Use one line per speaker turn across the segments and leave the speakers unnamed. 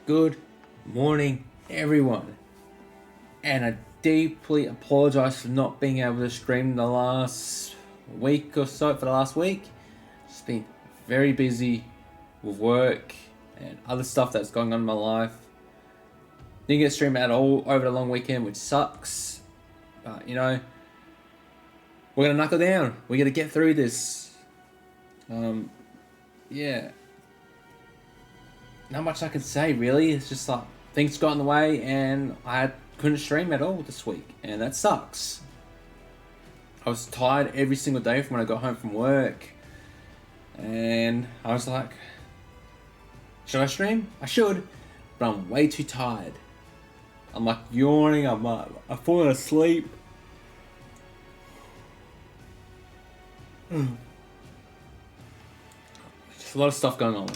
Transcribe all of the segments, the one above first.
Good morning, everyone. And I deeply apologize for not being able to stream the last week or so, for the last week. Just been very busy with work and other stuff that's going on in my life. Didn't get streamed at all over the long weekend, which sucks. But, we're going to knuckle down. We're going to get through this. Yeah. Not much I can say, really. It's just like things got in the way and I couldn't stream at all this week, and that sucks. I was tired every single day from when I got home from work, and I was like, should I stream? I should, but I'm way too tired. I'm like yawning, I'm falling asleep. Just a lot of stuff going on.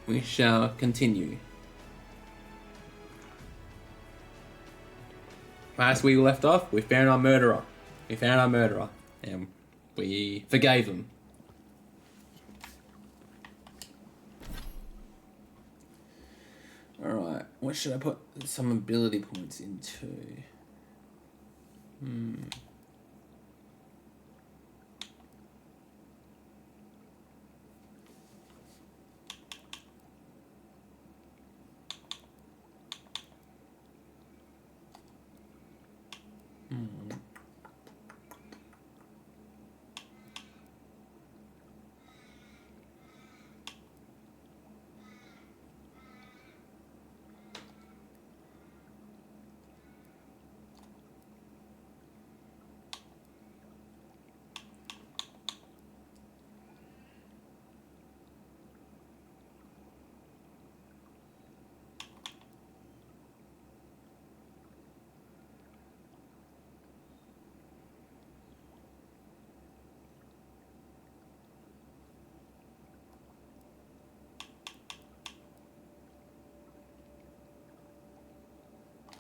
We shall continue. As we left off, we found our murderer. And we forgave him. Alright, what should I put some ability points into?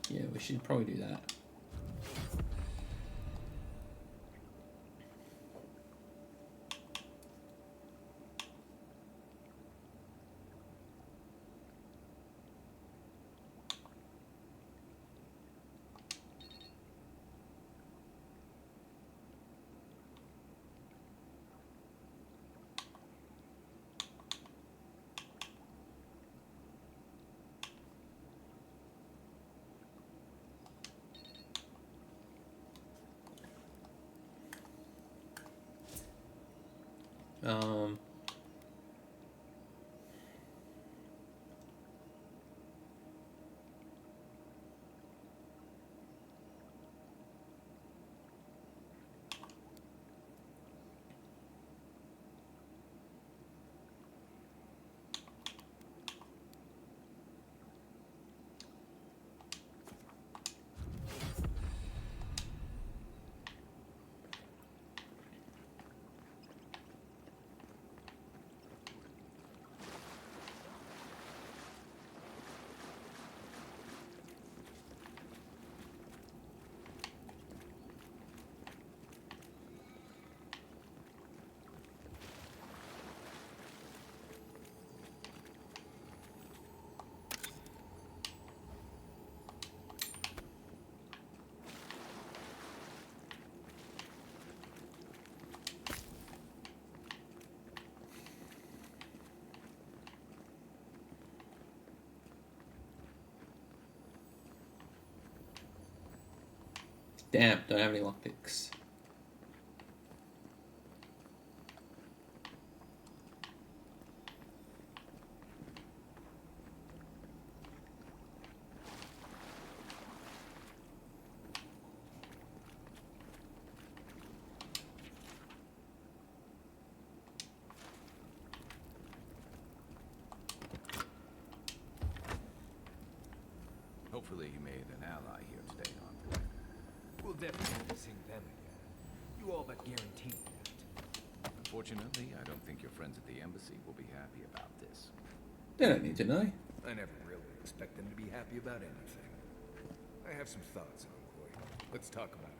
Yeah, we should probably do that. Um, damn, don't have any lockpicks.
Hopefully you made an ally here today, Envoy.
We'll definitely be seeing them again. You all but guaranteed that.
Unfortunately, I don't think your friends at the embassy will be happy about this.
They don't need to know.
I never really expect them to be happy about anything. I have some thoughts, Envoy. Let's talk about it.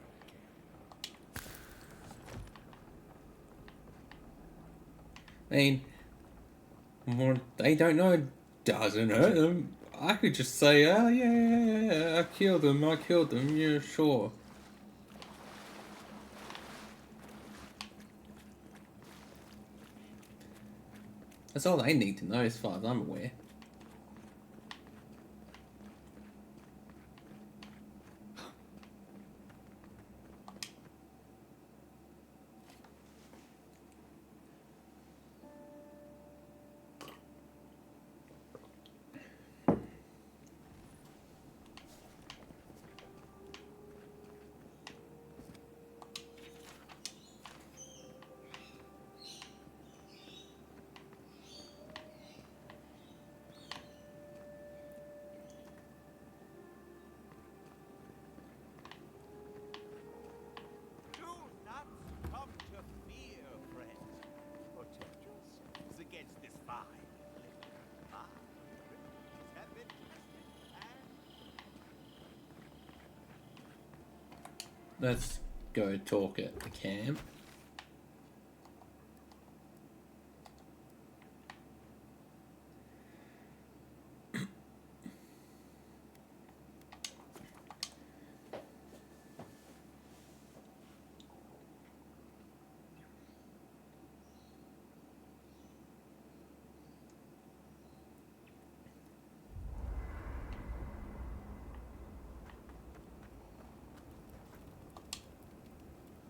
I mean, well, they don't know it doesn't hurt them. I could just say, oh, yeah, I killed them, yeah, sure. That's all they need to know as far as I'm aware.
Do not come to fear, friend. Protect yourselves against this fine liquor. My recipes have been tested and
Let's go talk at the camp.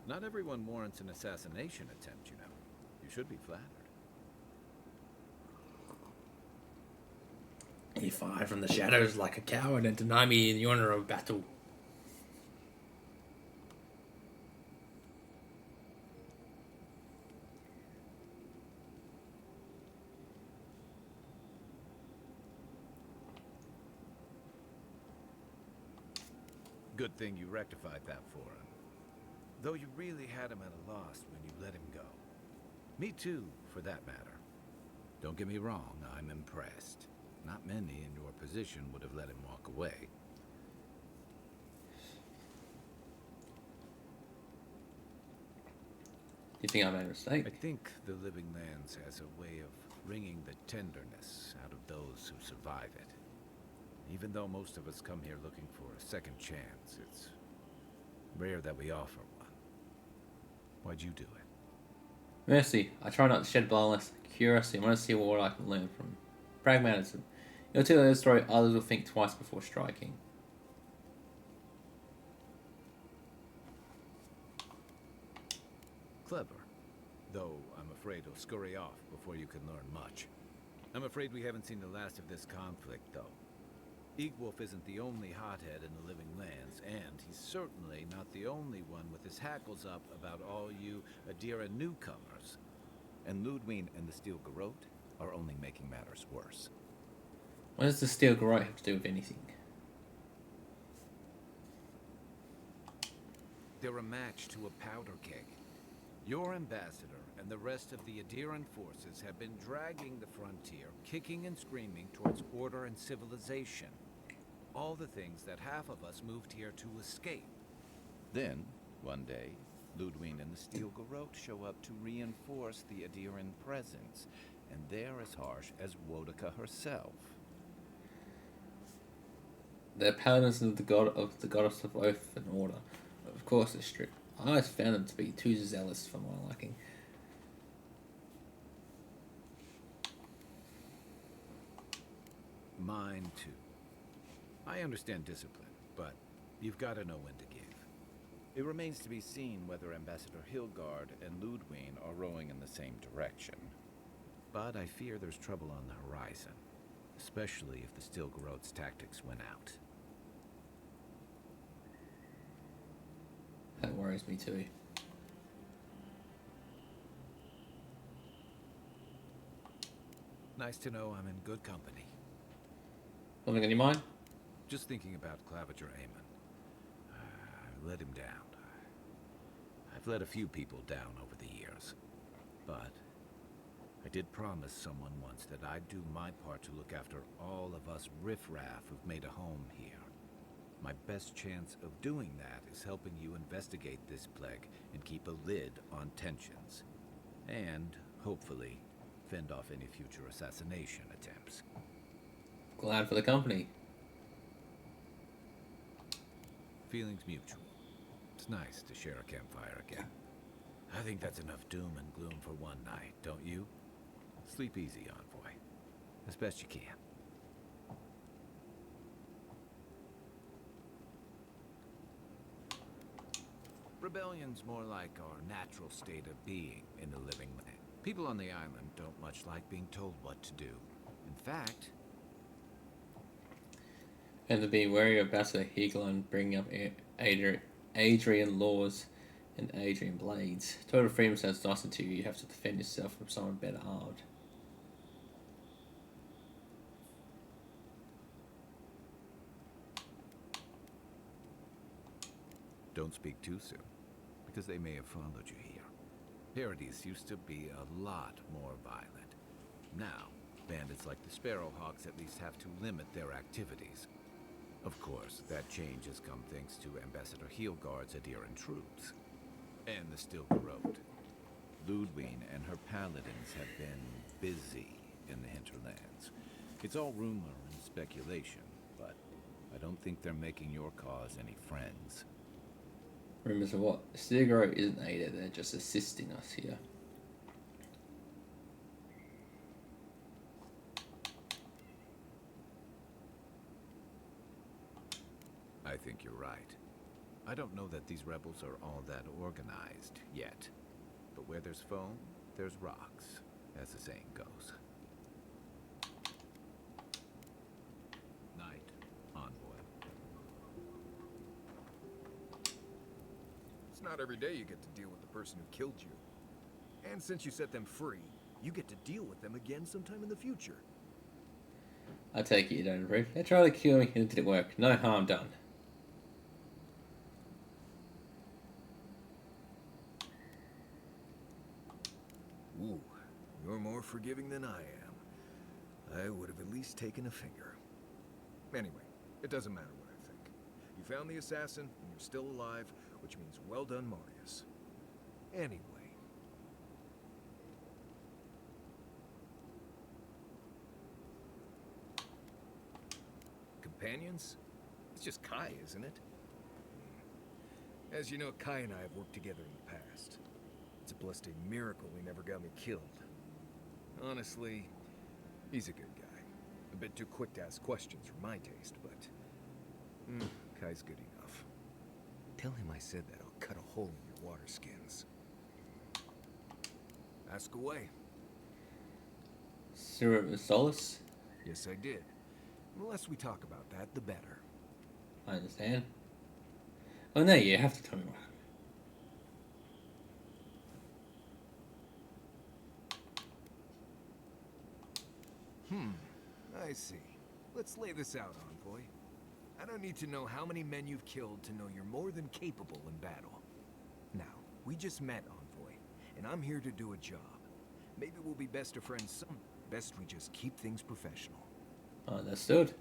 Not everyone warrants an assassination attempt, you know. You should be flattered.
He fired from the shadows like a coward and deny me the honor of battle.
Good thing you rectified that for him. Though you really had him at a loss when you let him go. Me too, for that matter. Don't get me wrong, I'm impressed. Not many in your position would have let him walk away.
You think I made a mistake?
I think the Living Lands has a way of wringing the tenderness out of those who survive it. Even though most of us come here looking for a second chance, it's rare that we offer one. Why'd you do it?
Mercy. I try not to shed blood unless curiosity. I want to see what I can learn from pragmatism. You'll tell the story, others will think twice before striking.
Clever. Though I'm afraid he'll scurry off before you can learn much. I'm afraid we haven't seen the last of this conflict, though. Eagwolf isn't the only hothead in the Living Lands, and he's certainly not the only one with his hackles up about all you Adira newcomers. And Ludwig and the Steel Garrote are only making matters worse.
What does the steel garrote have to do with anything?
They're a match to a powder keg. Your ambassador and the rest of the Adiran forces have been dragging the frontier, kicking and screaming towards order and civilization. All the things that half of us moved here to escape. Then, one day, Ludwig and the Steel Garrote show up to reinforce the Adiran presence, and they're as harsh as Wodika herself.
They're paladins of the goddess of oath and order. Of course, they're strict. I always found them to be too zealous for my liking.
Mine too. I understand discipline, but you've got to know when to give. It remains to be seen whether Ambassador Hilgard and Ludwig are rowing in the same direction. But I fear there's trouble on the horizon, especially if the Steel Garrote's tactics win out.
That worries me too.
Nice to know I'm in good company.
Something on your mind?
Just thinking about Claviger Amon. I let him down. I've let a few people down over the years. But I did promise someone once that I'd do my part to look after all of us riffraff who've made a home here. My best chance of doing that is helping you investigate this plague and keep a lid on tensions. And, hopefully, fend off any future assassination attempts.
Glad for the company.
Feelings mutual. It's nice to share a campfire again. I think that's enough doom and gloom for one night, don't you? Sleep easy, Envoy. As best you can. Rebellion's more like our natural state of being in a living land. People on the island don't much like being told what to do. In fact...
And to be wary of Ambassador Hegel bringing up Adrian laws and Adrian blades. Total freedom sounds nice until you have to defend yourself from someone better armed.
Don't speak too soon, because they may have followed you here. Paradise used to be a lot more violent. Now, bandits like the Sparrowhawks at least have to limit their activities. Of course, that change has come thanks to Ambassador Heelguard's adherent troops. And the Stilgar Road. Ludwine and her paladins have been busy in the hinterlands. It's all rumor and speculation, but I don't think they're making your cause any friends.
Rumors of what? Stilgar isn't aided, they're just assisting us here.
I think you're right. I don't know that these rebels are all that organized yet. But where there's foam, there's rocks, as the saying goes. Night, Envoy.
It's not every day you get to deal with the person who killed you. And since you set them free, you get to deal with them again sometime in the future.
I take it you don't agree. They tried to kill me and it didn't work. No harm done.
Ooh, you're more forgiving than I am. I would have at least taken a finger. Anyway, it doesn't matter what I think. You found the assassin, and you're still alive, which means well done, Marius. Anyway. Companions? It's just Kai, isn't it? As you know, Kai and I have worked together in the past. It's a blessed miracle he never got me killed. Honestly, he's a good guy. A bit too quick to ask questions for my taste, but... Kai's good enough. Tell him I said that I'll cut a hole in your water skins. Ask away.
Sir Solus?
Yes, I did. The less we talk about that, the better.
I understand. Oh no, you have to tell me what.
I see. Let's lay this out, Envoy. I don't need to know how many men you've killed to know you're more than capable in battle. Now, we just met, Envoy, and I'm here to do a job. Maybe we'll be best of friends some. Best we just keep things professional.
Understood.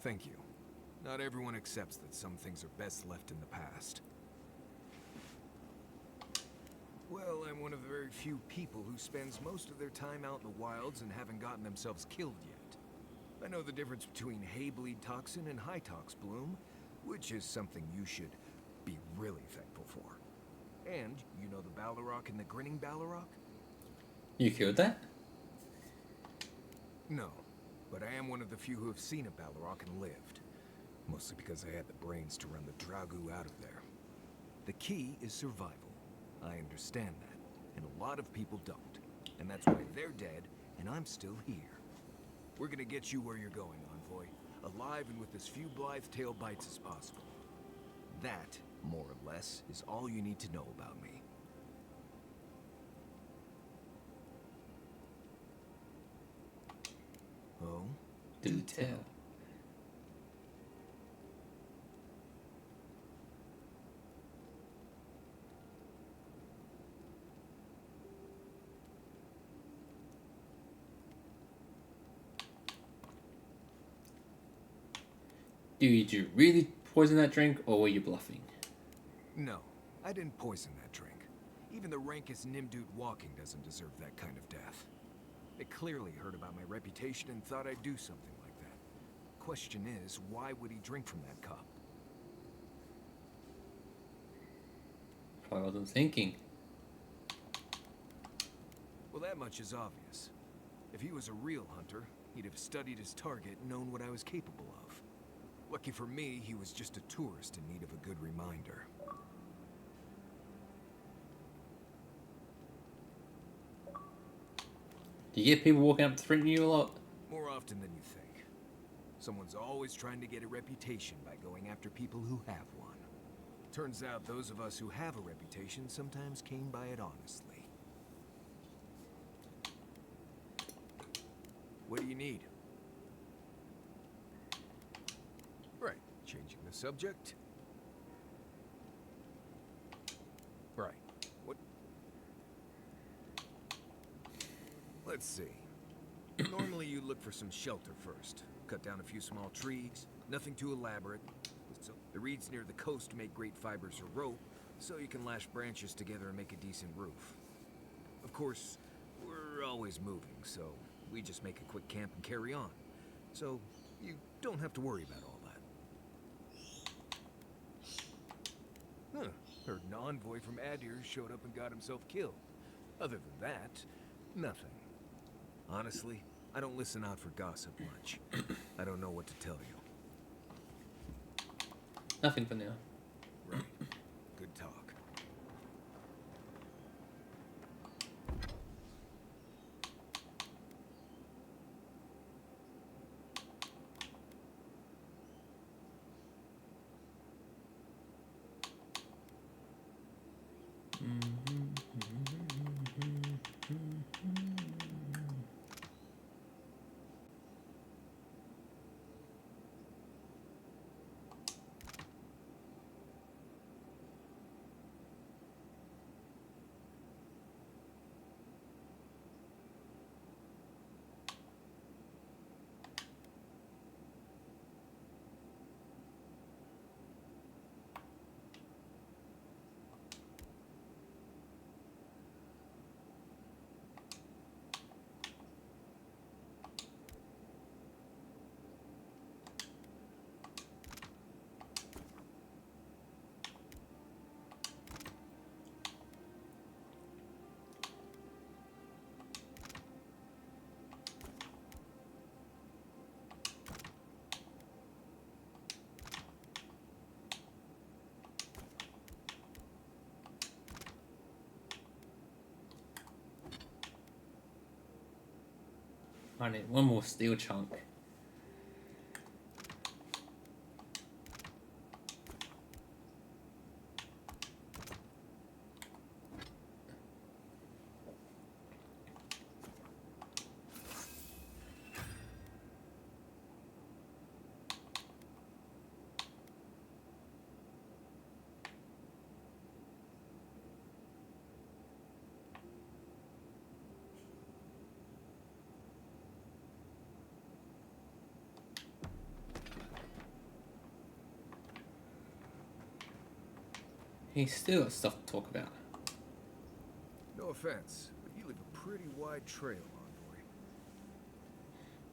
Thank you. Not everyone accepts that some things are best left in the past. Well, I'm one of the very few people who spends most of their time out in the wilds and haven't gotten themselves killed yet. I know the difference between hay-bleed toxin and high-tox bloom, which is something you should be really thankful for. And you know the Balrog and the Grinning Balrog?
You killed that?
No, but I am one of the few who have seen a Balrog and lived. Mostly because I had the brains to run the Dragu out of there. The key is survival. I understand that, and a lot of people don't. And that's why they're dead, and I'm still here. We're gonna get you where you're going, Envoy. Alive and with as few blithe tail bites as possible. That, more or less, is all you need to know about me. Oh?
Do tell. Did you really poison that drink, or were you bluffing?
No, I didn't poison that drink. Even the rankest Nimdude walking doesn't deserve that kind of death. They clearly heard about my reputation and thought I'd do something like that. Question is, why would he drink from that cup?
Probably wasn't thinking.
Well, that much is obvious. If he was a real hunter, he'd have studied his target and known what I was capable of. Lucky for me, he was just a tourist in need of a good reminder.
Do you get people walking up to threaten you a lot?
More often than you think. Someone's always trying to get a reputation by going after people who have one. Turns out those of us who have a reputation sometimes came by it honestly. What do you need? Right, changing the subject. Right, what? Let's see. Normally you look for some shelter first. Cut down a few small trees, nothing too elaborate. So the reeds near the coast make great fibers for rope, so you can lash branches together and make a decent roof. Of course, we're always moving, so we just make a quick camp and carry on. So you don't have to worry about all that. Huh. Heard an envoy from Adir showed up and got himself killed. Other than that, nothing. Honestly, I don't listen out for gossip much. I don't know what to tell you.
Nothing for now.
Right. Good talk.
I need one more steel chunk. He's still got stuff to talk about.
No offense, but you leave a pretty wide trail, envoy.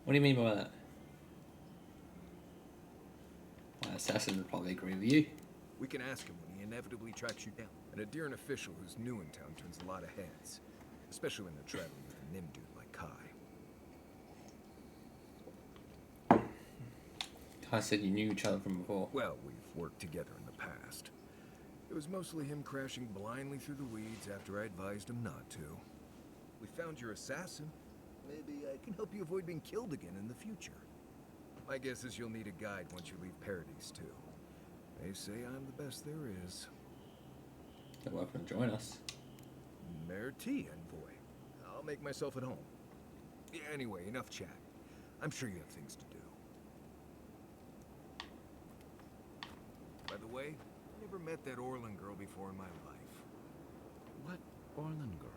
What do you mean by that? My assassin would probably agree with you.
We can ask him when he inevitably tracks you down. An Adiran official who's new in town turns a lot of heads, especially when they're traveling with a Nimdude like Kai.
Kai said you knew each other from before.
Well, we've worked together in the past. It was mostly him crashing blindly through the weeds after I advised him not to. We found your assassin. Maybe I can help you avoid being killed again in the future. My guess is you'll need a guide once you leave Paradise, too. They say I'm the best there is.
You're welcome to join us.
Merci, envoy. I'll make myself at home. Yeah, anyway, enough chat. I'm sure you have things to do. By the way, I never met that Orlan girl before in my life.
What Orlan girl?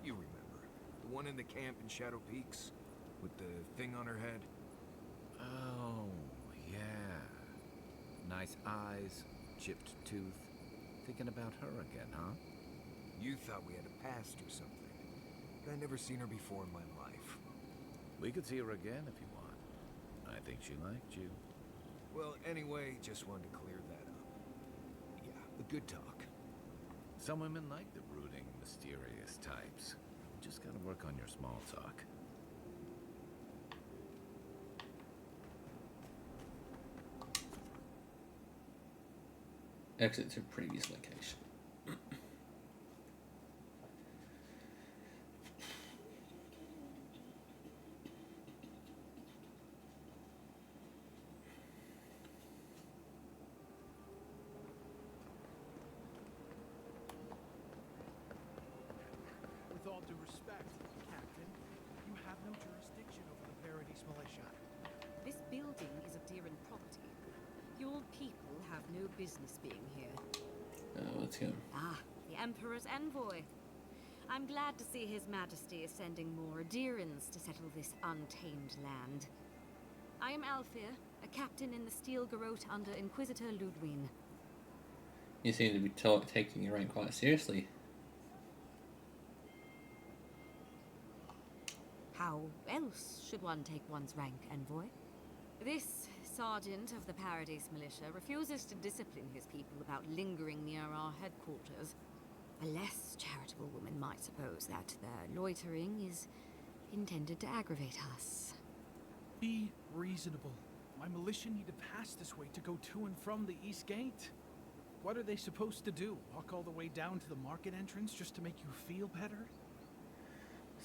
You remember. The one in the camp in Shadow Peaks? With the thing on her head?
Oh, yeah. Nice eyes, chipped tooth, Thinking about her again, huh?
You thought we had a past or something. But I'd never seen her before in my life.
We could see her again if you want. I think she liked you.
Well, anyway, just wanted to clear that up. Yeah, a good talk.
Some women like the brooding, mysterious types. You just gotta work on your small talk.
Exit to previous location.
With all due respect, Captain, you have no jurisdiction over the Paradise Militia.
This building is of Deeren property. Your people have no business being here.
Let's go.
Ah, the Emperor's envoy. I'm glad to see His Majesty is sending more Deerens to settle this untamed land. I am Alfir, a captain in the Steel Garrote under Inquisitor Ludwin.
You seem to be taking your rank quite seriously.
How else should one take one's rank, envoy? This sergeant of the Paradise Militia refuses to discipline his people about lingering near our headquarters. A less charitable woman might suppose that their loitering is intended to aggravate us.
Be reasonable. My militia need to pass this way to go to and from the East Gate. What are they supposed to do? Walk all the way down to the market entrance just to make you feel better?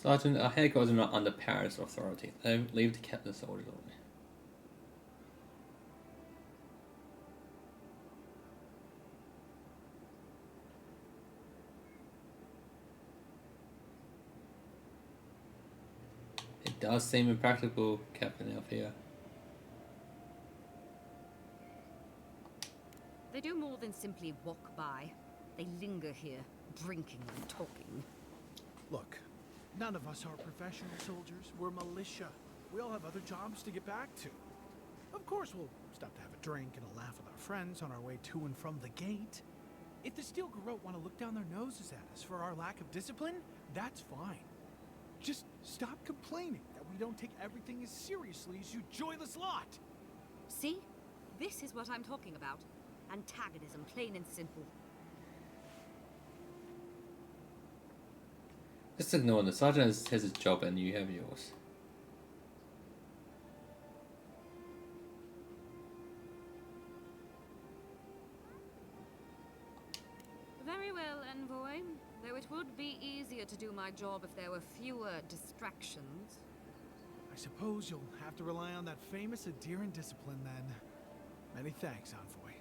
Sergeant, our headquarters are not under Paris authority. Leave the captain's orders on. It does seem impractical, Captain Alfia.
They do more than simply walk by. They linger here, drinking and talking.
Look, none of us are professional soldiers. We're militia. We all have other jobs to get back to. Of course, we'll stop to have a drink and a laugh with our friends on our way to and from the gate. If the Steel Garrote want to look down their noses at us for our lack of discipline, that's fine. Just stop complaining that we don't take everything as seriously as you joyless lot.
See? This is what I'm talking about. Antagonism, plain and simple.
Just ignore the sergeant has his job and you have yours.
Very well, envoy. Though it would be easier to do my job if there were fewer distractions.
I suppose you'll have to rely on that famous Adherent discipline then. Many thanks, envoy.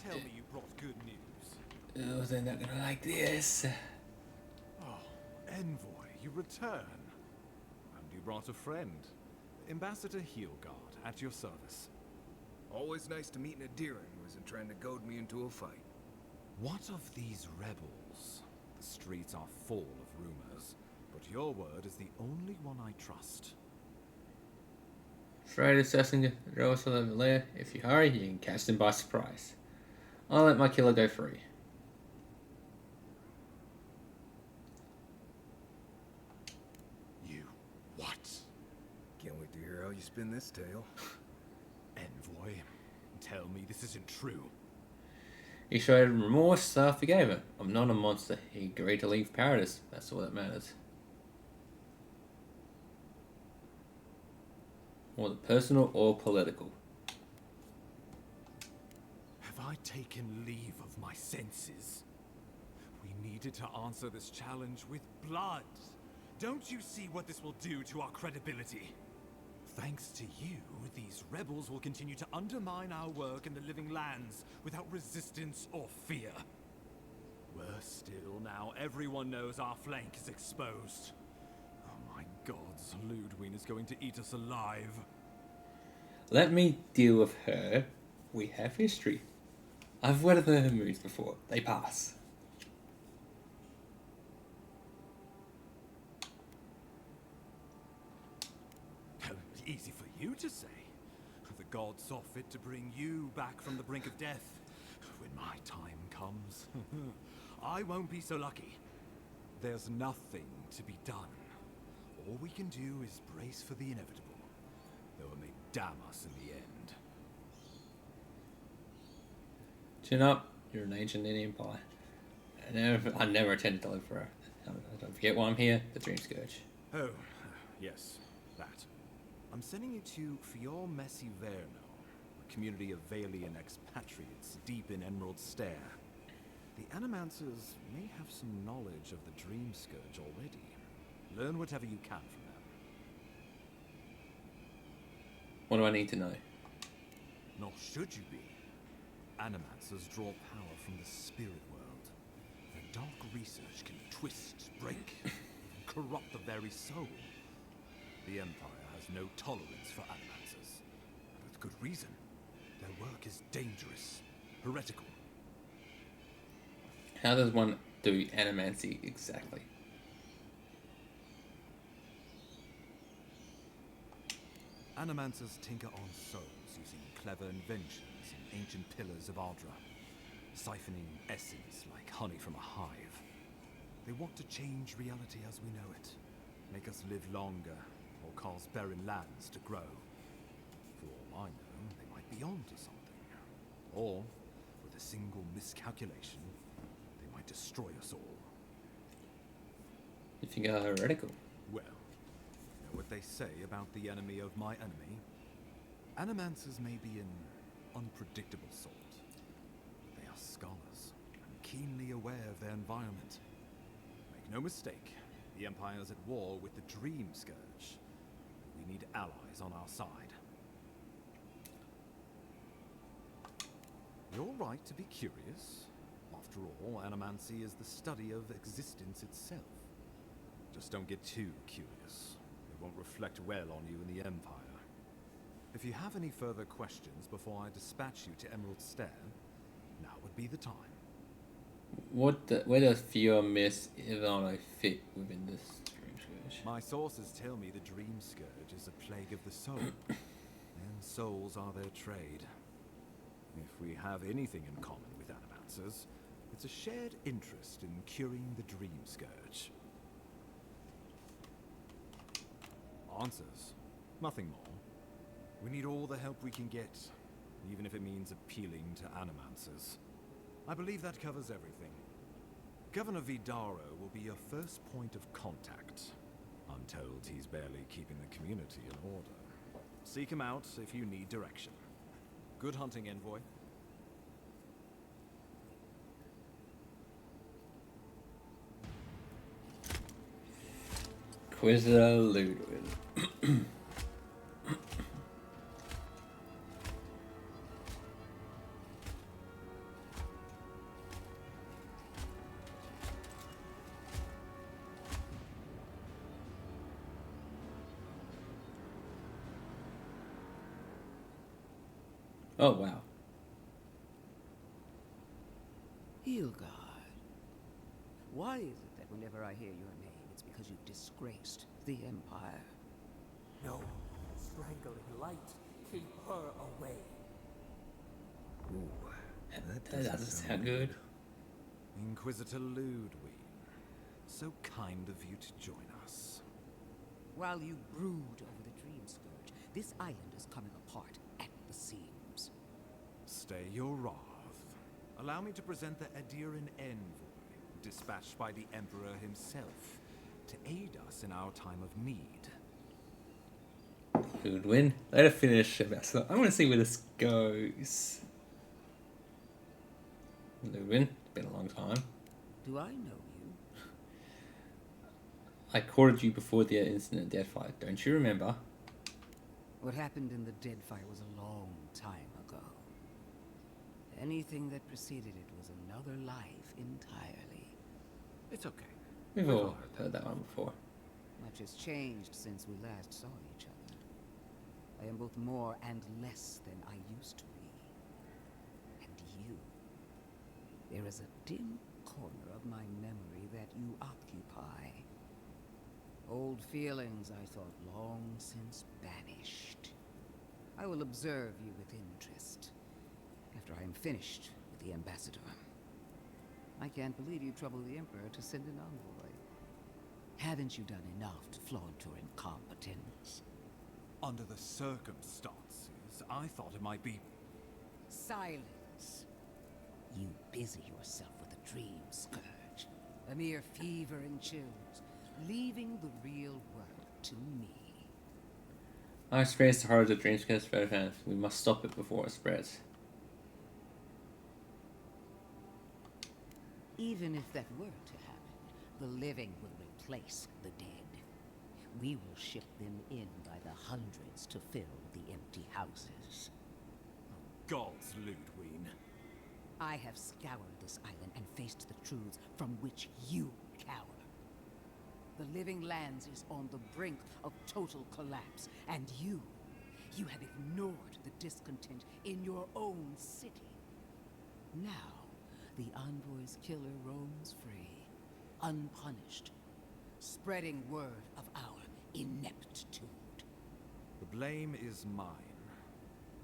Tell me you brought good news.
Oh, they're not gonna like this.
Oh, Envoy, you return. And you brought a friend. Ambassador Heelguard, at your service.
Always nice to meet an Adherent who isn't trying to goad me into a fight.
What of these rebels? The streets are full of rumors, but your word is the only one I trust.
Try assessing the roles of the lair. If you hurry, you can catch them by surprise. I'll let my killer go free.
You what?
Can't wait you spin this tale.
Envoy, tell me this isn't true.
He showed remorse, so I forgave him. I'm not a monster. He agreed to leave paradise. That's all that matters. Whether personal or political.
Have I taken leave of my senses? We needed to answer this challenge with blood. Don't you see what this will do to our credibility? Thanks to you, these rebels will continue to undermine our work in the living lands without resistance or fear. Worse still, now everyone knows our flank is exposed. Oh my gods, Ludwig is going to eat us alive.
Let me deal with her. We have history. I've weathered her moves before. They pass.
Easy for you to say. The gods saw fit to bring you back from the brink of death. When my time comes, I won't be so lucky. There's nothing to be done. All we can do is brace for the inevitable, though it may damn us in the end.
Chin up. You're an ancient in the Empire. I never intended to live for her. Don't forget why I'm here. The Dream Scourge.
Oh, yes, that. I'm sending you to Fior Messi Verno, a community of Valian expatriates deep in Emerald Stair. The Animancers may have some knowledge of the Dream Scourge already. Learn whatever you can from them.
What do I need to know?
Nor should you be. Animancers draw power from the spirit world. Their dark research can twist, break, and corrupt the very soul. The Empire has no tolerance for Animancers, and with good reason. Their work is dangerous, heretical.
How does one do animancy exactly?
Animancers tinker on souls using clever inventions and ancient pillars of Ardra, siphoning essence like honey from a hive. They want to change reality as we know it, make us live longer, or cause barren lands to grow. For all I know, they might be onto something. Or, with a single miscalculation, they might destroy us all.
You think I'm heretical?
Well, you know what they say about the enemy of my enemy? Animancers may be an unpredictable sort, but they are scholars, and keenly aware of their environment. Make no mistake, the Empire is at war with the Dream Scourge. We need allies on our side. You're right to be curious. After all, animancy is the study of existence itself. Just don't get too curious. It won't reflect well on you in the Empire. If you have any further questions before I dispatch you to Emerald Stair, now would be the time.
Where does Fior Miss Ivano fit within this Dream Scourge?
My sources tell me the Dream Scourge is a plague of the soul, and souls are their trade. If we have anything in common with Animancers, it's a shared interest in curing the Dream Scourge. Answers. Nothing more. We need all the help we can get, even if it means appealing to Animancers. I believe that covers everything. Governor Vidaro will be your first point of contact. I'm told he's barely keeping the community in order. Seek him out if you need direction. Good hunting, Envoy.
Inquisitor Ludwig. Oh, wow.
Hilgard. Why is it that whenever I hear your name, it's because you've disgraced the Empire?
No. Strangling light. Keep her away.
Ooh,
That doesn't sound good.
Inquisitor Ludwig. So kind of you to join us.
While you brood over the Dream Scourge, This island is coming apart at the seams.
Stay your wrath. Allow me to present the Adiran envoy, dispatched by the Emperor himself, to aid us in our time of need.
Who would win? Let her finish. So I want to see where this goes. Ludwin, it's been a long time.
Do I know you?
I courted you before the incident at Deadfire. Don't you remember?
What happened in the Deadfire was a long time ago. Anything that preceded it was another life entirely.
It's okay.
We've all heard that one before.
Much has changed since we last saw each other. I am both more and less than I used to be. And you. There is a dim corner of my memory that you occupy. Old feelings I thought long since banished. I will observe you with interest after I am finished with the ambassador. I can't believe you troubled the Emperor to send an envoy. Haven't you done enough to flaunt your incompetence?
Under the circumstances, I thought it might be...
Silence. You busy yourself with a dream scourge. A mere fever and chills, leaving the real work to me.
I experienced the horrors of dream scares firsthand. We must stop it before it spreads.
Even if that were to happen, the living will replace the dead. We will ship them in by the hundreds to fill the empty houses.
Gods, Ludwig.
I have scoured this island and faced the truths from which you cower. The living lands is on the brink of total collapse, and you have ignored the discontent in your own city. Now, the envoy's killer roams free, unpunished, spreading word of our ineptitude.
The blame is mine,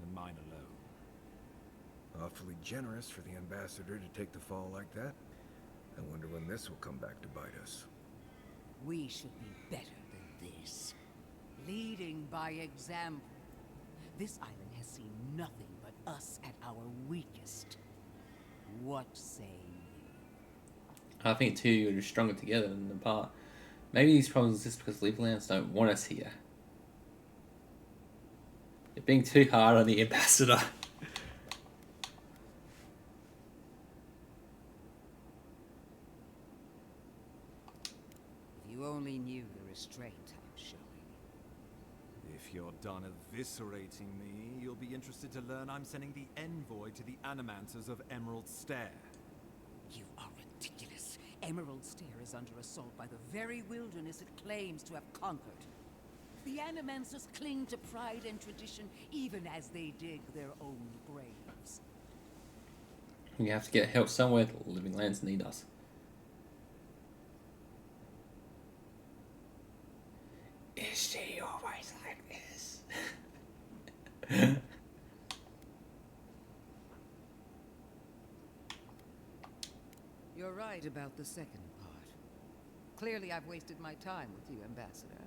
and mine alone.
Awfully generous for the ambassador to take the fall like that. I wonder when this will come back to bite us.
We should be better than this. Leading by example. This island has seen nothing but us at our weakest. What say you?
I think two are stronger together than apart. Maybe these problems exist because Livelands don't want us here. You're being too hard on the ambassador.
If you only knew the restraint I'm showing.
If you're done eviscerating me, you'll be interested to learn I'm sending the envoy to the Animancers of Emerald Stair.
You are ridiculous. Emerald Stair is under assault by the very wilderness it claims to have conquered. The Animancers cling to pride and tradition even as they dig their own graves.
We have to get help somewhere. The living lands need us. Is she always like this?
You're right about the second part. Clearly I've wasted my time with you, Ambassador.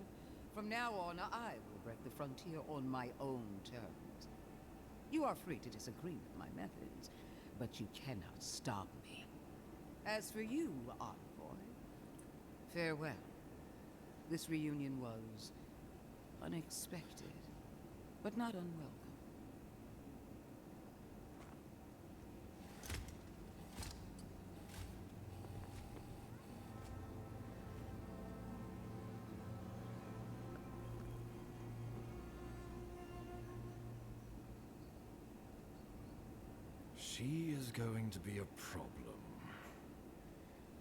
From now on, I will break the frontier on my own terms. You are free to disagree with my methods, but you cannot stop me. As for you, envoy, farewell. This reunion was unexpected, but not unwelcome.
She is going to be a problem.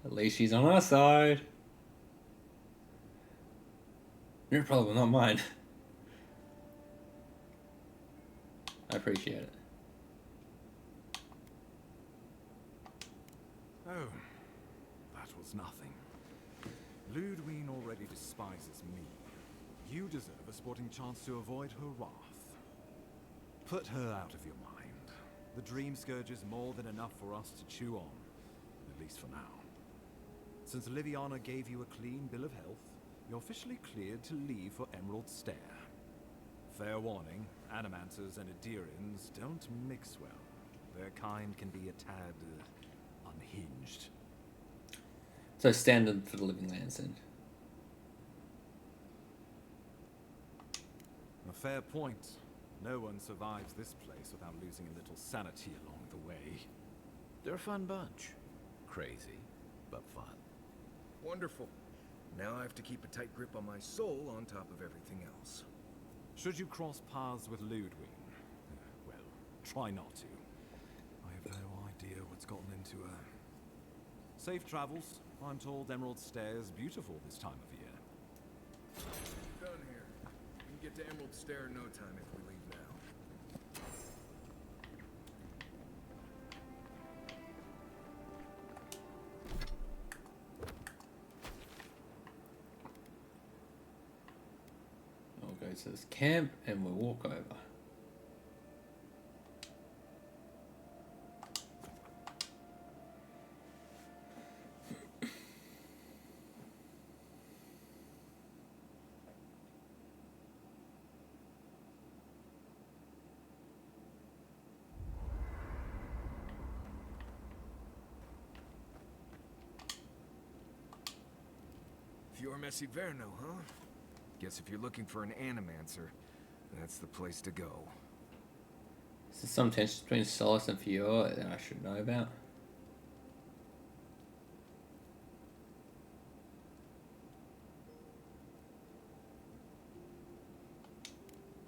At least she's on our side. Your problem, not mine. I appreciate it.
Oh, that was nothing. Ludwig already despises me. You deserve a sporting chance to avoid her wrath. Put her out of your mind. The Dream Scourge is more than enough for us to chew on, at least for now. Since Liviana gave you a clean bill of health, you're officially cleared to leave for Emerald Stair. Fair warning, Animancers and Adirians don't mix well. Their kind can be a tad unhinged.
So standard for the Living Lands then.
A fair point. No one survives this place without losing a little sanity along the way.
They're a fun bunch. Crazy, but fun.
Wonderful. Now I have to keep a tight grip on my soul on top of everything else.
Should you cross paths with Ludwig, well, try not to. I have no idea what's gotten into her. Safe travels. I'm told Emerald Stair is beautiful this time of year.
Done here. We can get to Emerald Stair in no time if we leave now.
We'll go to this camp and we'll walk over.
Fior Messiverno, huh? Guess if you're looking for an Animancer, that's the place to go.
Is there some tension between Solace and Fior that I should know about?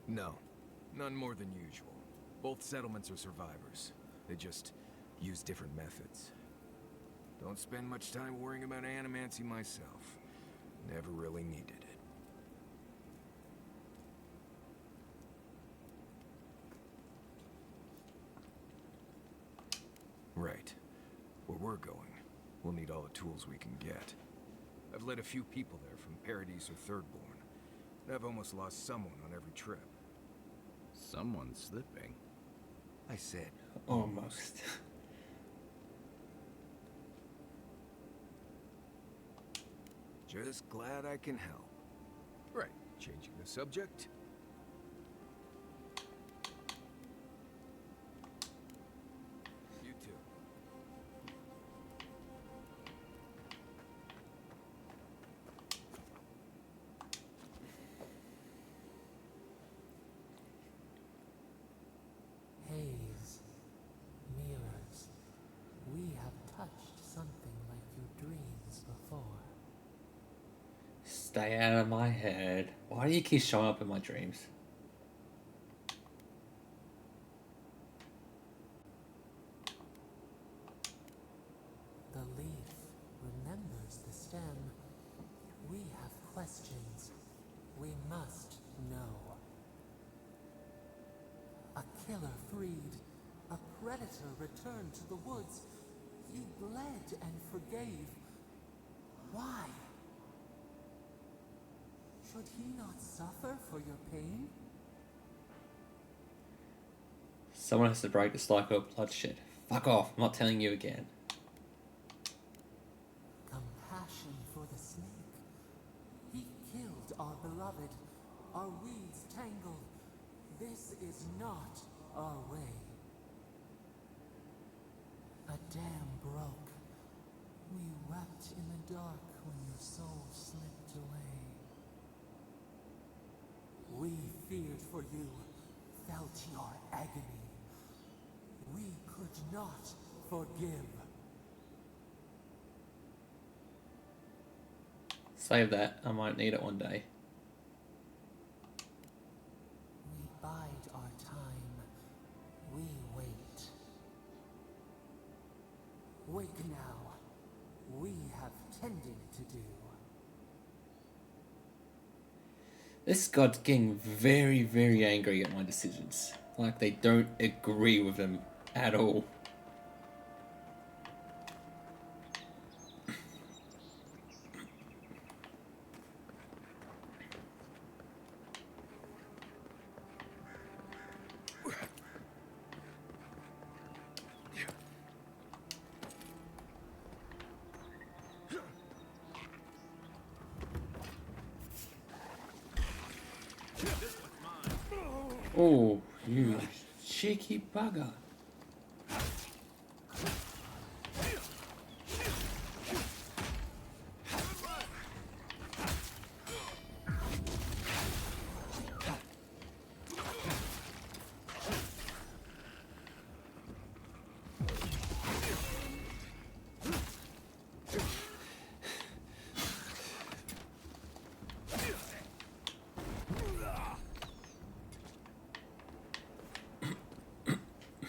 No, none more than usual. Both settlements are survivors. They just use different methods. Don't spend much time worrying about animancy myself. Never really needed it. Right. Where we're going, we'll need all the tools we can get. I've led a few people there from Paradise or Thirdborn, and I've almost lost someone on every trip.
Someone's slipping.
I said
Almost.
just glad I can help. Right, changing the subject. You too.
Haze, mirrors, we have touched something like your dreams before.
Stay out of my head. Why do you keep showing up in my dreams?
The leaf remembers the stem. We have questions. We must know. A killer freed. A predator returned to the woods. You bled and forgave. Why? Should he not suffer for your pain?
Someone has to break the cycle of bloodshed. Fuck off. I'm not telling you again.
Compassion for the snake. He killed our beloved. Our weeds tangled. This is not our way. A dam broke. We wept in the dark when your soul slipped away. We feared for you, felt your agony. We could not forgive.
Save that. I might need it one day.
We bide our time. We wait. Wake now. We have tending to do.
This god's getting very, very angry at my decisions. Like they don't agree with them at all.
This one's mine.
Oh, you cheeky bugger.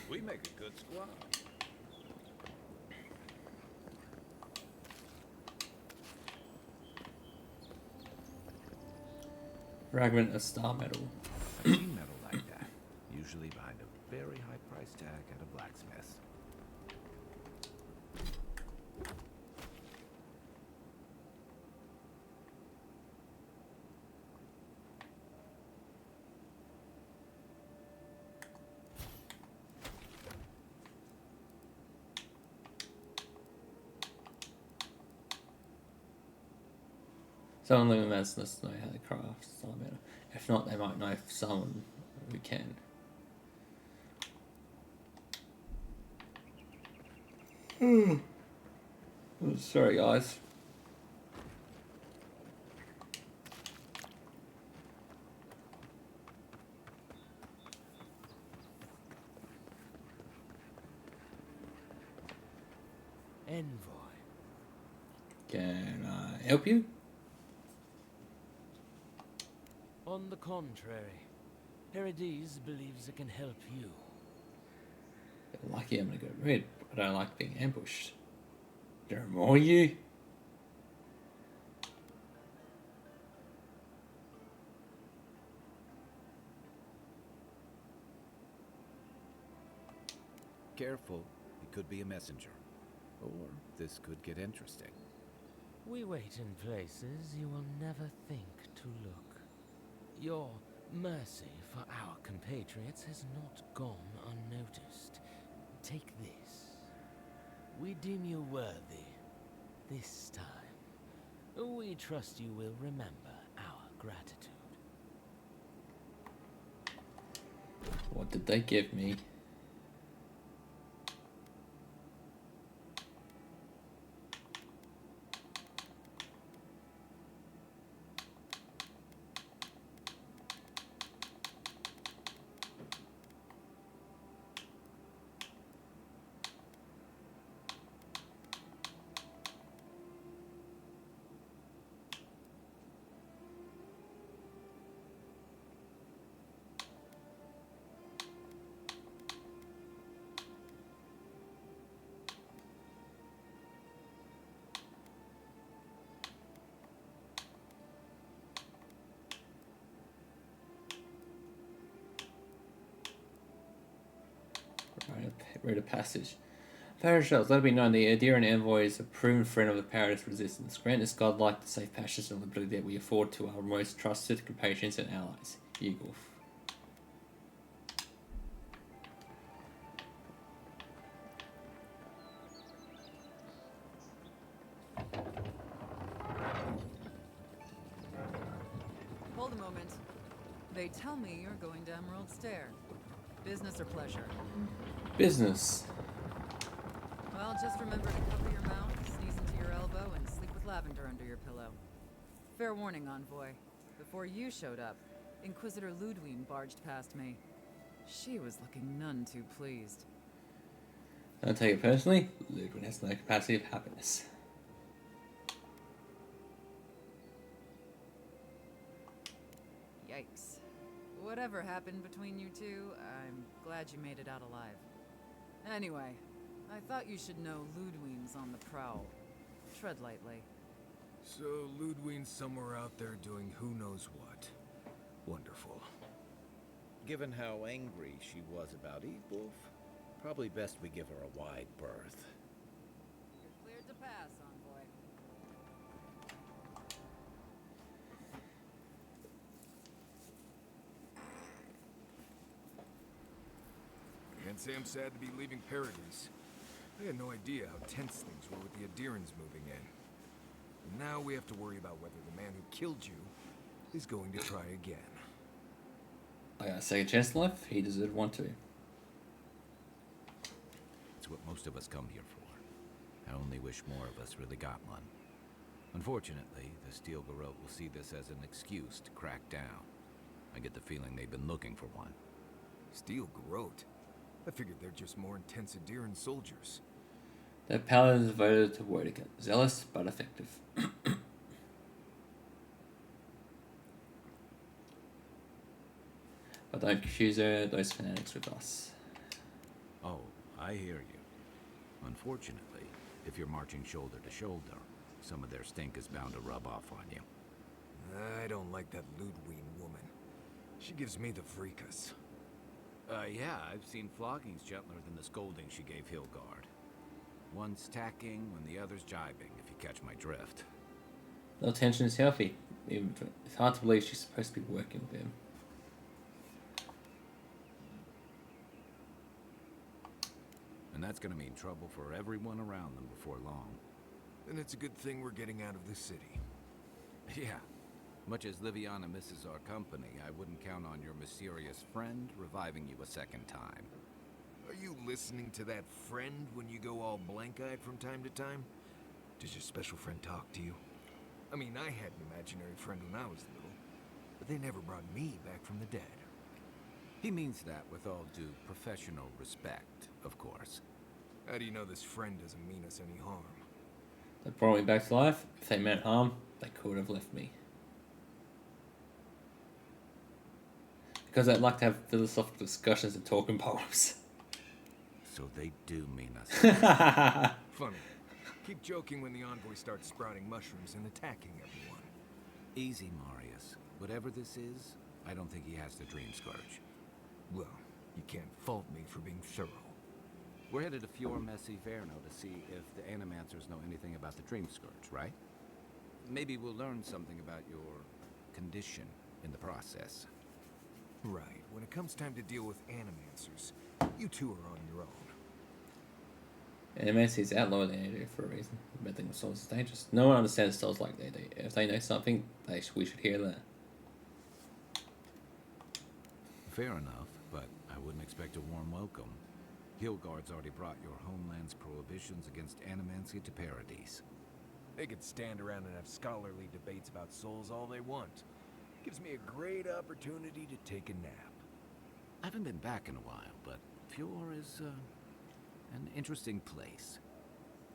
We make a good squad.
Fragment of star metal.
I see metal like that, usually behind a very high price tag at a blacksmith.
Someone living there must know how to craft star metal. If not, they might know someone who can. Oh, sorry, guys.
Envoy.
Can I help you?
On the contrary, Paradise believes it can help you.
You're lucky I'm gonna go red, but I don't like being ambushed. There are more of you?
Careful, it could be a messenger. Or this could get interesting.
We wait in places you will never think to look. Your mercy for our compatriots has not gone unnoticed. Take this. We deem you worthy. This time, we trust you will remember our gratitude.
What did they give me? Read a passage. Parashels, let it be known the Adirian envoy is a proven friend of the Paradise resistance. Grant this godlike the safe passage and liberty that we afford to our most trusted compatriots and allies. Eagle.
Hold a moment. They tell me you're going to Emerald Stair. Business or pleasure?
Business.
Well, just remember to cover your mouth, sneeze into your elbow, and sleep with lavender under your pillow. Fair warning, Envoy. Before you showed up, Inquisitor Ludwig barged past me. She was looking none too pleased.
Don't take it personally. Ludwig has no capacity of happiness.
Yikes. Whatever happened between you two, I'm glad you made it out alive. Anyway, I thought you should know Ludwig's on the prowl. Tread lightly.
So Ludwig's somewhere out there doing who knows what. Wonderful.
Given how angry she was about Eatwolf, probably best we give her a wide berth.
You're cleared to pass, Envoy.
Can't say I'm sad to be leaving Paradise. I had no idea how tense things were with the Adirans moving in. And now we have to worry about whether the man who killed you is going to try again.
I got a second chance in life. He deserved one too.
It's what most of us come here for. I only wish more of us really got one. Unfortunately, the Steel Garrote will see this as an excuse to crack down. I get the feeling they've been looking for one.
Steel Garrote? I figured they're just more intense Adiran soldiers.
The paladins voted to word again. Zealous but effective. But don't confuse those fanatics with us.
Oh, I hear you. Unfortunately, if you're marching shoulder to shoulder, some of their stink is bound to rub off on you.
I don't like that Ludwig woman. She gives me the freakus.
Yeah, I've seen floggings gentler than the scolding she gave Hilgard. One's tacking when the other's jibing, if you catch my drift.
No tension is healthy. It's hard to believe she's supposed to be working with him.
And that's gonna mean trouble for everyone around them before long.
And it's a good thing we're getting out of the city.
Yeah. Much as Liviana misses our company, I wouldn't count on your mysterious friend reviving you a second time.
Are you listening to that friend when you go all blank-eyed from time to time? Does your special friend talk to you? I mean, I had an imaginary friend when I was little, but they never brought me back from the dead.
He means that with all due professional respect, of course.
How do you know this friend doesn't mean us any harm?
They brought me back to life. If they meant harm, they could have left me. Because I'd like to have philosophical discussions and talk in poems.
So they do mean us.
Funny. Keep joking when the envoy starts sprouting mushrooms and attacking everyone.
Easy, Marius. Whatever this is, I don't think he has the Dream Scourge.
Well, you can't fault me for being thorough.
We're headed to Fior Messi Verno to see if the Animancers know anything about the Dream Scourge, right? Maybe we'll learn something about your condition in the process.
Right. When it comes time to deal with Animancers, you two are on your own.
Animancy's outlawed they do for a reason. Meddling with souls is dangerous. No one understands souls like they do. If they know something, we should hear that.
Fair enough, but I wouldn't expect a warm welcome. Hilgard's already brought your homeland's prohibitions against animancy to paradise.
They could stand around and have scholarly debates about souls all they want. Gives me a great opportunity to take a nap.
I haven't been back in a while, but Fior is an interesting place.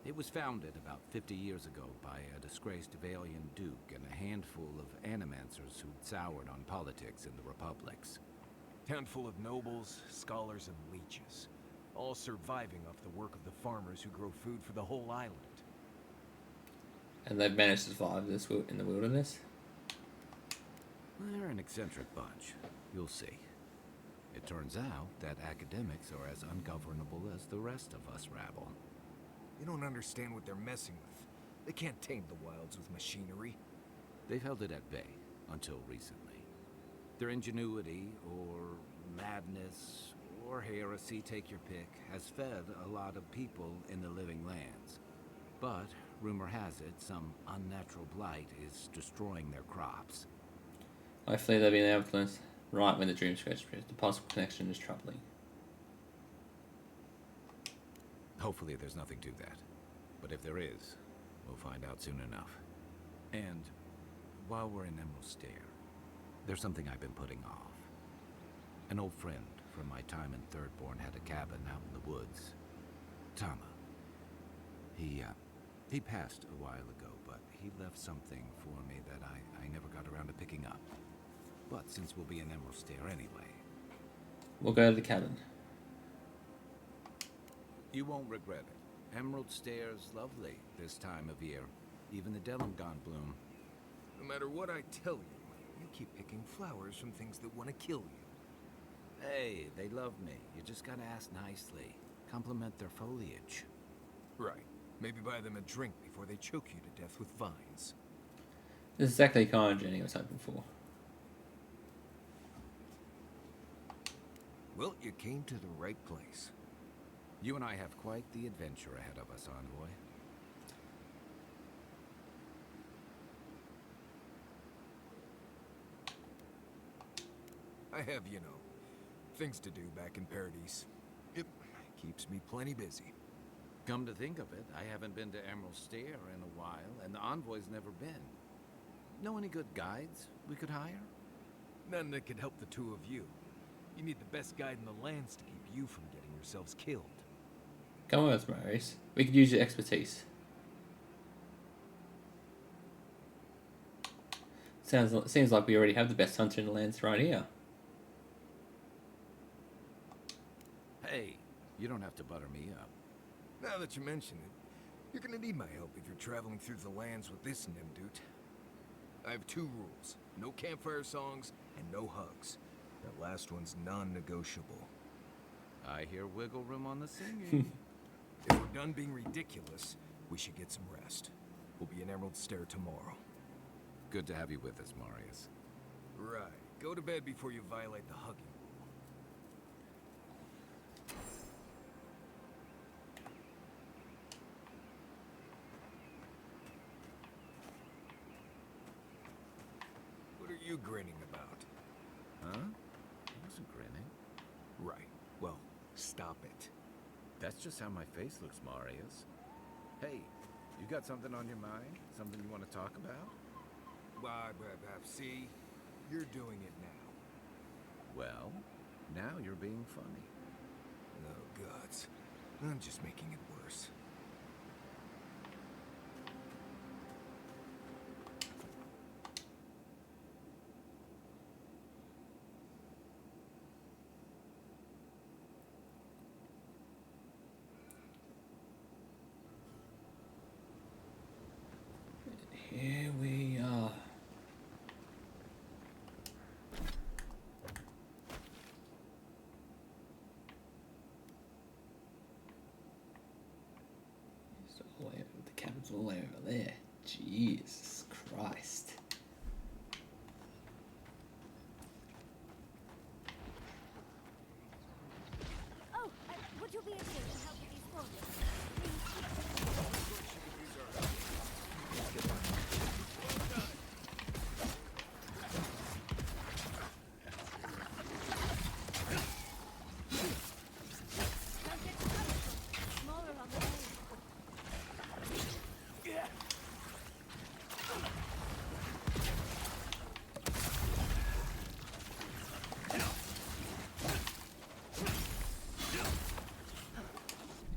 It was founded about 50 years ago by a disgraced Valian duke and a handful of animancers who'd soured on politics in the republics.
Town full of nobles, scholars, and leeches. All surviving off the work of the farmers who grow food for the whole island.
And they've managed to survive this in the wilderness.
They're an eccentric bunch. You'll see. It turns out that academics are as ungovernable as the rest of us rabble.
You don't understand what they're messing with. They can't tame the wilds with machinery.
They've held it at bay until recently. Their ingenuity, or madness, or heresy, take your pick, has fed a lot of people in the living lands. But, rumor has it, some unnatural blight is destroying their crops.
Hopefully they'll be an influence right when the dream scratch appears. The possible connection is troubling.
Hopefully there's nothing to that. But if there is, we'll find out soon enough. And while we're in Emerald Stair, there's something I've been putting off. An old friend from my time in Thirdborn had a cabin out in the woods. Tama. He passed a while ago, but he left something for me that I never got around to picking up. But since we'll be in Emerald Stair anyway...
We'll go to the cabin.
You won't regret it. Emerald Stair's lovely this time of year. Even the Delimgon bloom.
No matter what I tell you, you keep picking flowers from things that want to kill you.
Hey, they love me. You just gotta ask nicely. Compliment their foliage.
Right. Maybe buy them a drink before they choke you to death with vines.
This is exactly the kind of journey I was hoping for.
Well, you came to the right place.
You and I have quite the adventure ahead of us, Envoy.
I have, you know, things to do back in Paradise. It keeps me plenty busy.
Come to think of it, I haven't been to Emerald Stair in a while, and the Envoy's never been. Know any good guides we could hire?
None that could help the two of you. You need the best guide in the lands to keep you from getting yourselves killed.
Come on, Maurice. We could use your expertise. Seems like we already have the best hunter in the lands right here.
Hey, you don't have to butter me up.
Now that you mention it, you're gonna need my help if you're traveling through the lands with this Nimdut. I have 2 rules. No campfire songs and no hugs. That last one's non-negotiable.
I hear wiggle room on the singing.
If we're done being ridiculous, we should get some rest. We'll be in Emerald Stair tomorrow.
Good to have you with us, Marius.
Right. Go to bed before you violate the hugging rule. What are you grinning about?
Huh? I wasn't grinning.
Right. Well, stop it.
That's just how my face looks, Marius. Hey, you got something on your mind? Something you want to talk about?
See? You're doing it now.
Well, now you're being funny.
Oh, gods. I'm just making it worse.
Here we are. It's all the way over, the cabin's all the way over there. Jesus Christ.
Oh, would you be able to help with these forms?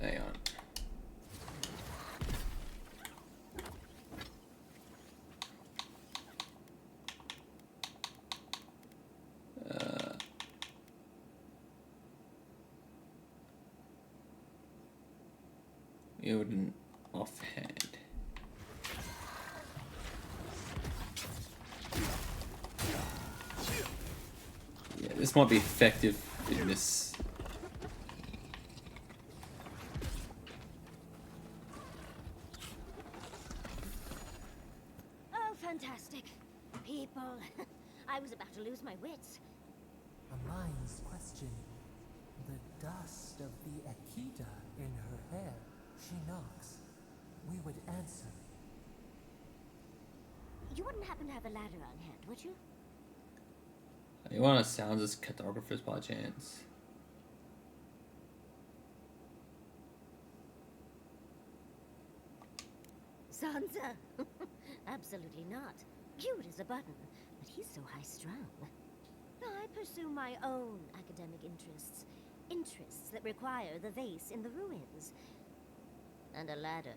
Hang on. You wouldn't offhand. Yeah, this might be effective in this.
Oh, fantastic. People. I was about to lose my wits.
A mind's question. The dust of the Akita in her hair. She knocks. We would answer.
You wouldn't happen to have a ladder on hand, would you?
You want to sound as cartographers by chance?
Sansa? Absolutely not. Cute as a button, but he's so high-strung. I pursue my own academic interests. Interests that require the vase in the ruins. And a ladder.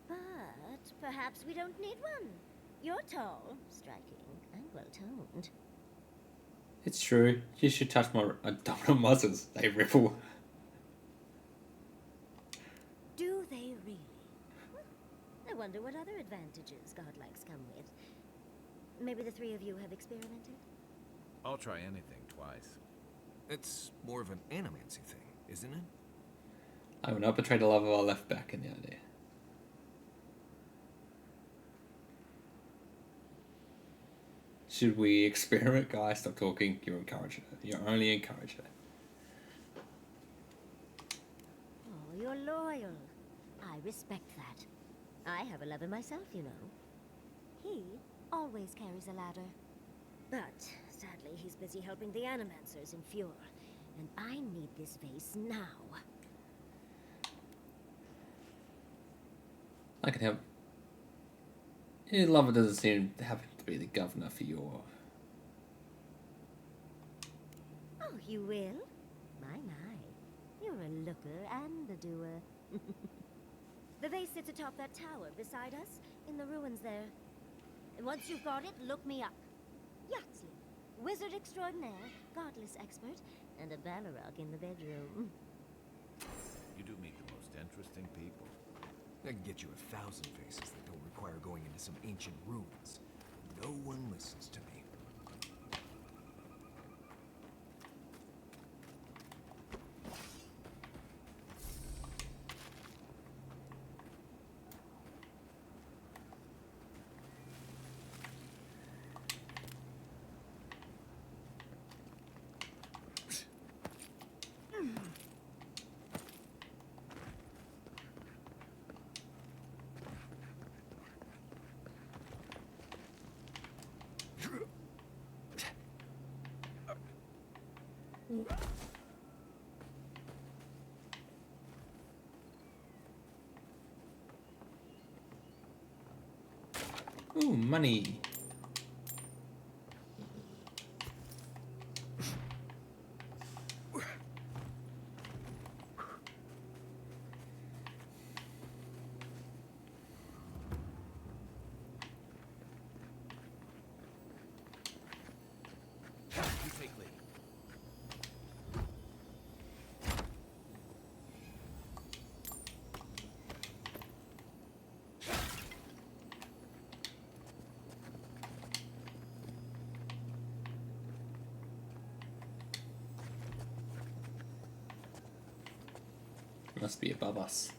But perhaps we don't need one. You're tall, striking, and well-toned.
It's true. You should touch my abdominal muscles. They ripple.
Do they really? I wonder what other advantages godlikes come with. Maybe the 3 of you have experimented?
I'll try anything twice.
It's more of an animancy thing, isn't it?
I will not betray the love of our left back in the idea. Should we experiment, guys? Stop talking. You're encouraging her. You're only encouraging her.
Oh, you're loyal. I respect that. I have a lover myself, you know. He always carries a ladder. But
Sadly, he's busy helping the Animancers in Fjord, and I need this vase now.
I can help. Your lover doesn't seem to happen to be the governor for your...
Oh, you will? My. You're a looker and a doer. The vase sits atop that tower beside us, in the ruins there. And once you've got it, look me up. Yaxley, wizard extraordinaire, godless expert, and a Balrog in the bedroom.
You do meet the most interesting people.
I can get you 1,000 faces that don't require going into some ancient ruins. No one listens to me.
Ooh, money.
You take lead.
Must be above us.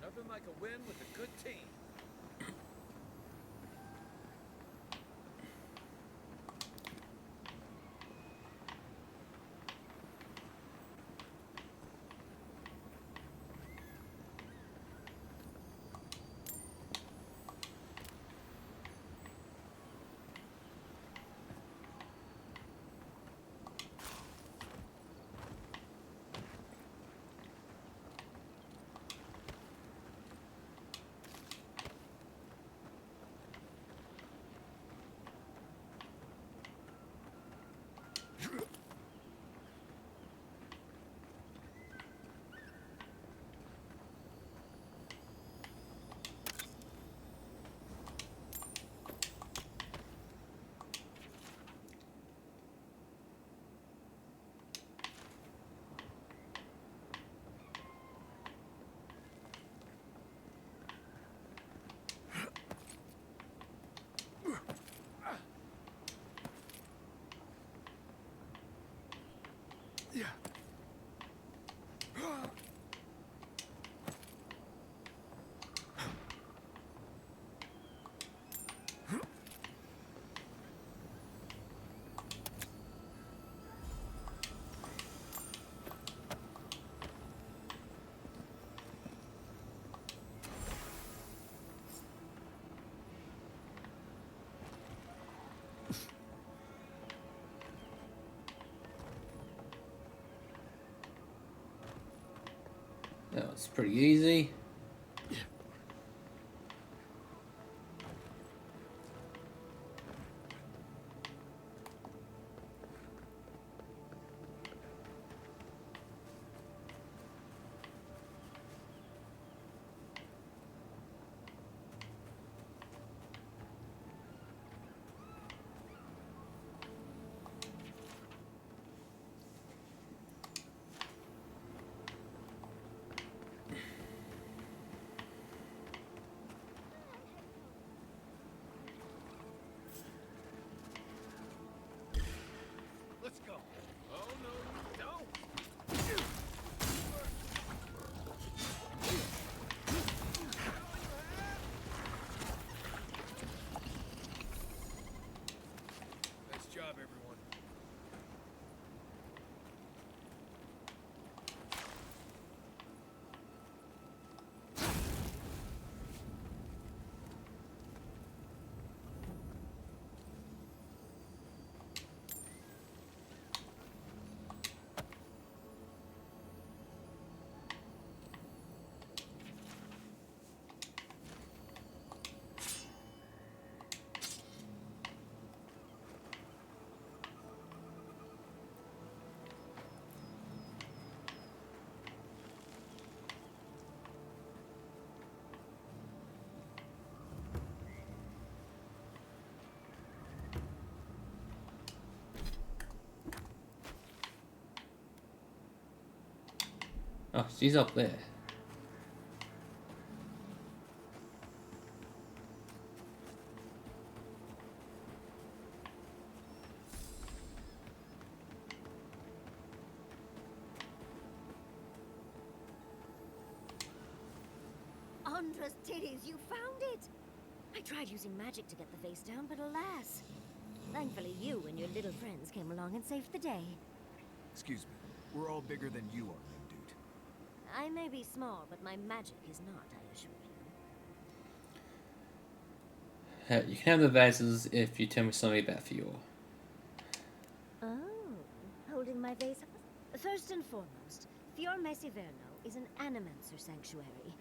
Nothing like a win with a good team.
That was pretty easy. Oh, she's up there.
Andra's titties, you found it! I tried using magic to get the face down, but alas. Thankfully you and your little friends came along and saved the day.
Excuse me. We're all bigger than you are, dude.
I may be small, but my magic is not, I assure you.
You can have the vases if you tell me something about Fior.
Oh, holding my vase up? First and foremost, Fior Mesiverno is an animancer sanctuary.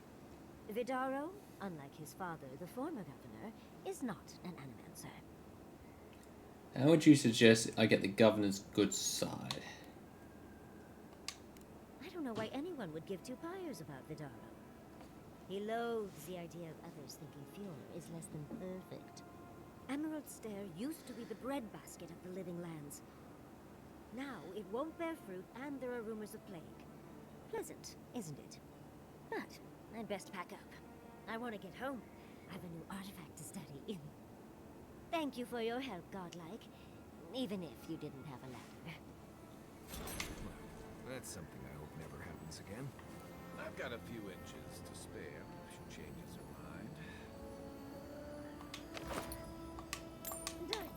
Vidaro, unlike his father, the former governor, is not an animancer.
How would you suggest I get the governor's good side?
I don't know why anyone would give two pyres about Vidaro. He loathes the idea of others thinking Fior is less than perfect. Emerald Stair used to be the breadbasket of the living lands. Now it won't bear fruit, and there are rumors of plague. Pleasant, isn't it? But I'd best pack up. I want to get home. I have a new artifact to study. Thank you for your help, Godlike. Even if you didn't have a ladder.
Well, that's something I hope never happens again.
I've got a few inches to spare if she changes her mind.
Darling,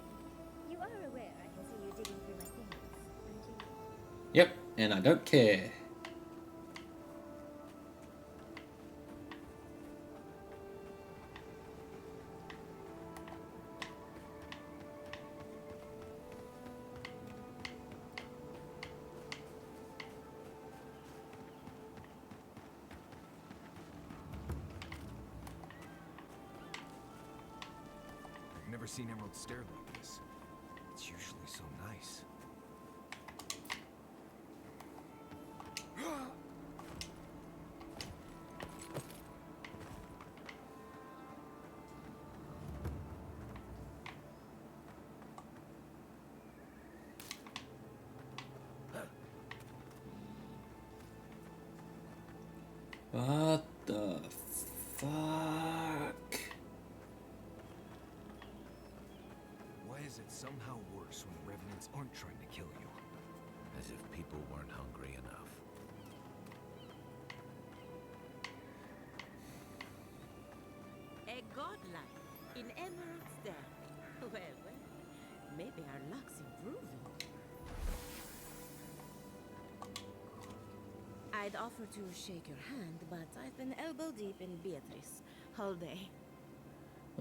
you are aware I can see you digging through my things, aren't you?
Yep, and I don't care.
I've never seen Emerald Stair like this. It's usually so nice.
What the fuck?
Why is it somehow worse when revenants aren't trying to kill you?
As if people weren't hungry enough.
A godlike in Emerald Stair. Well, maybe our luck's improving. I'd offer to shake your hand, but I've been elbow deep in Beatrice all day.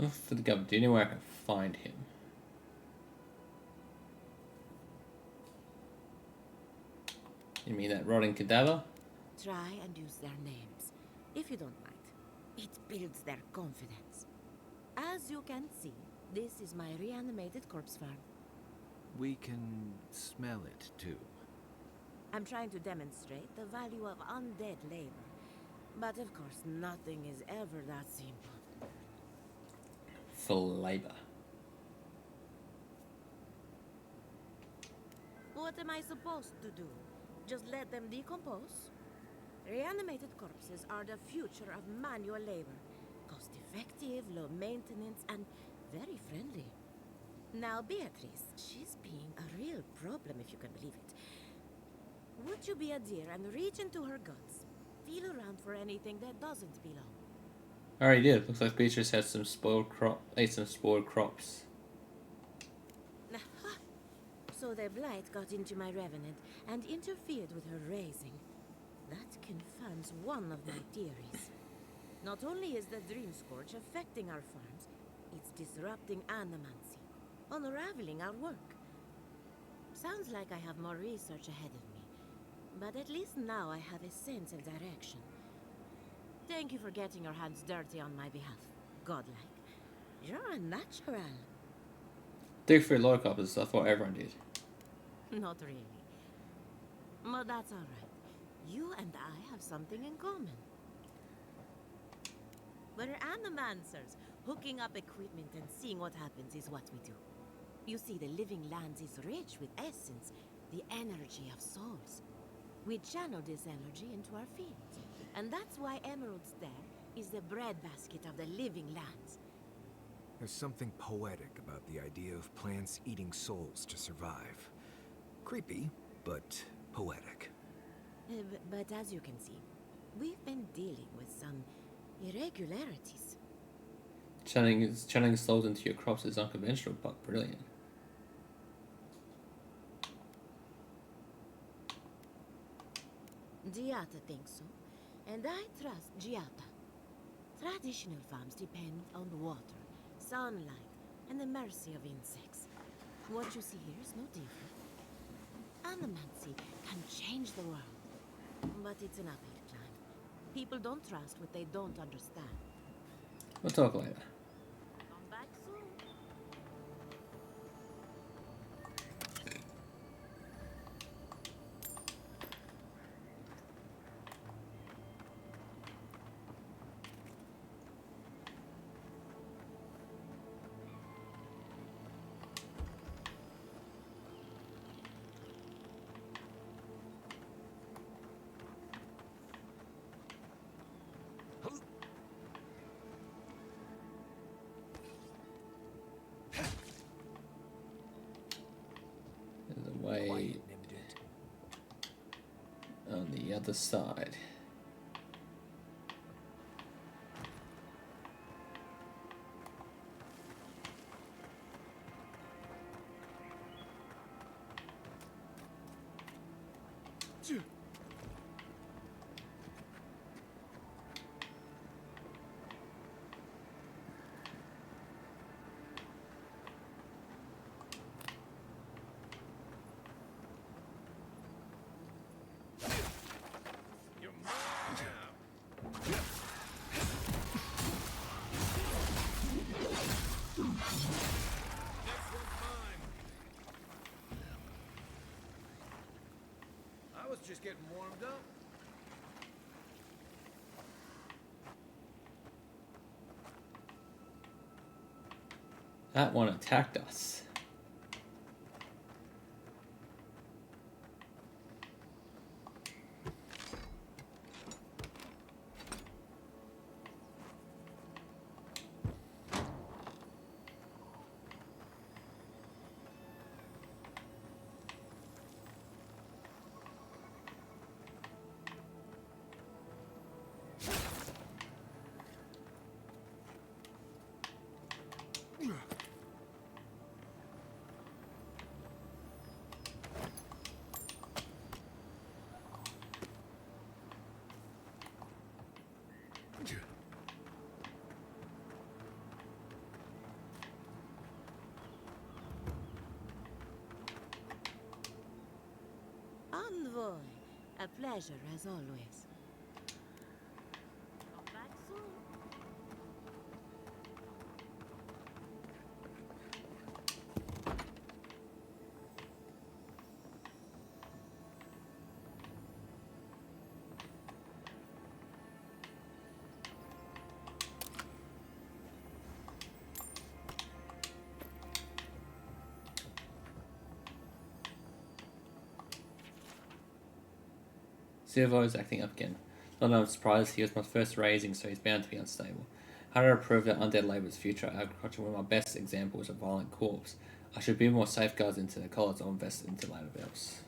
Oh, for the governor, do you know where I can find him? You mean that rotting cadaver?
Try and use their names, if you don't mind. It builds their confidence. As you can see, this is my reanimated corpse farm.
We can smell it, too.
I'm trying to demonstrate the value of undead labor. But of course, nothing is ever that simple.
For labor.
What am I supposed to do? Just let them decompose? Reanimated corpses are the future of manual labor. Cost-effective, low maintenance, and very friendly. Now, Beatrice, she's being a real problem, if you can believe it. Would you be a dear and reach into her guts? Feel around for anything that doesn't belong.
I already did. Looks like Beatrice had some ate some spoiled crops.
So the blight got into my revenant and interfered with her raising. That confirms one of my theories. Not only is the Dream Scourge affecting our farms, it's disrupting animancy, unraveling our work. Sounds like I have more research ahead of me, but at least now I have a sense of direction. Thank you for getting your hands dirty on my behalf, godlike. You're a natural.
Dig for a lot of coppers. I thought everyone did.
Not really. But that's all right. You and I have something in common. We're animancers. Hooking up equipment and seeing what happens is what we do. You see, the living lands is rich with essence, the energy of souls. We channel this energy into our fields. And that's why Emerald's Dare is the breadbasket of the living lands.
There's something poetic about the idea of plants eating souls to survive. Creepy, but poetic.
But as you can see, we've been dealing with some irregularities.
Channeling souls into your crops is unconventional, but brilliant.
Giata thinks so, and I trust Giata. Traditional farms depend on water, sunlight, and the mercy of insects. What you see here is no different. Animancy can change the world, but it's an uphill climb. People don't trust what they don't understand.
We'll talk later.
Come back soon.
There's a way on the other side.
I was just getting warmed up.
That one attacked us.
Envoy, a pleasure as always. Come back soon.
Silvo's acting up again. Not that I'm surprised, he was my first raising, so he's bound to be unstable. How do I prove that undead labour's future agriculture when my best example is a violent corpse? I should build more safeguards into the college or invest into later bills.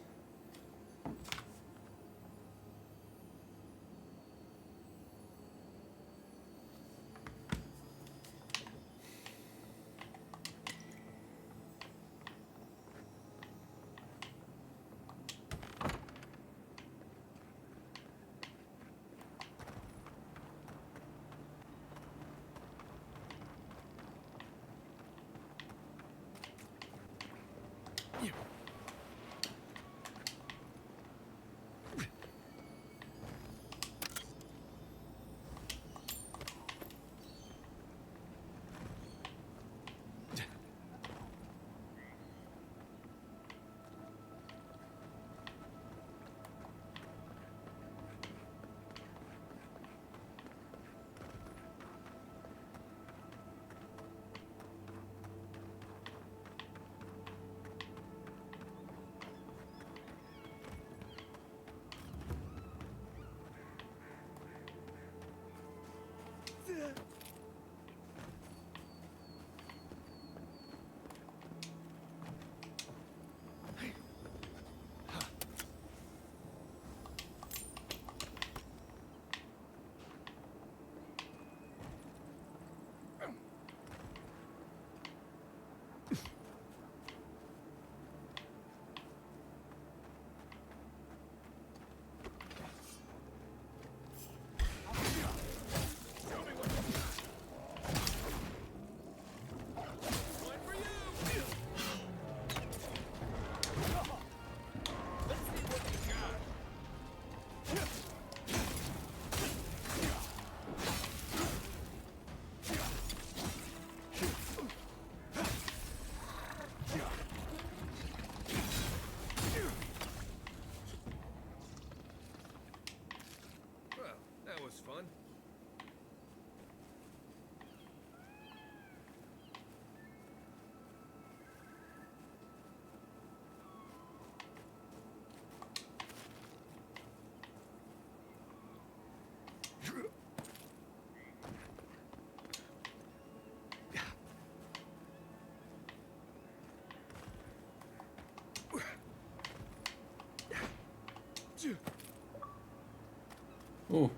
Ooh,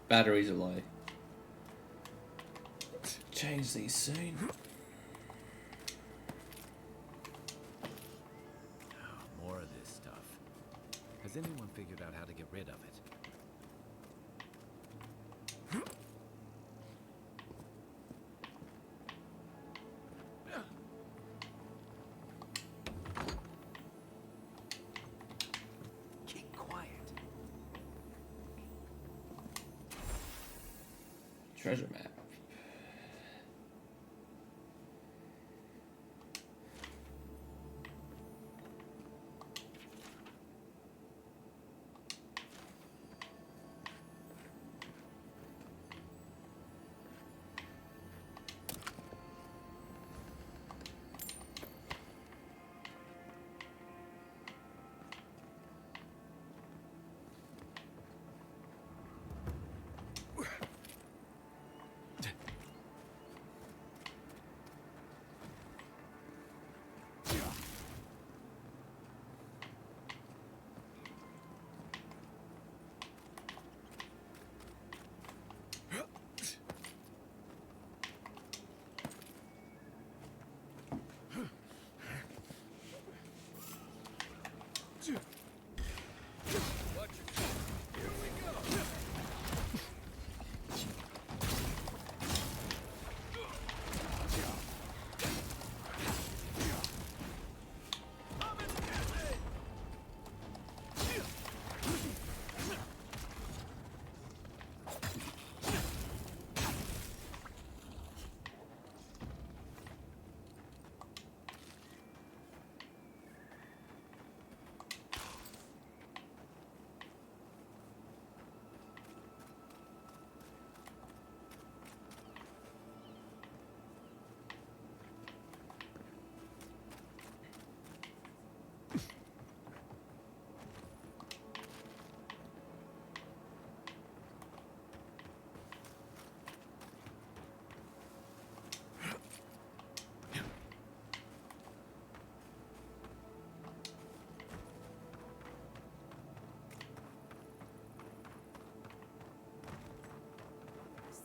batteries are low. Change these soon.
More of this stuff. Has anyone figured out how to get rid of it? Keep quiet.
Treasure map.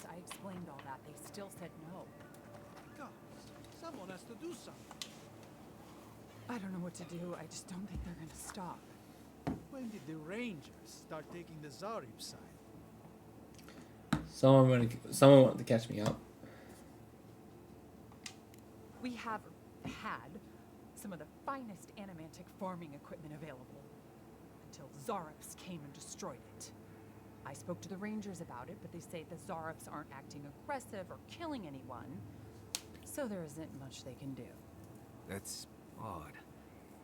I explained all that. They still said no.
Gosh, someone has to do something.
I don't know what to do. I just don't think they're gonna stop.
When did the Rangers start taking the Zarib side?
Someone wanted to catch me up.
We have had some of the finest animantic farming equipment available until Zarops came and destroyed it. I spoke to the Rangers about it, but they say the Zarops aren't acting aggressive or killing anyone, so there isn't much they can do.
That's odd.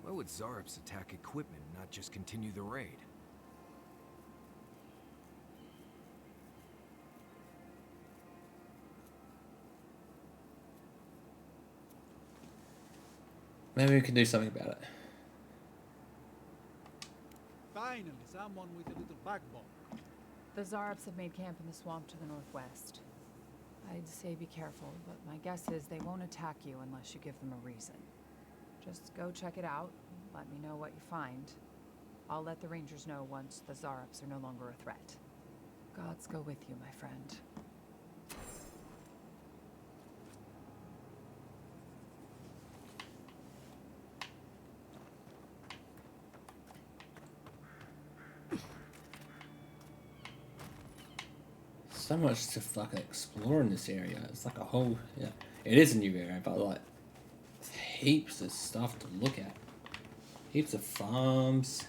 Why would Zarops attack equipment, not just continue the raid?
Maybe we can do something about it.
Finally, someone with a little backbone.
The Zarops have made camp in the swamp to the northwest. I'd say be careful, but my guess is they won't attack you unless you give them a reason. Just go check it out. Let me know what you find. I'll let the Rangers know once the Zarops are no longer a threat. Gods go with you, my friend.
So much to fucking explore in this area. It's like a whole, yeah, it is a new area, but like heaps of stuff to look at. Heaps of farms.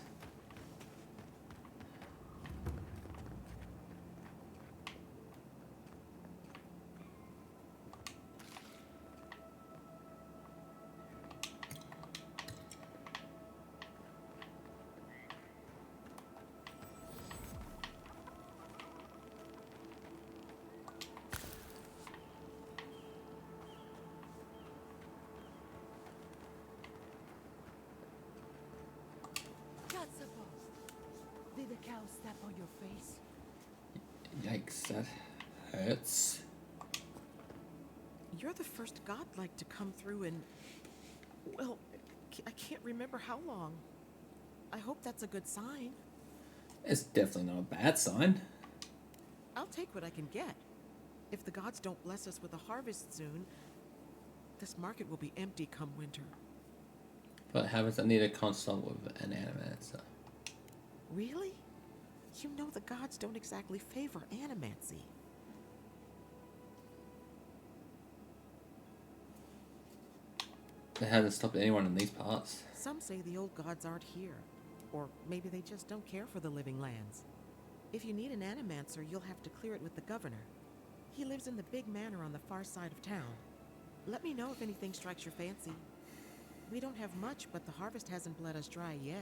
Did the cow step on your face?
Yikes, that hurts.
You're the first godlike to come through in... well, I can't remember how long. I hope that's a good sign.
It's definitely not a bad sign.
I'll take what I can get. If the gods don't bless us with a harvest soon, this market will be empty come winter.
But haven't I need a consult with an animator?
Really? You know the gods don't exactly favor animancy.
They haven't stopped anyone in these parts.
Some say the old gods aren't here. Or maybe they just don't care for the living lands. If you need an animancer, you'll have to clear it with the governor. He lives in the big manor on the far side of town. Let me know if anything strikes your fancy. We don't have much, but the harvest hasn't bled us dry yet.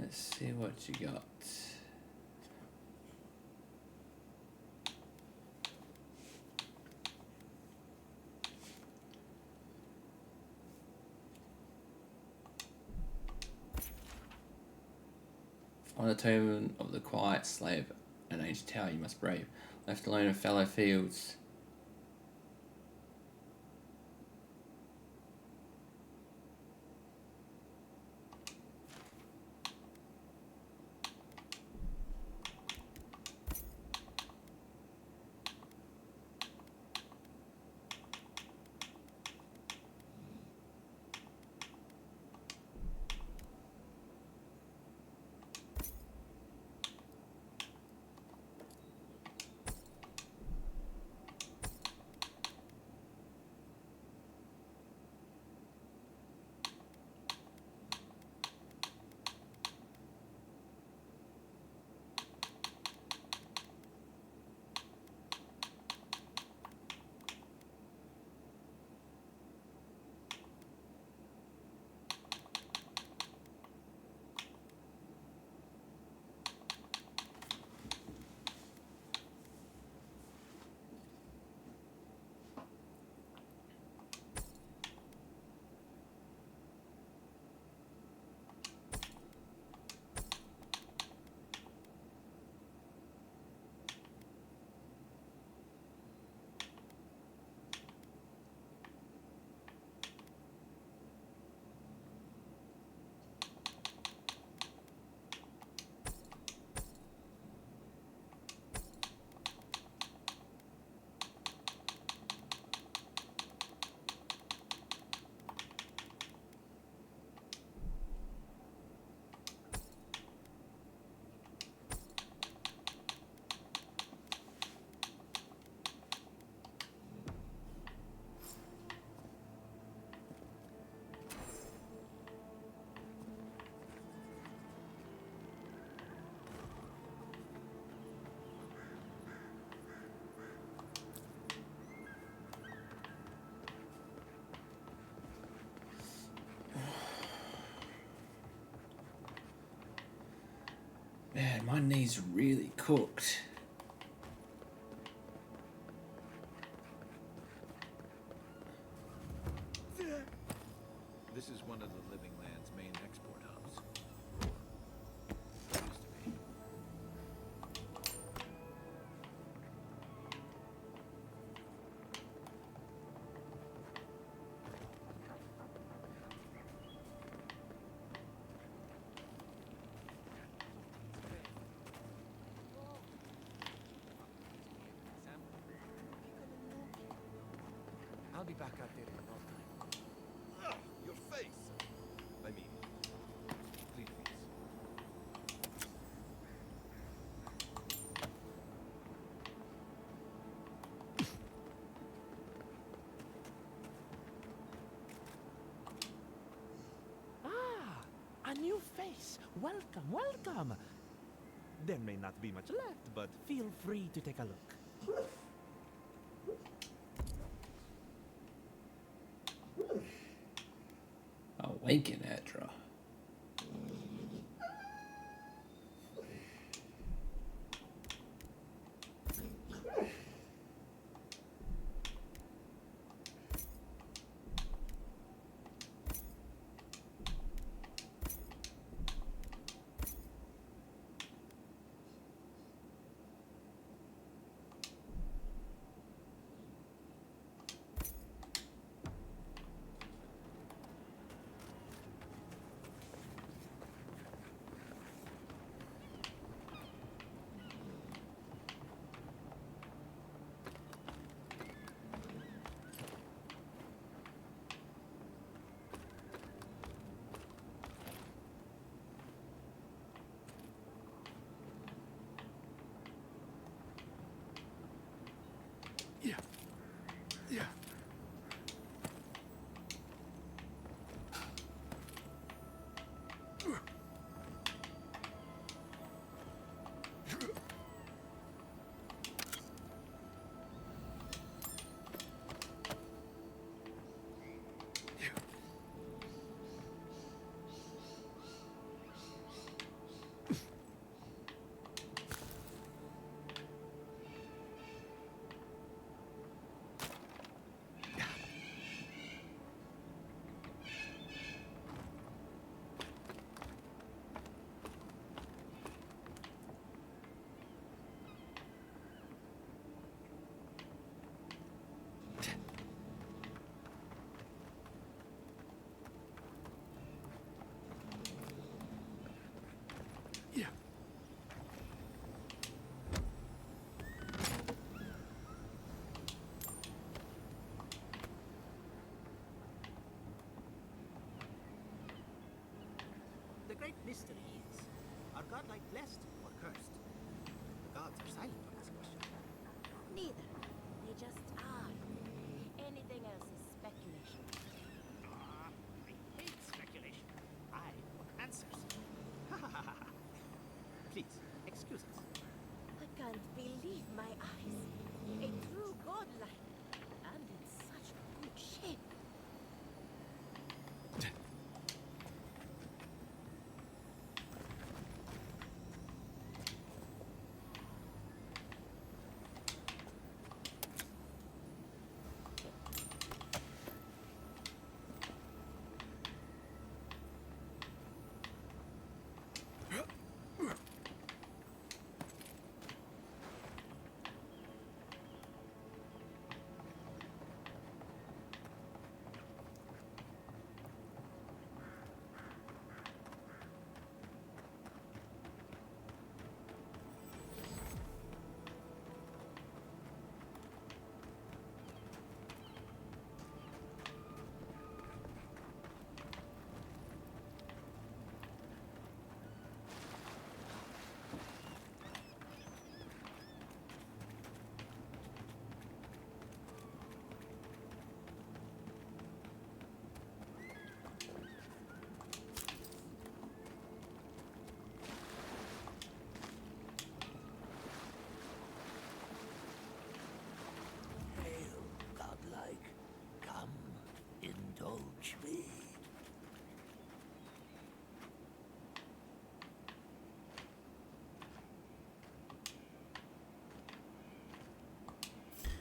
Let's see what you got. On the tomb of the quiet slave, an aged tower you must brave, left alone in fallow fields. Man, my knee's really cooked.
This is one of the Living Land's main export hubs. Or, used to be.
I'll be back out there in no time.
Your face! I mean, please.
A new face. Welcome, welcome. There may not be much left, but feel free to take a look.
Awaken, Edra.
great mystery is, are godlike blessed or cursed? The gods are silent on this question.
Neither. They just are. Anything else is speculation.
Ah, I hate speculation. I want answers. Please, excuse us.
I can't believe my eyes. A true godlike. And in such good shape.
Hail, godlike. Come, indulge me.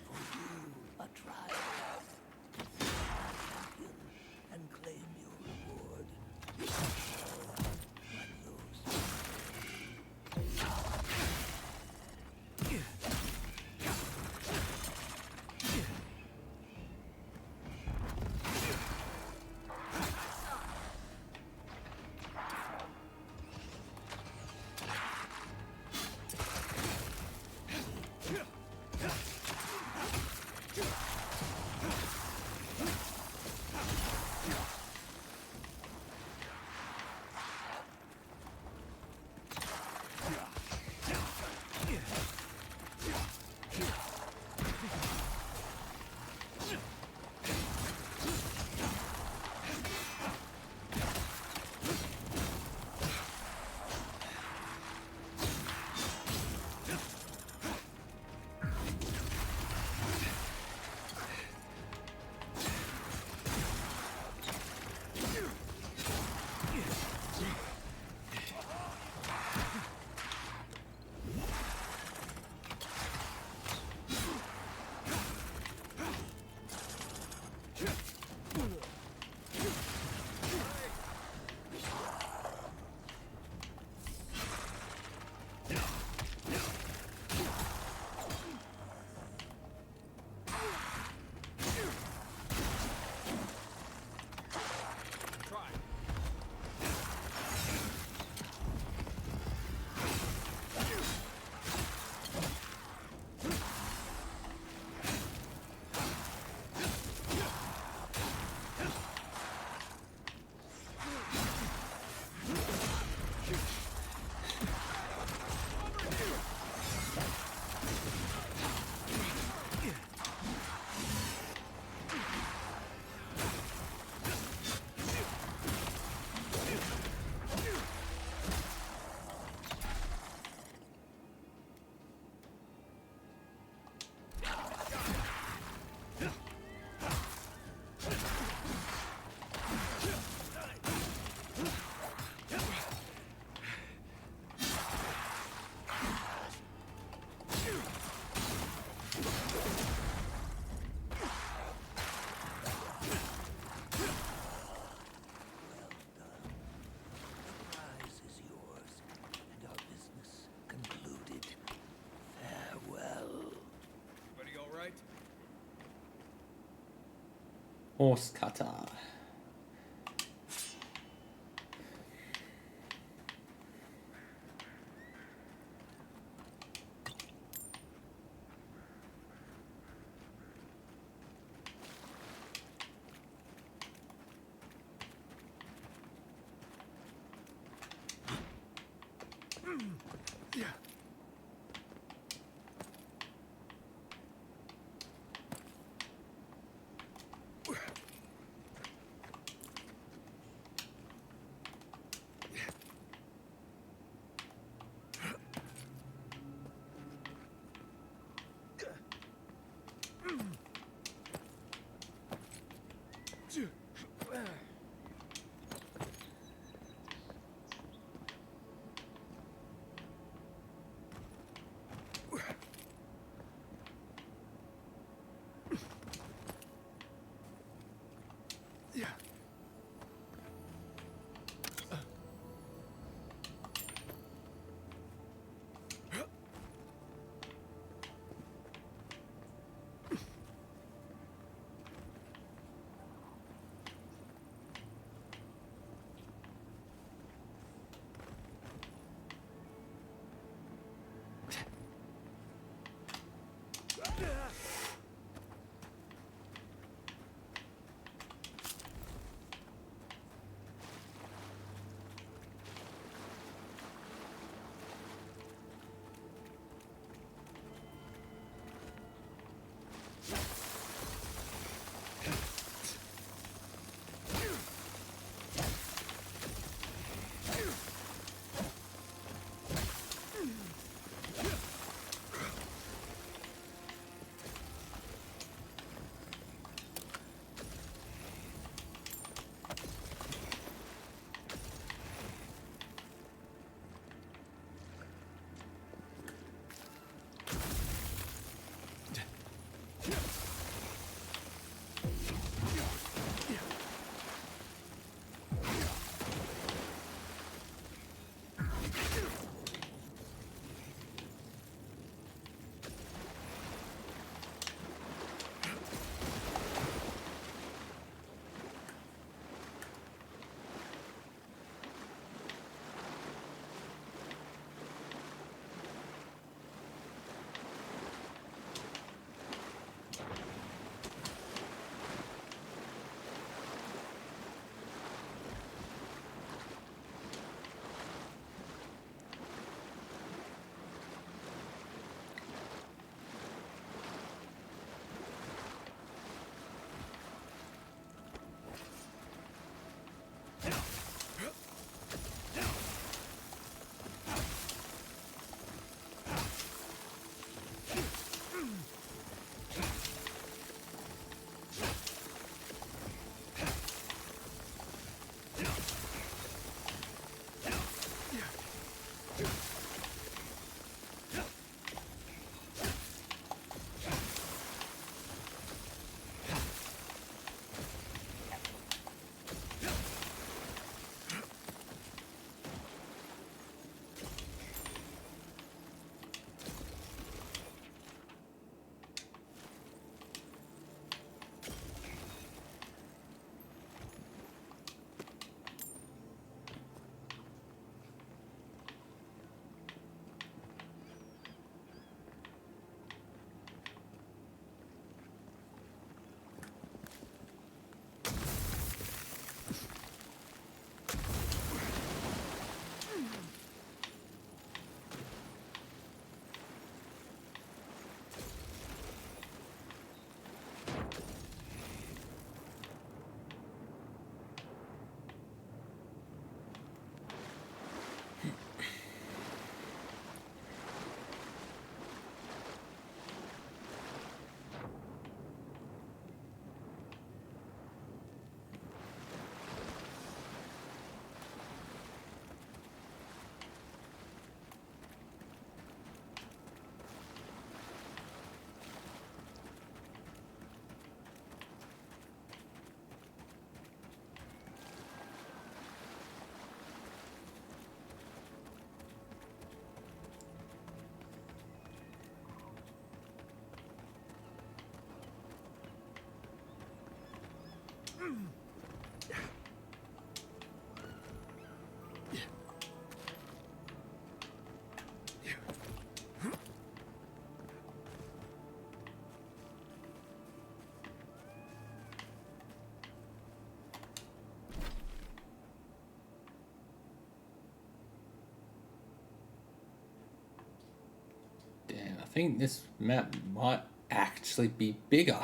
For you, a trial. Champion and claim your reward. Like those.
Horse cutter. think this map might actually be bigger.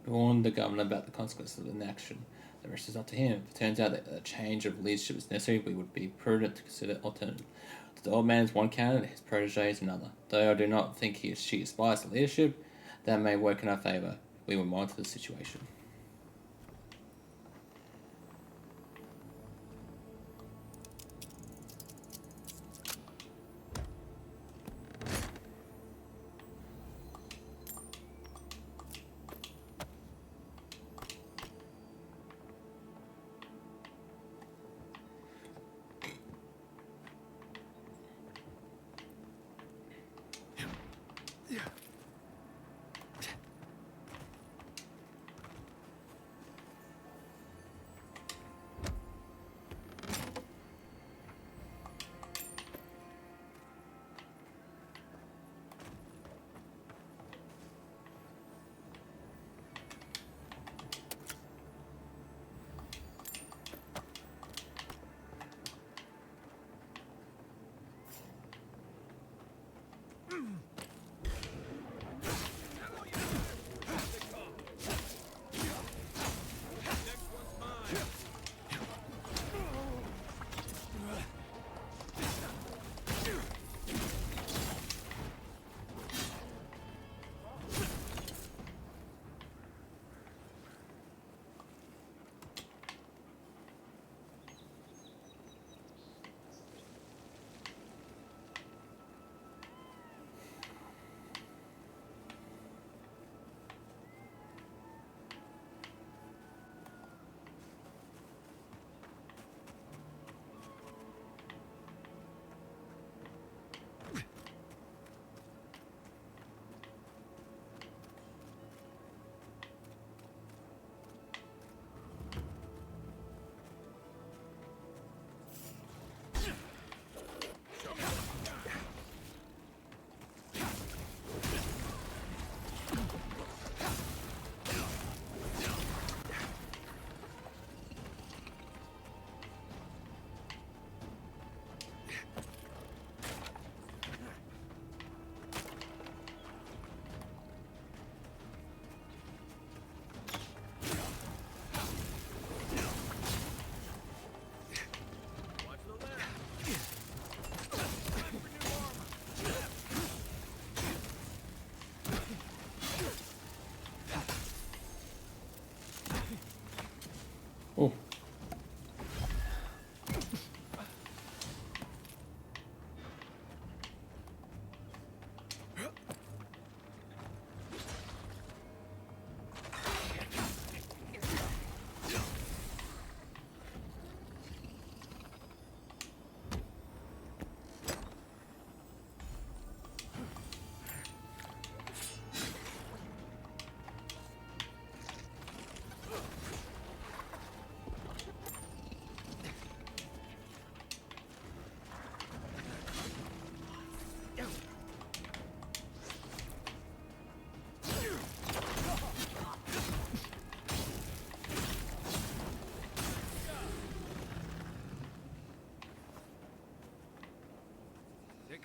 Warned the governor about the consequences of inaction. The rest is up to him. If it turns out that a change of leadership is necessary, we would be prudent to consider alternative. The old man is one candidate, his protege is another. Though I do not think she aspires to leadership, that may work in our favour. We will monitor the situation.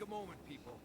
Take a moment, people.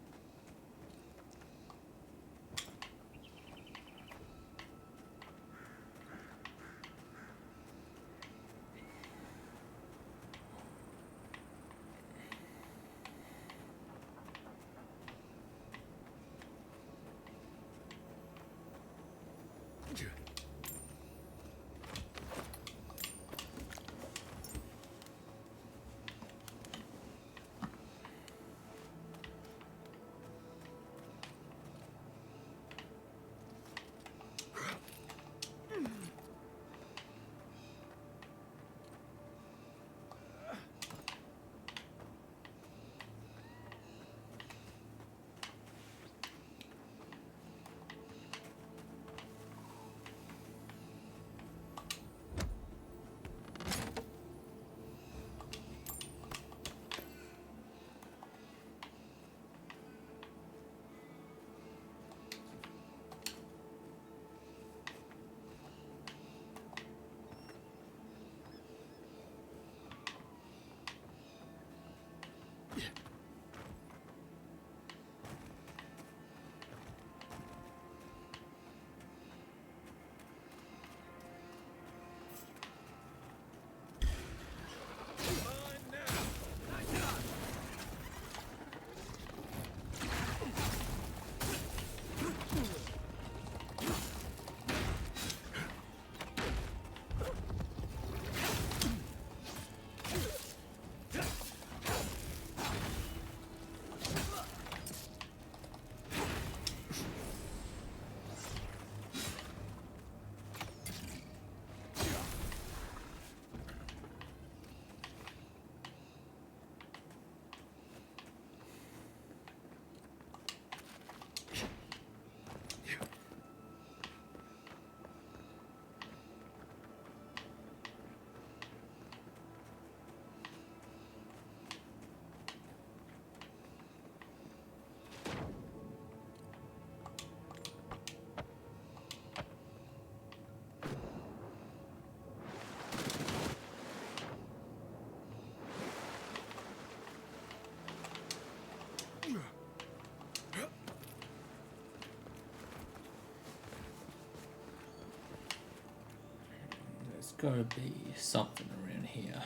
There's gotta be something around here.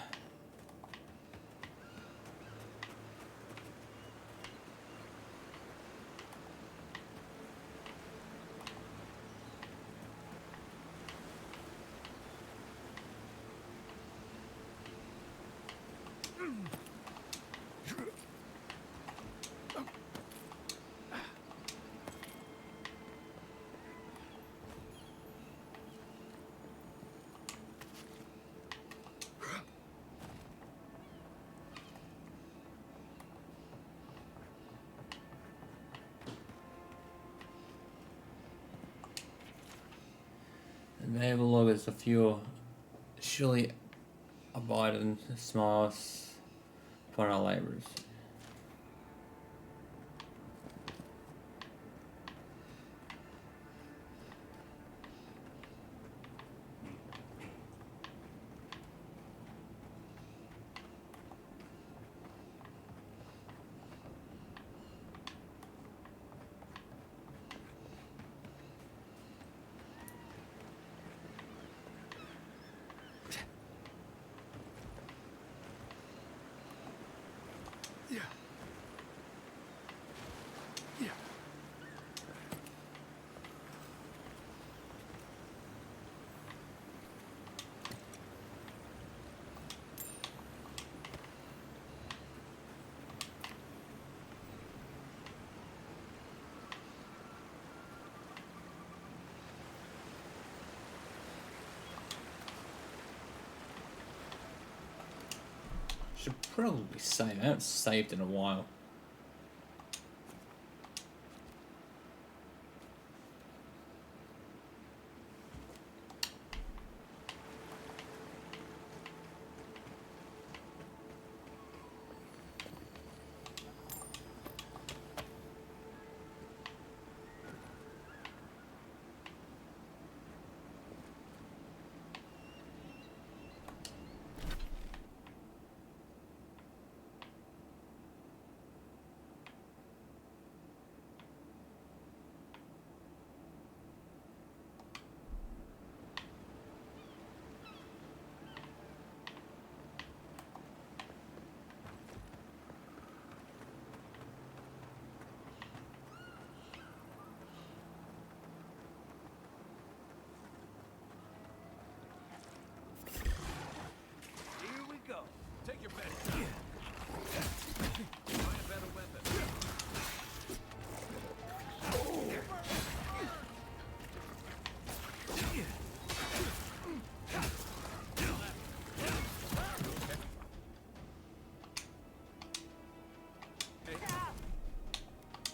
And they have a look as a few surely abiding smiles for our labourers. Should probably save. I haven't saved in a while.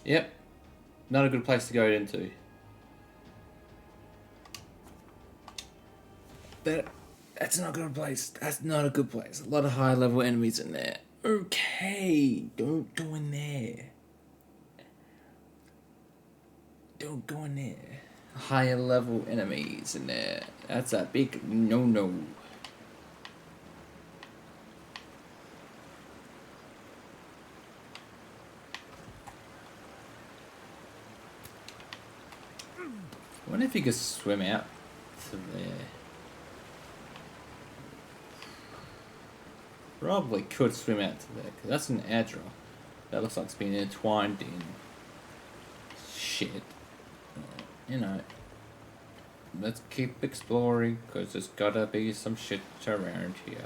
Yep. Not a good place to go into. That's not a good place. That's not a good place. A lot of high level enemies in there. Okay, don't go in there. Don't go in there. Higher level enemies in there. That's a big no-no. I wonder if you could swim out to there. Probably could swim out to there, because that's an edra. That looks like it's been entwined in shit. You know. Let's keep exploring, because there's gotta be some shit around here.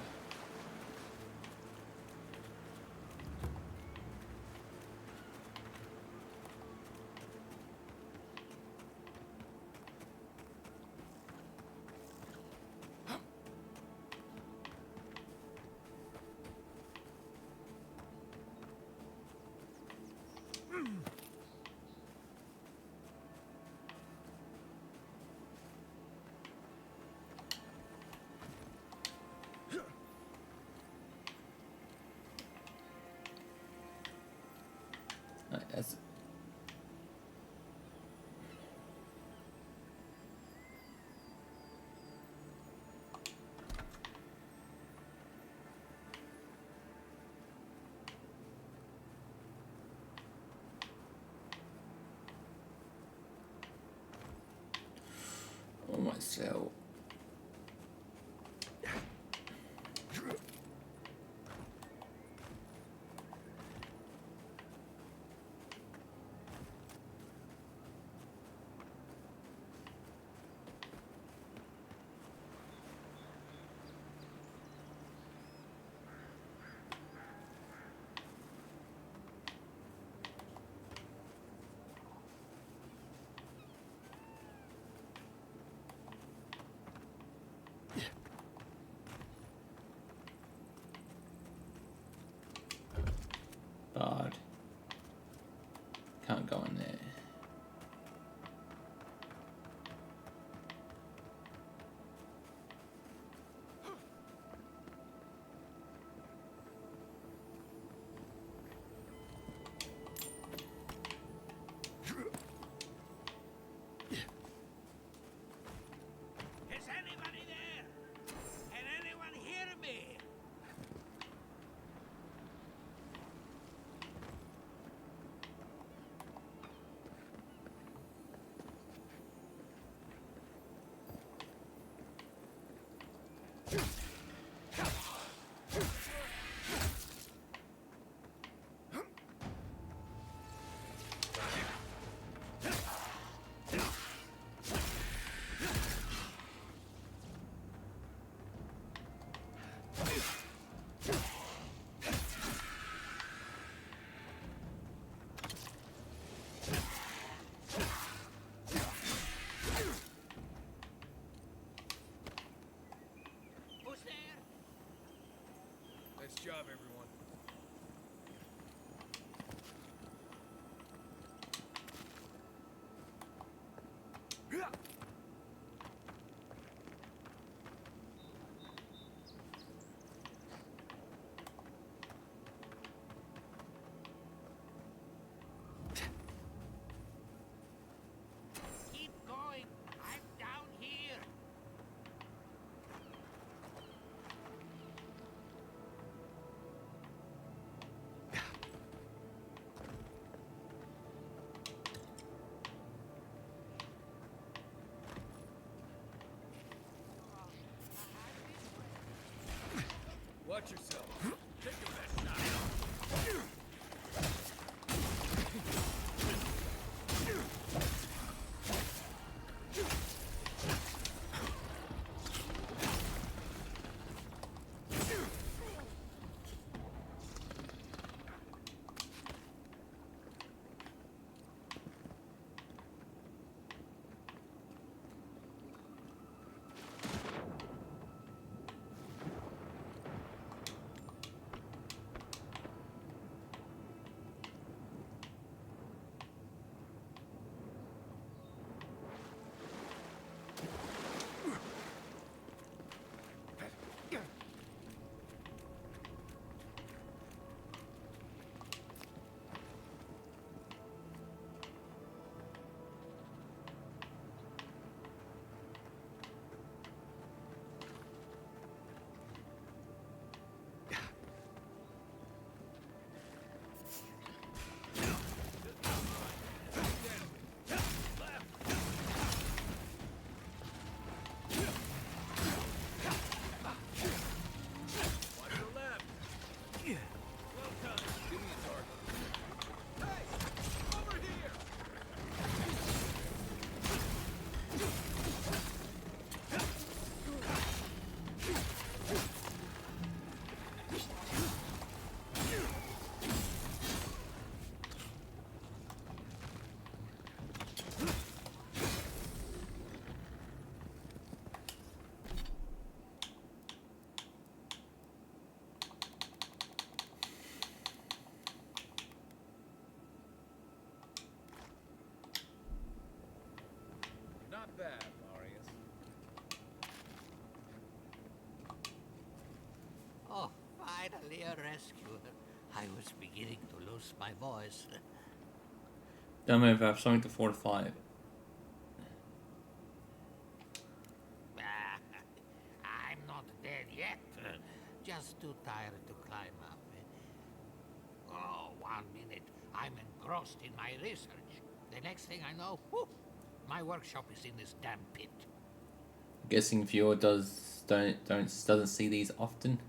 That's oh myself. Bard. Can't go in there.
Is anybody there? Can anyone hear me? Finally a rescuer. I was beginning to lose my voice.
Don't move, I have something to fortify it.
I'm not dead yet. Just too tired to climb up. Oh, 1 minute. I'm engrossed in my research. The next thing I know, whoop, my workshop is in this damn pit.
I'm guessing viewer doesn't see these often.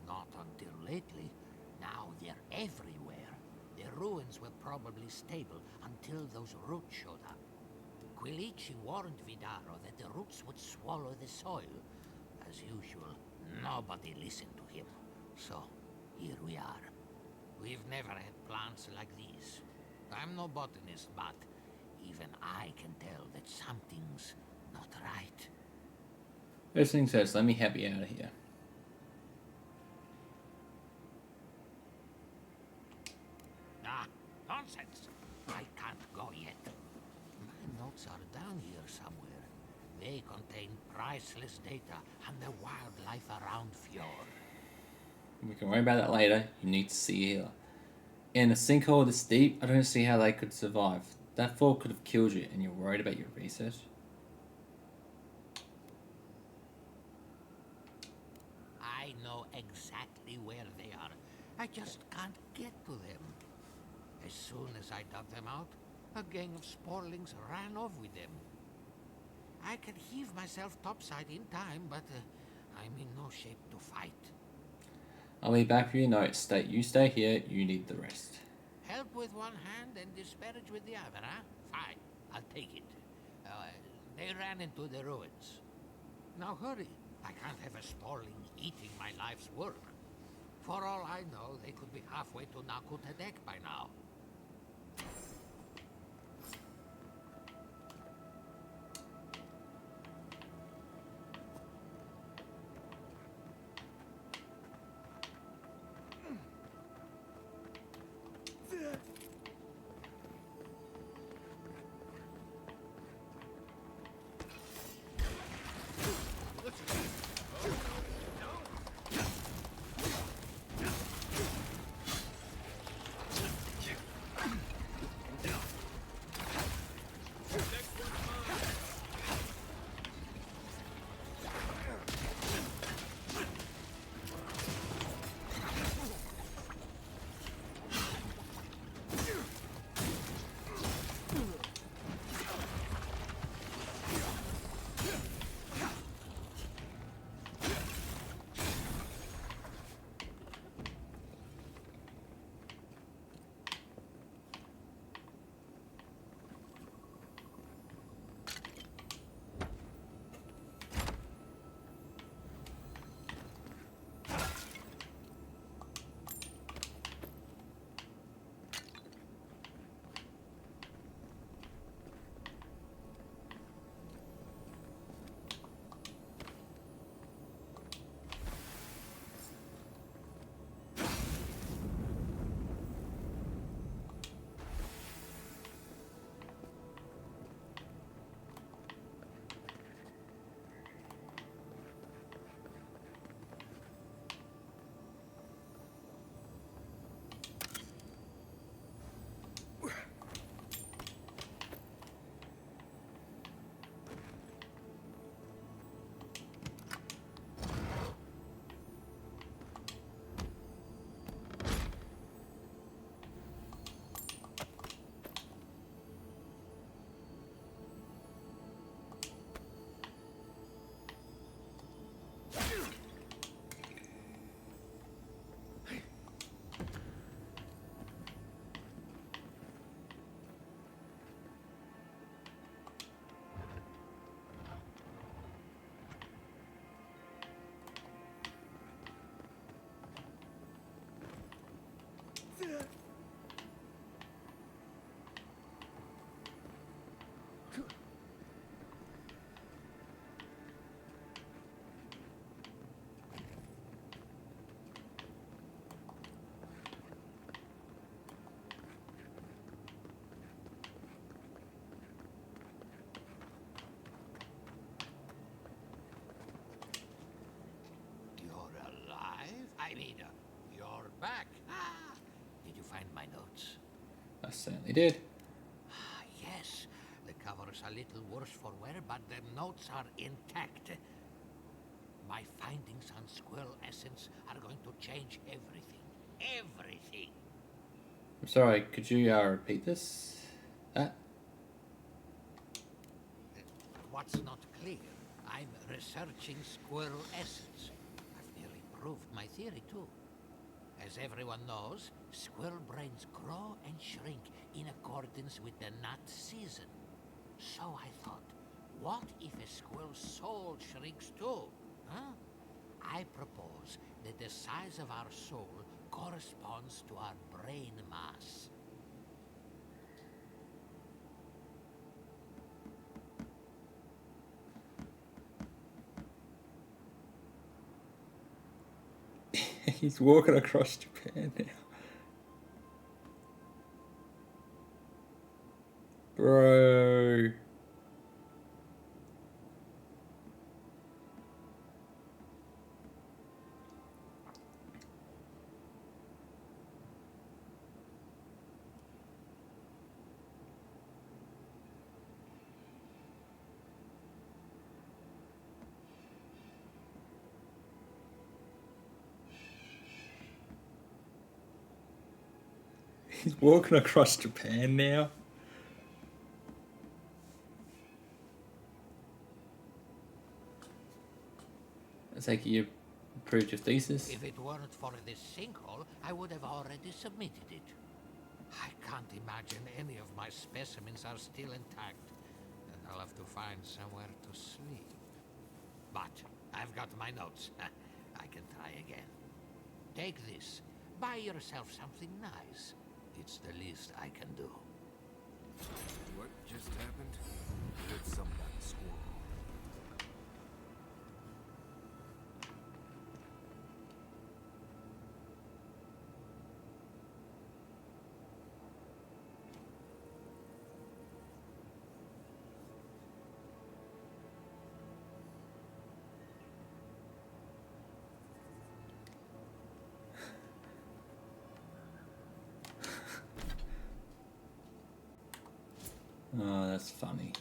Not until lately. Now they're everywhere. The ruins were probably stable until those roots showed up. Quilici warned Vidaro that the roots would swallow the soil. As usual, nobody listened to him. So, here we are. We've never had plants like these. I'm no botanist, but even I can tell that something's not right.
First thing says, let me help you out of here.
Ah, nonsense. I can't go yet. My notes are down here somewhere. They contain priceless data on the wildlife around Fjord.
We can worry about that later. You need to see here. In a sinkhole this deep, I don't see how they could survive. That fall could have killed you, and you're worried about your research?
I know exactly where they are. I just can't get to them. As soon as I dug them out, a gang of sporlings ran off with them. I can heave myself topside in time, but I'm in no shape to fight.
I'll be back for your notes. You stay here, you need the rest.
Help with one hand and disparage with the other, huh? Fine, I'll take it. They ran into the ruins. Now hurry. I can't have a sporling eating my life's work. For all I know, they could be halfway to Nakutadek by now.
I certainly did.
Yes, the cover's a little worse for wear, but the notes are intact. My findings on squirrel essence are going to change everything. Everything!
I'm sorry, could you repeat this?
What's not clear? I'm researching squirrel essence. I've nearly proved my theory, too. As everyone knows, squirrel brains grow and shrink in accordance with the nut season. So I thought, what if a squirrel's soul shrinks too? Huh? I propose that the size of our soul corresponds to our brain mass.
He's walking across Japan now. Bro. He's walking across Japan now. I take it you proved your thesis.
If it weren't for this sinkhole, I would have already submitted it. I can't imagine any of my specimens are still intact, and I'll have to find somewhere to sleep. But I've got my notes. I can try again. Take this. Buy yourself something nice. It's the least I can do.
What just happened? Heard something about the squirrel.
Oh, that's funny.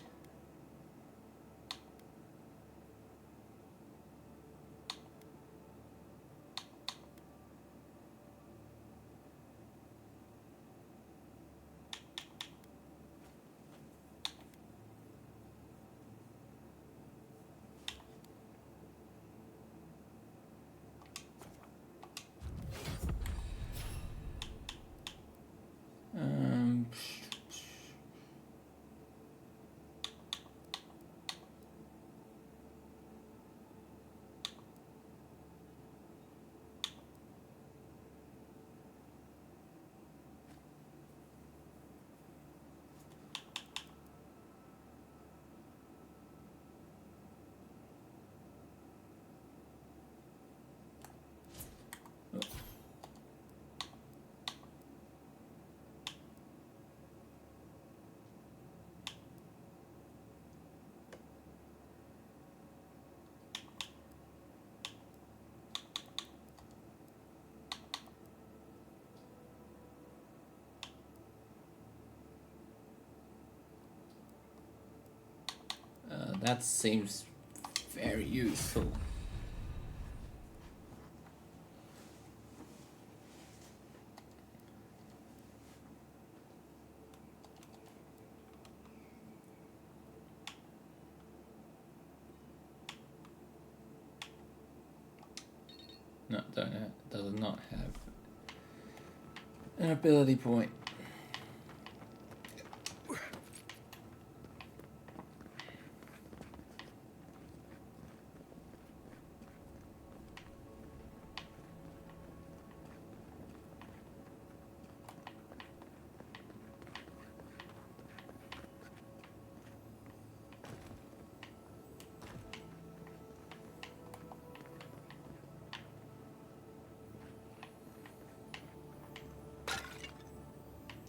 Um, that seems very useful. No, don't have, does not have an ability point.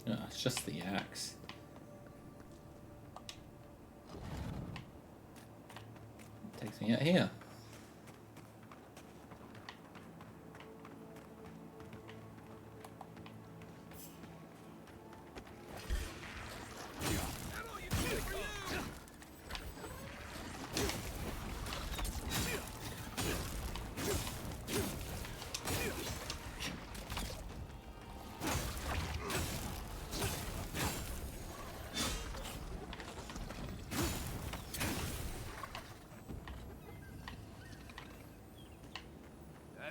No, it's just the axe. Takes me out here.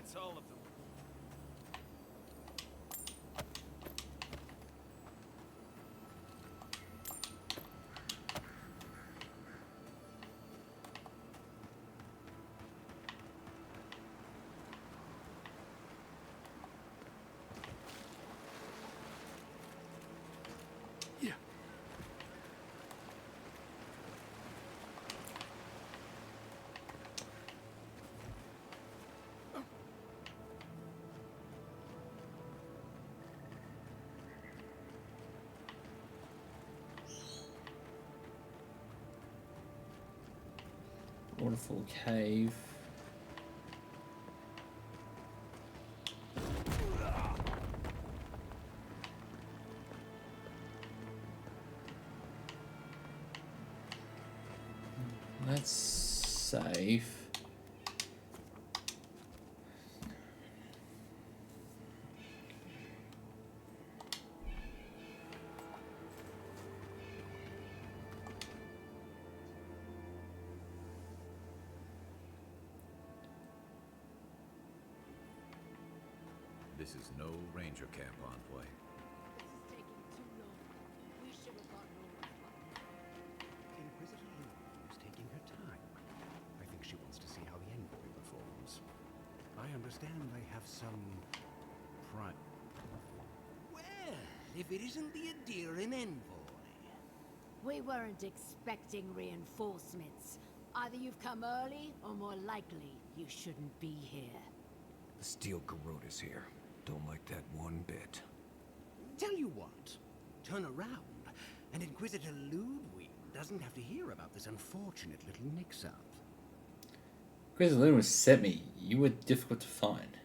That's all of them.
Waterfall cave. That's safe.
This is no ranger camp, Envoy.
Inquisitor Luna is taking her time. I think she wants to see how the envoy performs. I understand they have some pride.
Well, if it isn't the Adherin envoy.
We weren't expecting reinforcements. Either you've come early, or more likely, you shouldn't be here.
The Steel Garrote is here. Don't like that one bit.
Tell you what, turn around, and Inquisitor Ludwig doesn't have to hear about this unfortunate little mix-up.
Chris Luna sent me. You were difficult to find.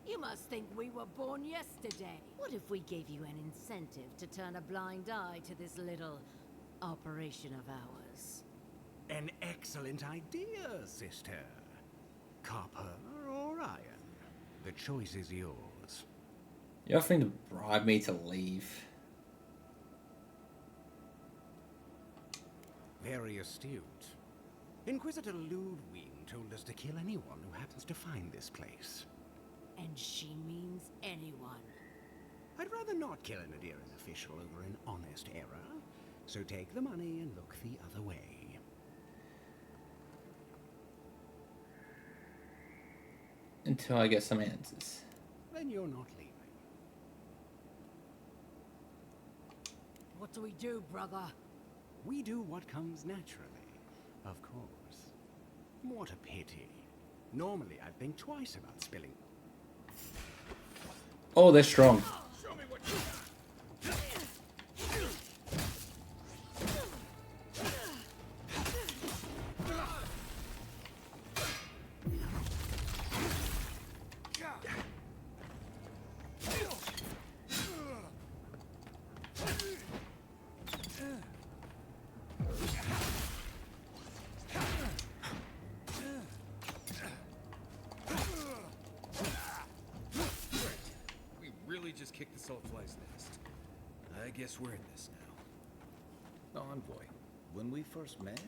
You must think we were born yesterday. What if we gave you an incentive to turn a blind eye to this little operation of ours?
An excellent idea, sister. Copper or iron? The choice is yours.
You're offering to bribe me to leave.
Very astute. Inquisitor Ludwig told us to kill anyone who happens to find this place.
And she means anyone.
I'd rather not kill an Adherin official over an honest error, so take the money and look the other way.
Until I get some answers.
Then you're not leaving.
What do we do, brother?
We do what comes naturally, of course. What a pity. Normally, I'd think twice about spilling.
Oh, they're strong.
Show me what you got. Just kick the Saltfly's nest. I guess we're in this now.
Envoy, when we first met,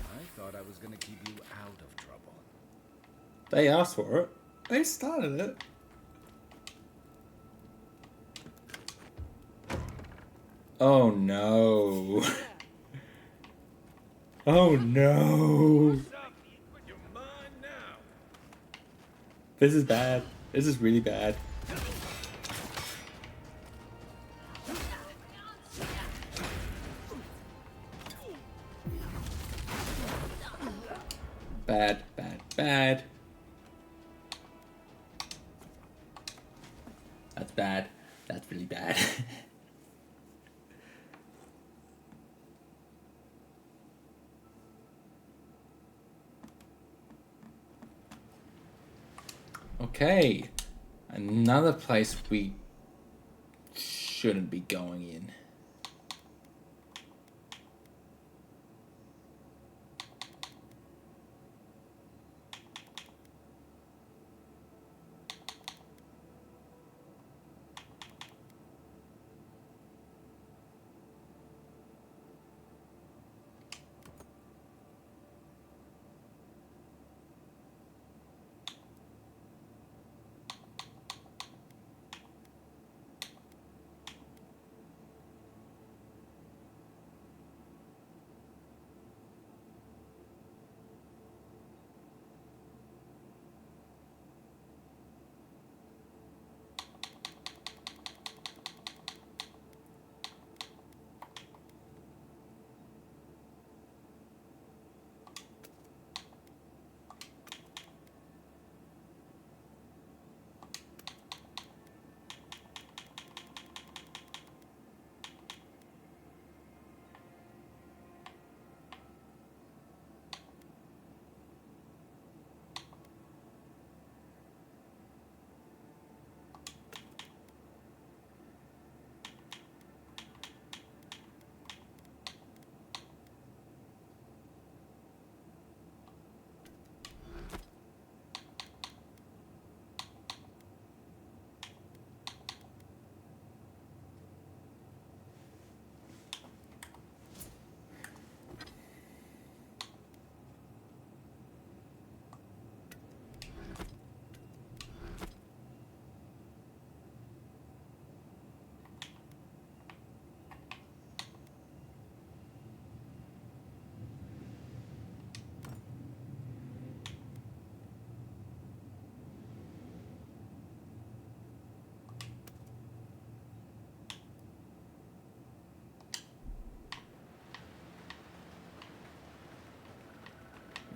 I thought I was gonna keep you out of trouble.
They asked for it. They started it. Oh no. Oh no.
You're mine now.
This is bad. This is really bad. Bad, bad, bad. That's bad. That's really bad. Okay. Another place we shouldn't be going in.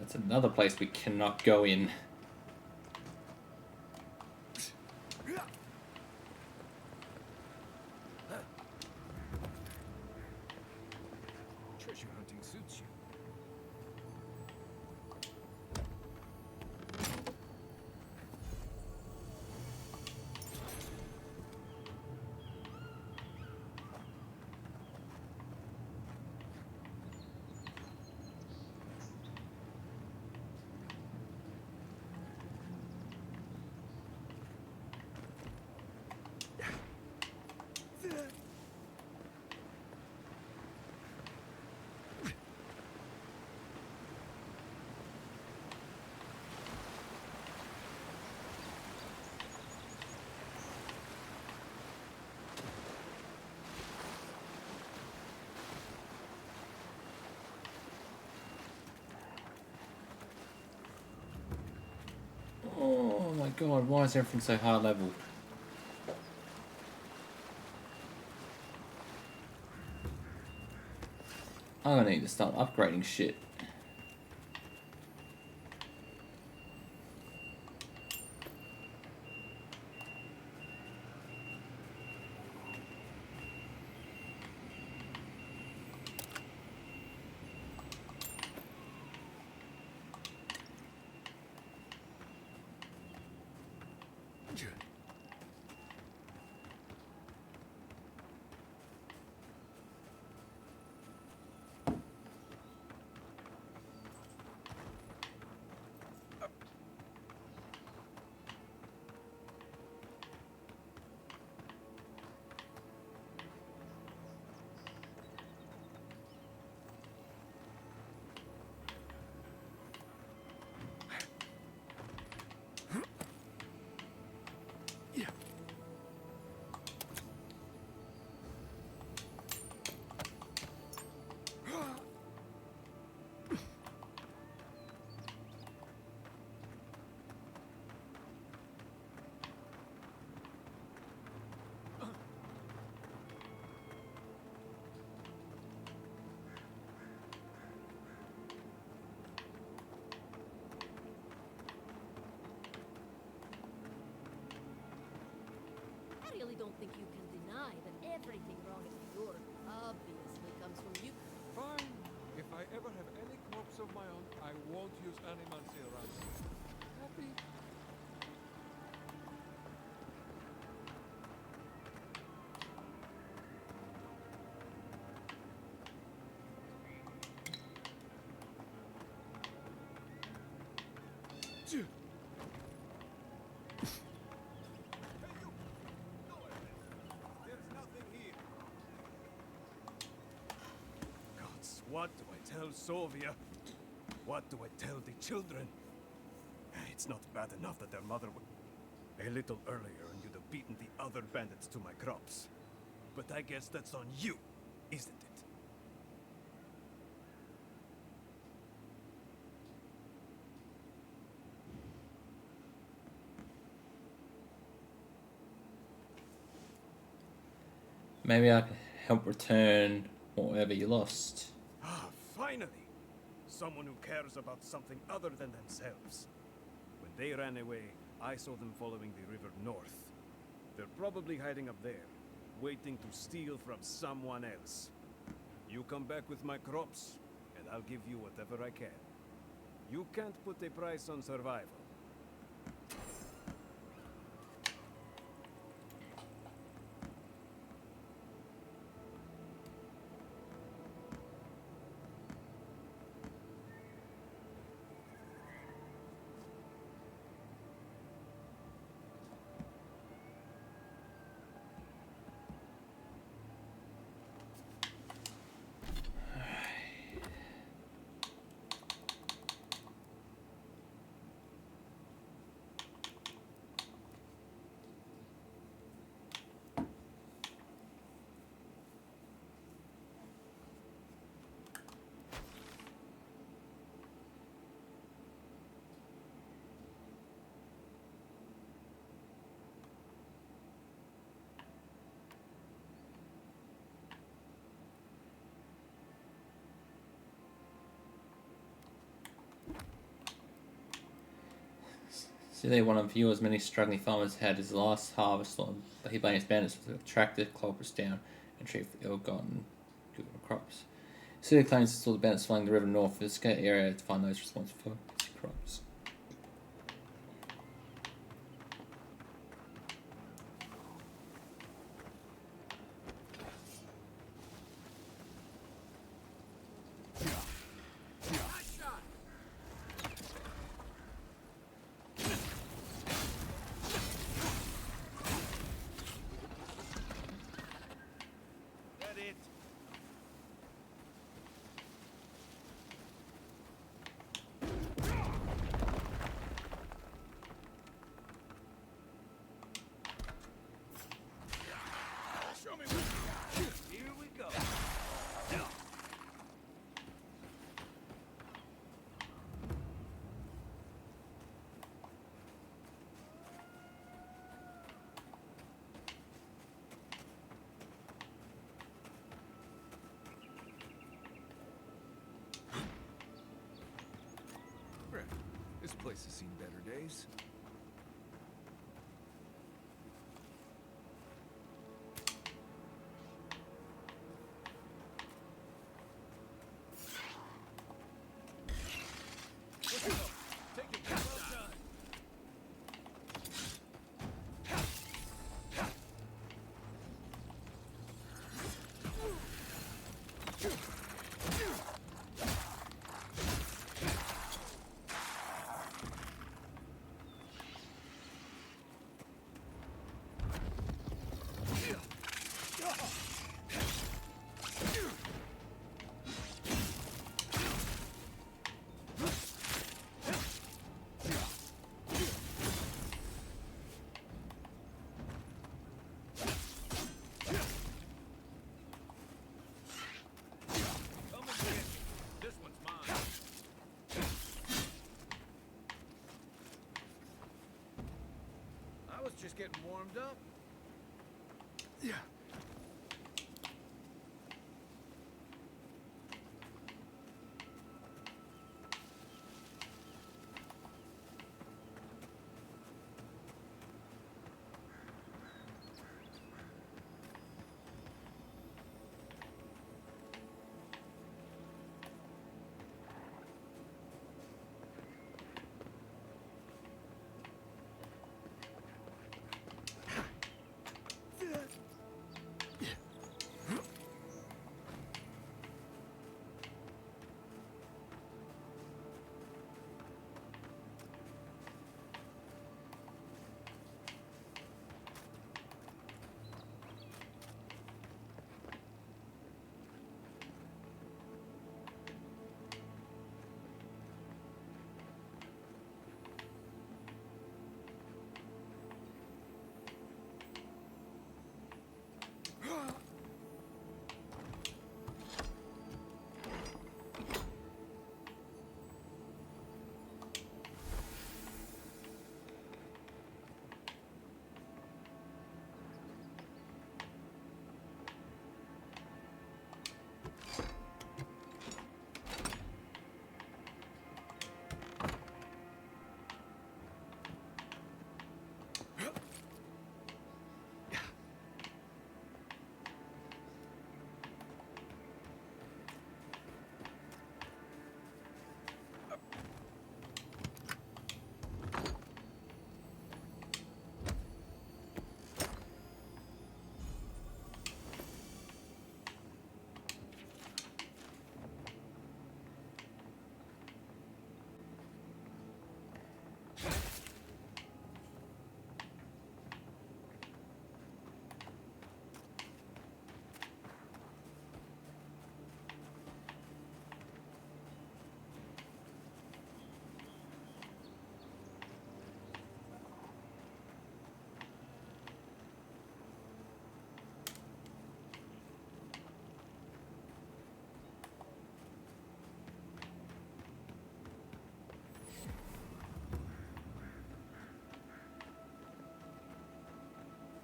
That's another place we cannot go in.
Treasure hunting suits you.
Oh my god, why is everything so high level? I'm gonna need to start upgrading shit.
I really don't think you can deny that everything wrong at Fjord obviously comes from you.
Fine. If I ever have any crops of my own, I won't use animals around. Happy?
Gods, what do I tell Sovia? What do I tell the children? It's not bad enough that their mother was a little earlier and you'd have beaten the other bandits to my crops. But I guess that's on you, isn't it?
Maybe I can help return whatever you lost.
Ah, finally! Someone who cares about something other than themselves. When they ran away, I saw them following the river north. They're probably hiding up there, waiting to steal from someone else. You come back with my crops, and I'll give you whatever I can. You can't put a price on survival.
Silly one of viewers many struggling farmers had his last harvest on, but he blames bandits to track the culprits down and treat for ill-gotten crops. Silly claims he saw the bandits flying the river north of the Sky area to find those responsible for his crops.
Here we go.
This place has seen better days.
Just getting warmed up.
Yeah.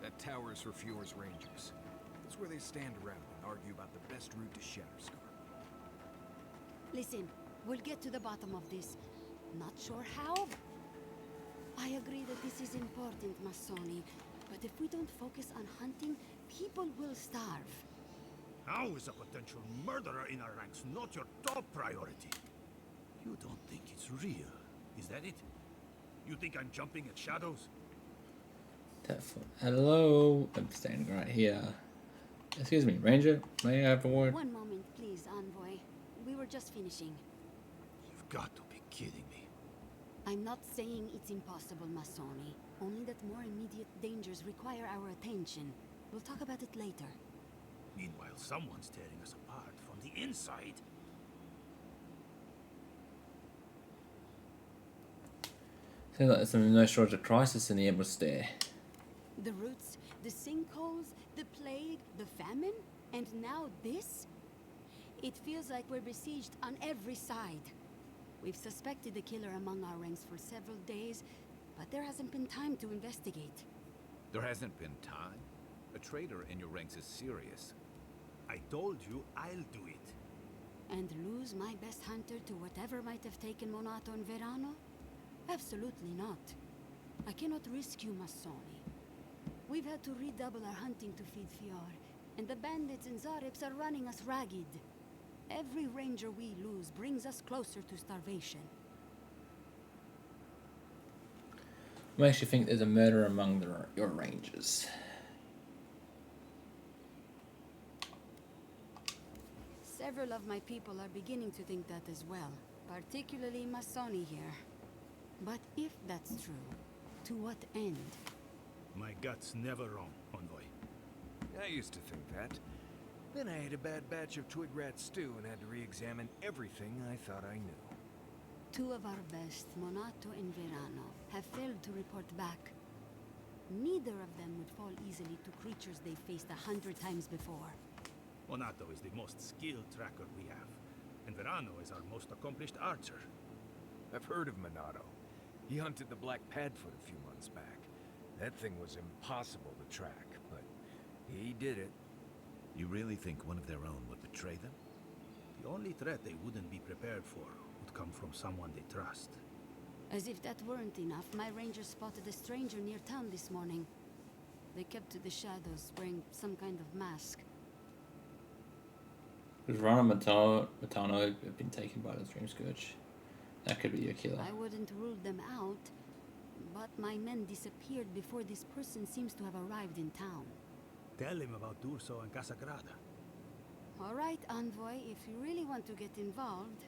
That tower is for Fjord's Rangers. It's where they stand around and argue about the best route to Shatterscar.
Listen, we'll get to the bottom of this. Not sure how. I agree. is important, Masoni. But if we don't focus on hunting, people will starve.
How is a potential murderer in our ranks not your top priority? You don't think it's real, is that it? You think I'm jumping at shadows?
Hello, I'm standing right here. Excuse me, Ranger, may I have a word?
One moment, please, Envoy. We were just finishing.
You've got to be kidding me.
I'm not saying it's impossible, Masoni. Only that more immediate dangers require our attention. We'll talk about it later.
Meanwhile, someone's tearing us apart from the inside.
Seems like there's no shortage of crisis in the Emerald there.
The roots, the sinkholes, the plague, the famine, and now this? It feels like we're besieged on every side. We've suspected the killer among our ranks for several days, but there hasn't been time to investigate.
There hasn't been time? A traitor in your ranks is serious.
I told you I'll do it.
And lose my best hunter to whatever might have taken Monato and Verano? Absolutely not. I cannot risk you, Masoni. We've had to redouble our hunting to feed Fior, and the bandits and Zarips are running us ragged. Every ranger we lose brings us closer to starvation.
What makes you think there's a murder among your rangers?
Several of my people are beginning to think that as well, particularly Masoni here. But if that's true, to what end?
My gut's never wrong, Envoy.
I used to think that. Then I ate a bad batch of twig rat stew and had to re-examine everything I thought I knew.
Two of our best, Monato and Verano, have failed to report back. Neither of them would fall easily to creatures they faced 100 times before.
Monato is the most skilled tracker we have, and Verano is our most accomplished archer.
I've heard of Monato. He hunted the Black Padfoot a few months back. That thing was impossible to track, but he did it.
You really think one of their own would betray them?
The only threat they wouldn't be prepared for would come from someone they trust.
As if that weren't enough, my rangers spotted a stranger near town this morning. They kept to the shadows, wearing some kind of mask.
Could Rana Matano have been taken by the Dream Scourge? That could be your killer.
I wouldn't rule them out, but my men disappeared before this person seems to have arrived in town.
Tell him about D'Urso and Casagrada.
All right, Envoy, if you really want to get involved,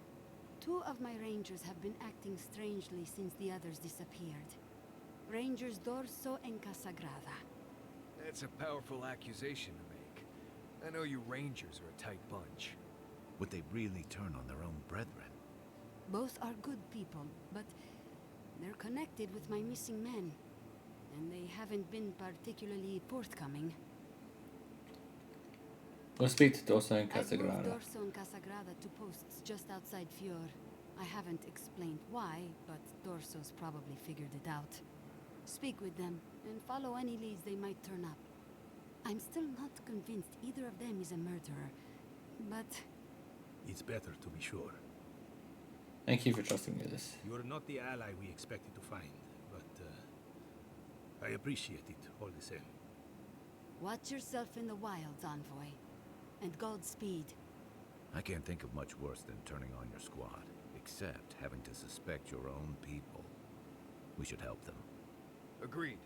two of my rangers have been acting strangely since the others disappeared. Rangers D'Urso and Casagrada.
That's a powerful accusation to make. I know you rangers are a tight bunch.
Would they really turn on their own brethren?
Both are good people, but they're connected with my missing men. And they haven't been particularly forthcoming.
We'll speak to Dorso and
I've moved
Casagrada.
Dorso and Casagrada to posts just outside Fior. I haven't explained why, but Dorso's probably figured it out. Speak with them, and follow any leads they might turn up. I'm still not convinced either of them is a murderer, but...
It's better to be sure.
Thank you for trusting me with this.
You're not the ally we expected to find, but I appreciate it all the same.
Watch yourself in the wilds, Envoy. And Godspeed.
I can't think of much worse than turning on your squad, except having to suspect your own people. We should help them.
Agreed.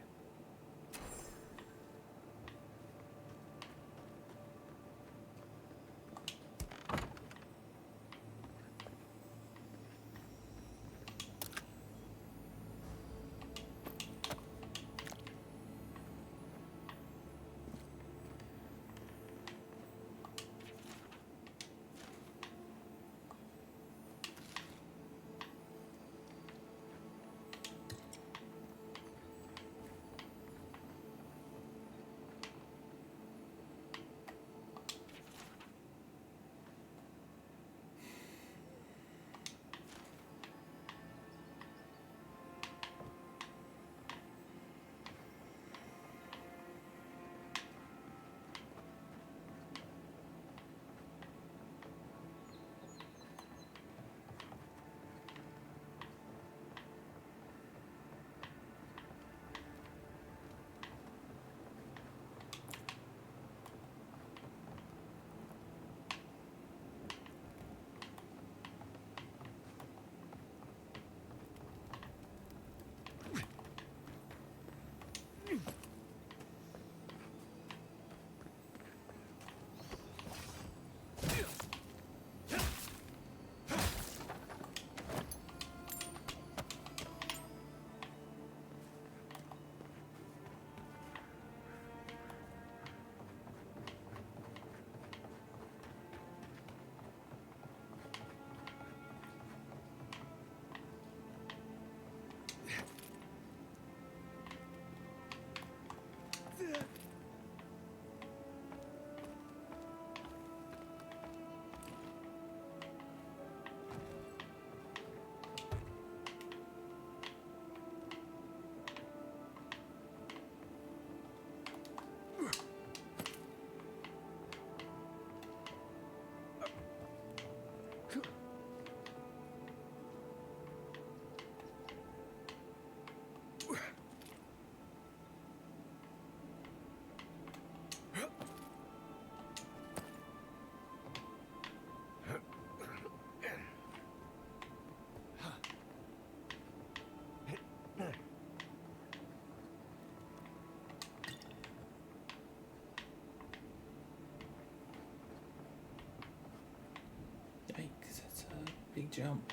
jump.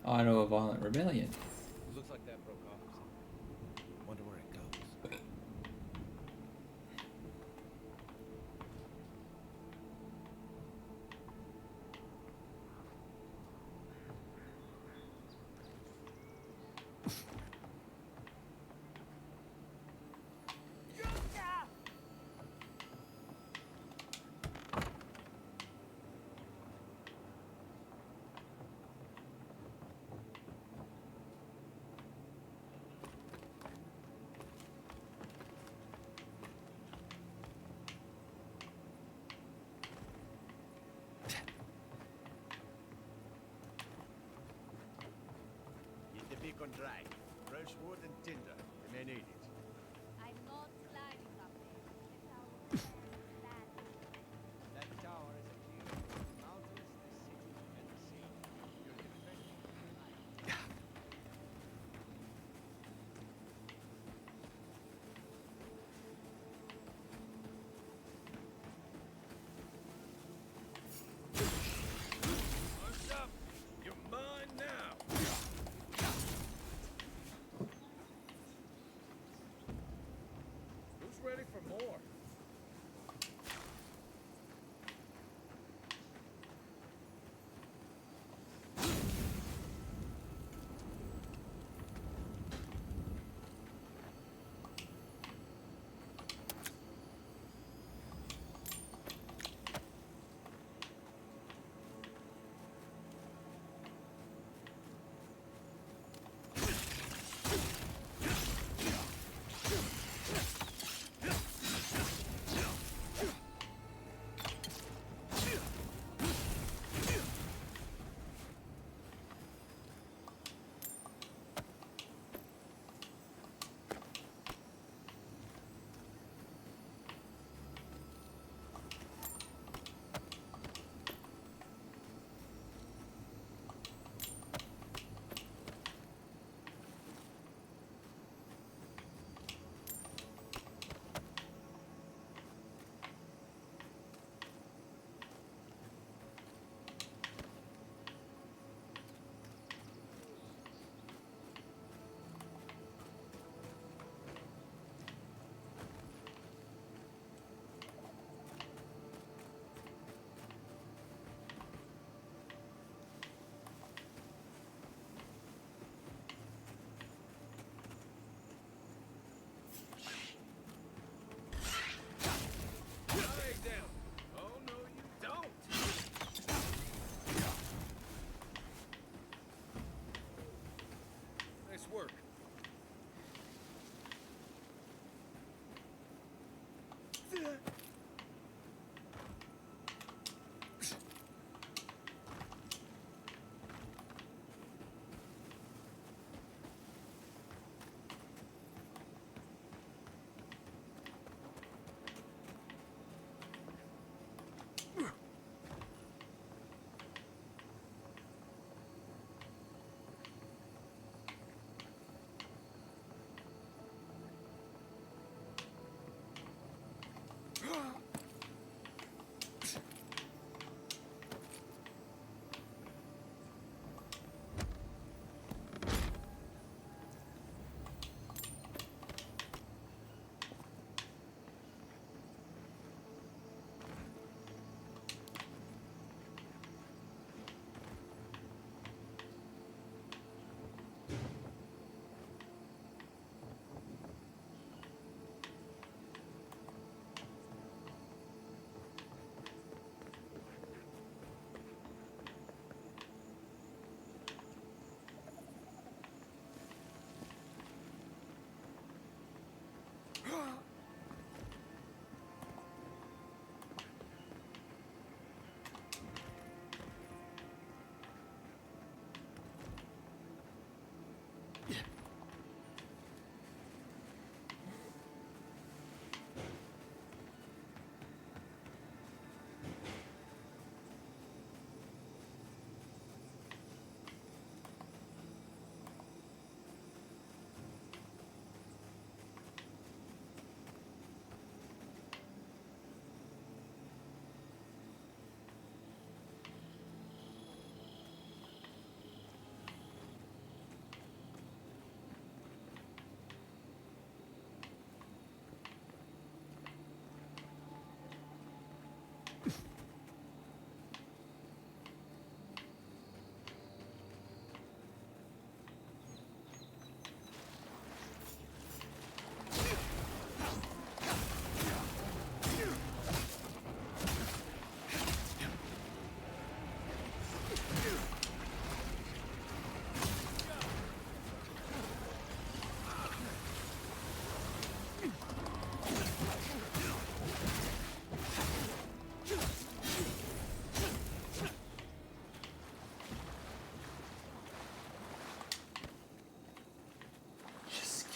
I know a violent rebellion.
Looks like that broke off or something. Wonder where it goes.
Get the beacon dry. Fresh wood and tinder. You may need it.
I'm not climbing up there.
That tower is a key to the mountains, the city, and the sea. You're defending your life.
What's up? You're mine now.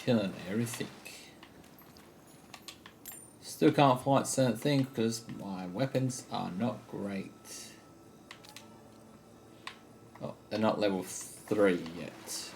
Killing everything. Still can't fight certain things because my weapons are not great. Oh, they're not level 3 yet.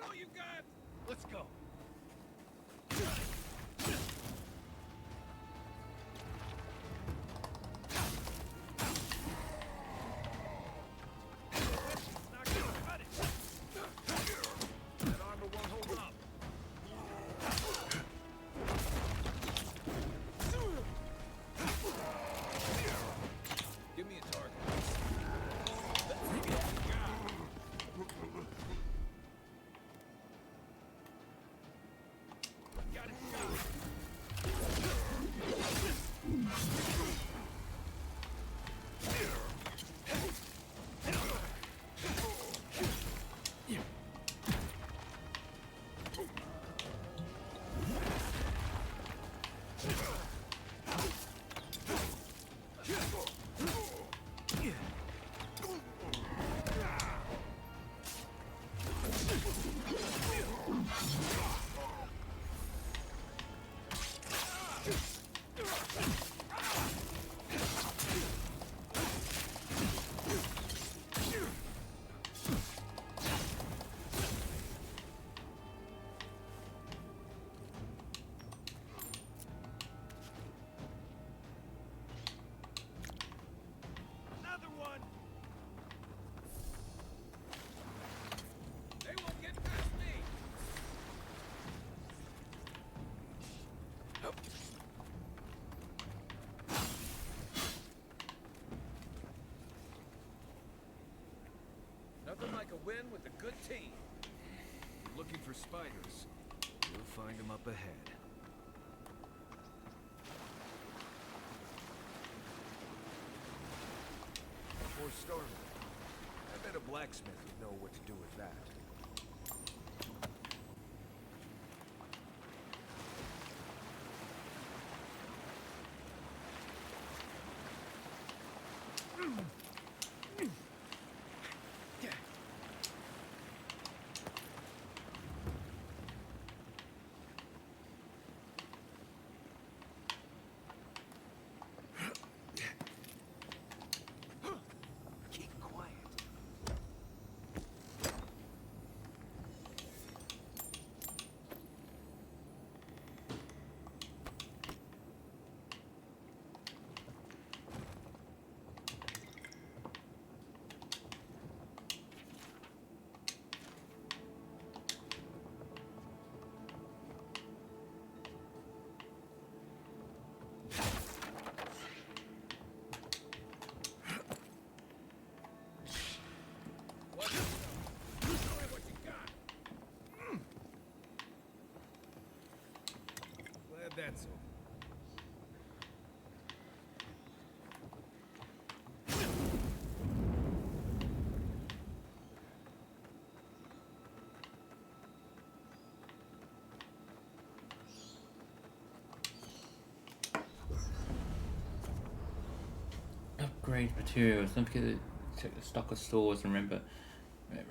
all you got? Let's go. Not gonna cut it. That armor won't hold up. Give me a target. Let's get it. Got it. Another one. They won't get past me. Nothing like a win with a good team. Looking for spiders. You'll find them up ahead. Or storm. I bet a blacksmith would know what to do with that. Keep quiet. Glad that's over.
Upgrade materials. Don't forget to check the stock of stores and remember. Right.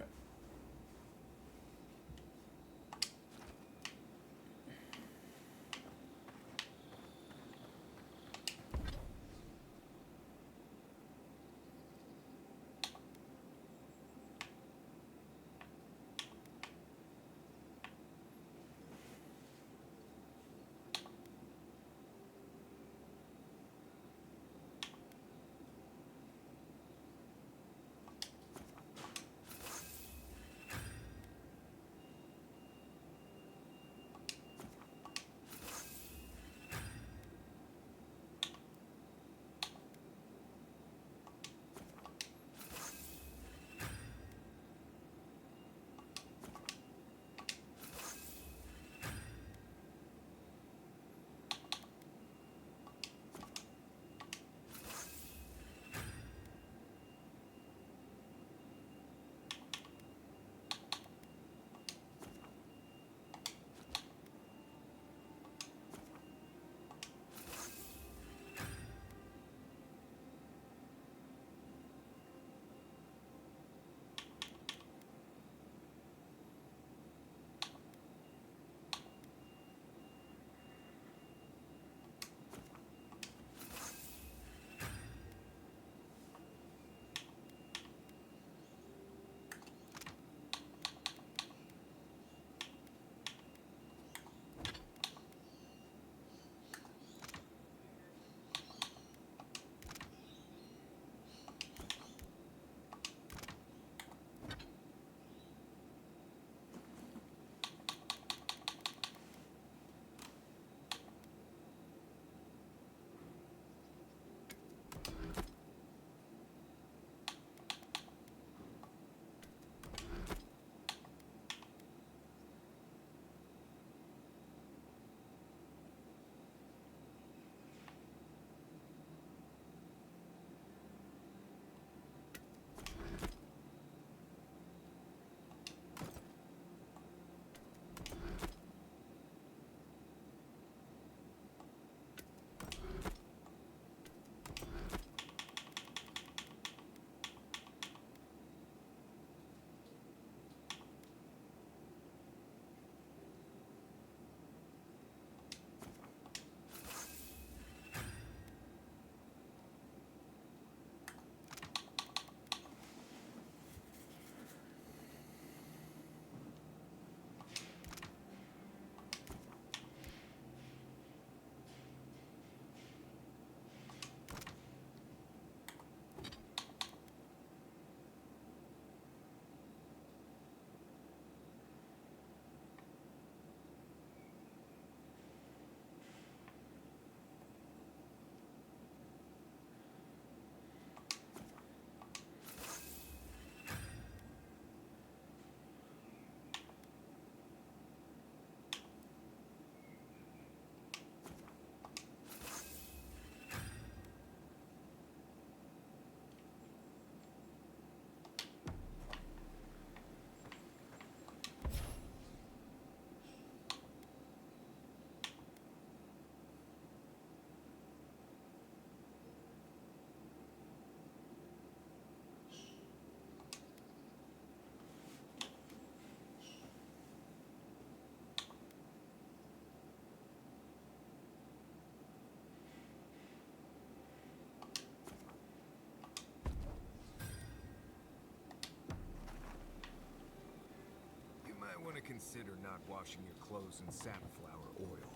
want to consider not washing your clothes in safflower oil.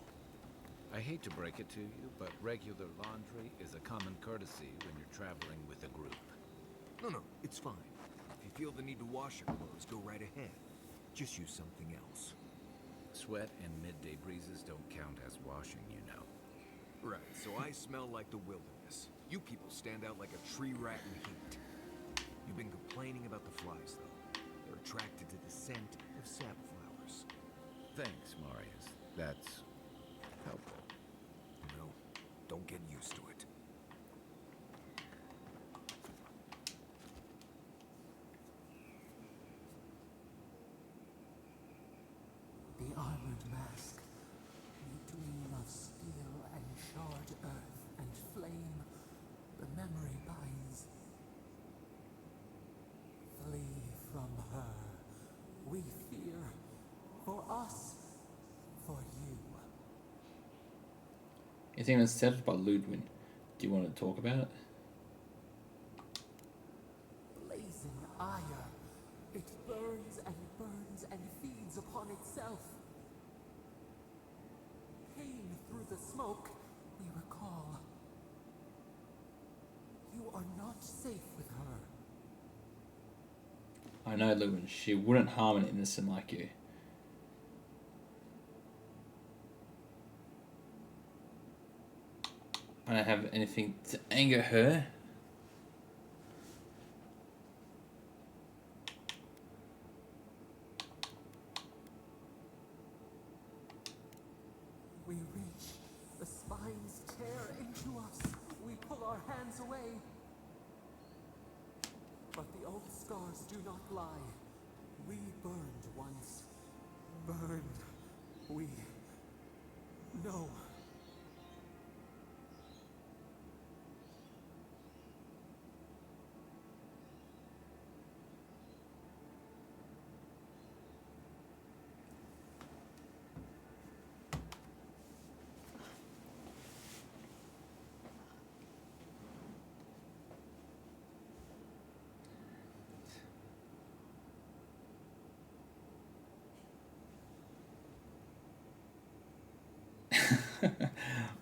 I hate to break it to you, but regular laundry is a common courtesy when you're traveling with a group.
No, it's fine. If you feel the need to wash your clothes, go right ahead. Just use something else.
Sweat and midday breezes don't count as washing, you know.
Right, so I smell like the wilderness. You people stand out like a tree rat in heat. You've been complaining about the flies, though. They're attracted to the scent of safflowers.
Thanks, Marius. That's helpful.
No, don't get used to it.
The armored mask. You dream of steel and charred earth and flame. The memory binds. Flee from her. We fear. For us. For you.
Anything that's said by Ludwig, do you want to talk about it?
Blazing ire. It burns and feeds upon itself. Pain through the smoke, we recall. You are not safe with her.
I know, Ludwig, she wouldn't harm an innocent like you. I don't have anything to anger her.
We reach, the spines tear into us. We pull our hands away. But the old scars do not lie. We burned once. Burned. We know.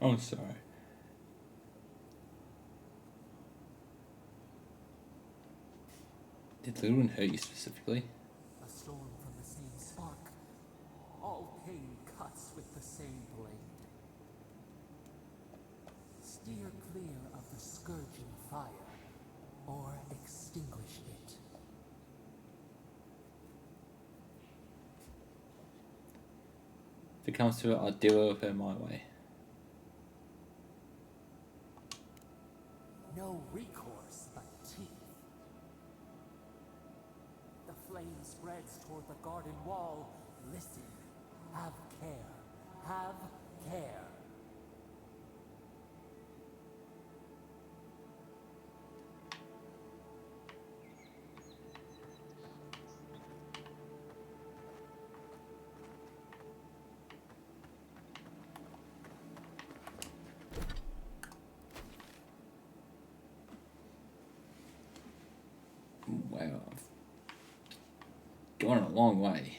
I'm sorry. Did Ludwig hurt you specifically?
A storm from the same spark. All pain cuts with the same blade. Steer clear of the scourging fire, or extinguish it.
If it comes to it, I'll deal with her my way.
No recourse but teeth. The flame spreads toward the garden wall. Listen. Have care. Have care.
Wow. I've gone a long way.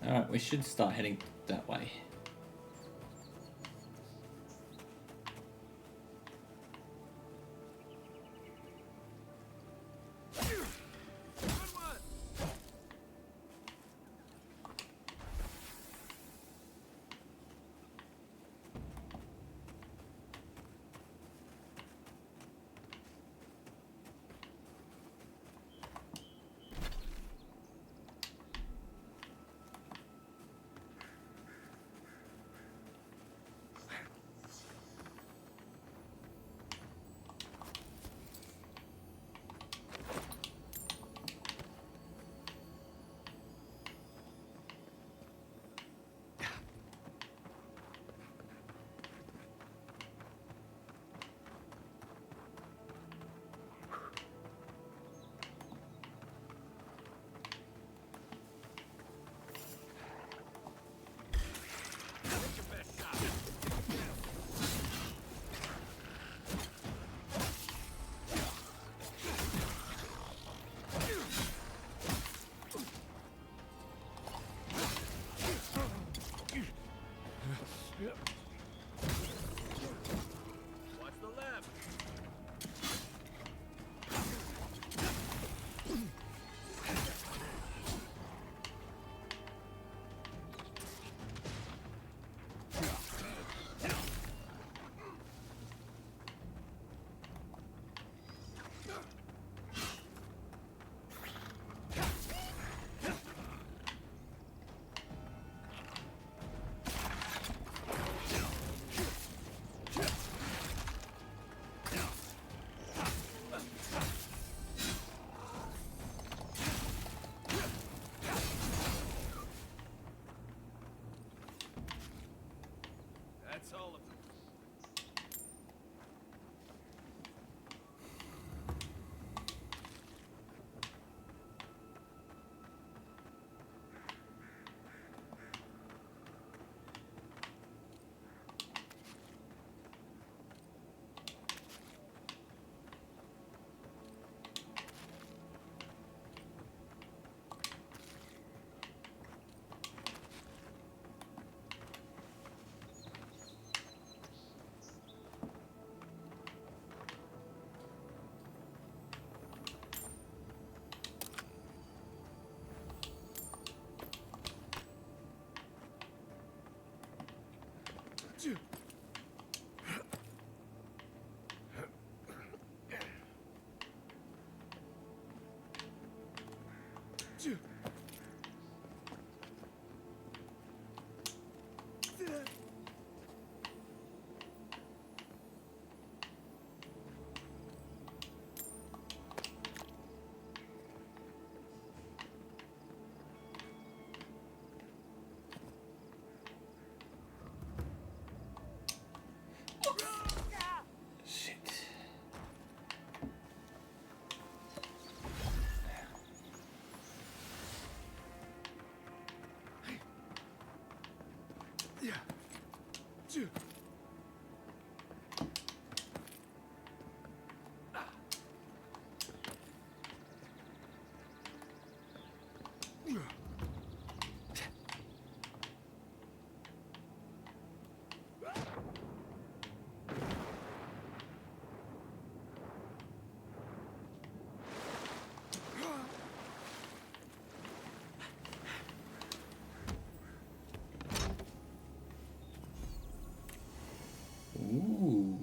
Alright, we should start heading that way.
That's all of them.
Ooh.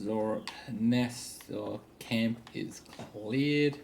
Zorup nest or camp is cleared.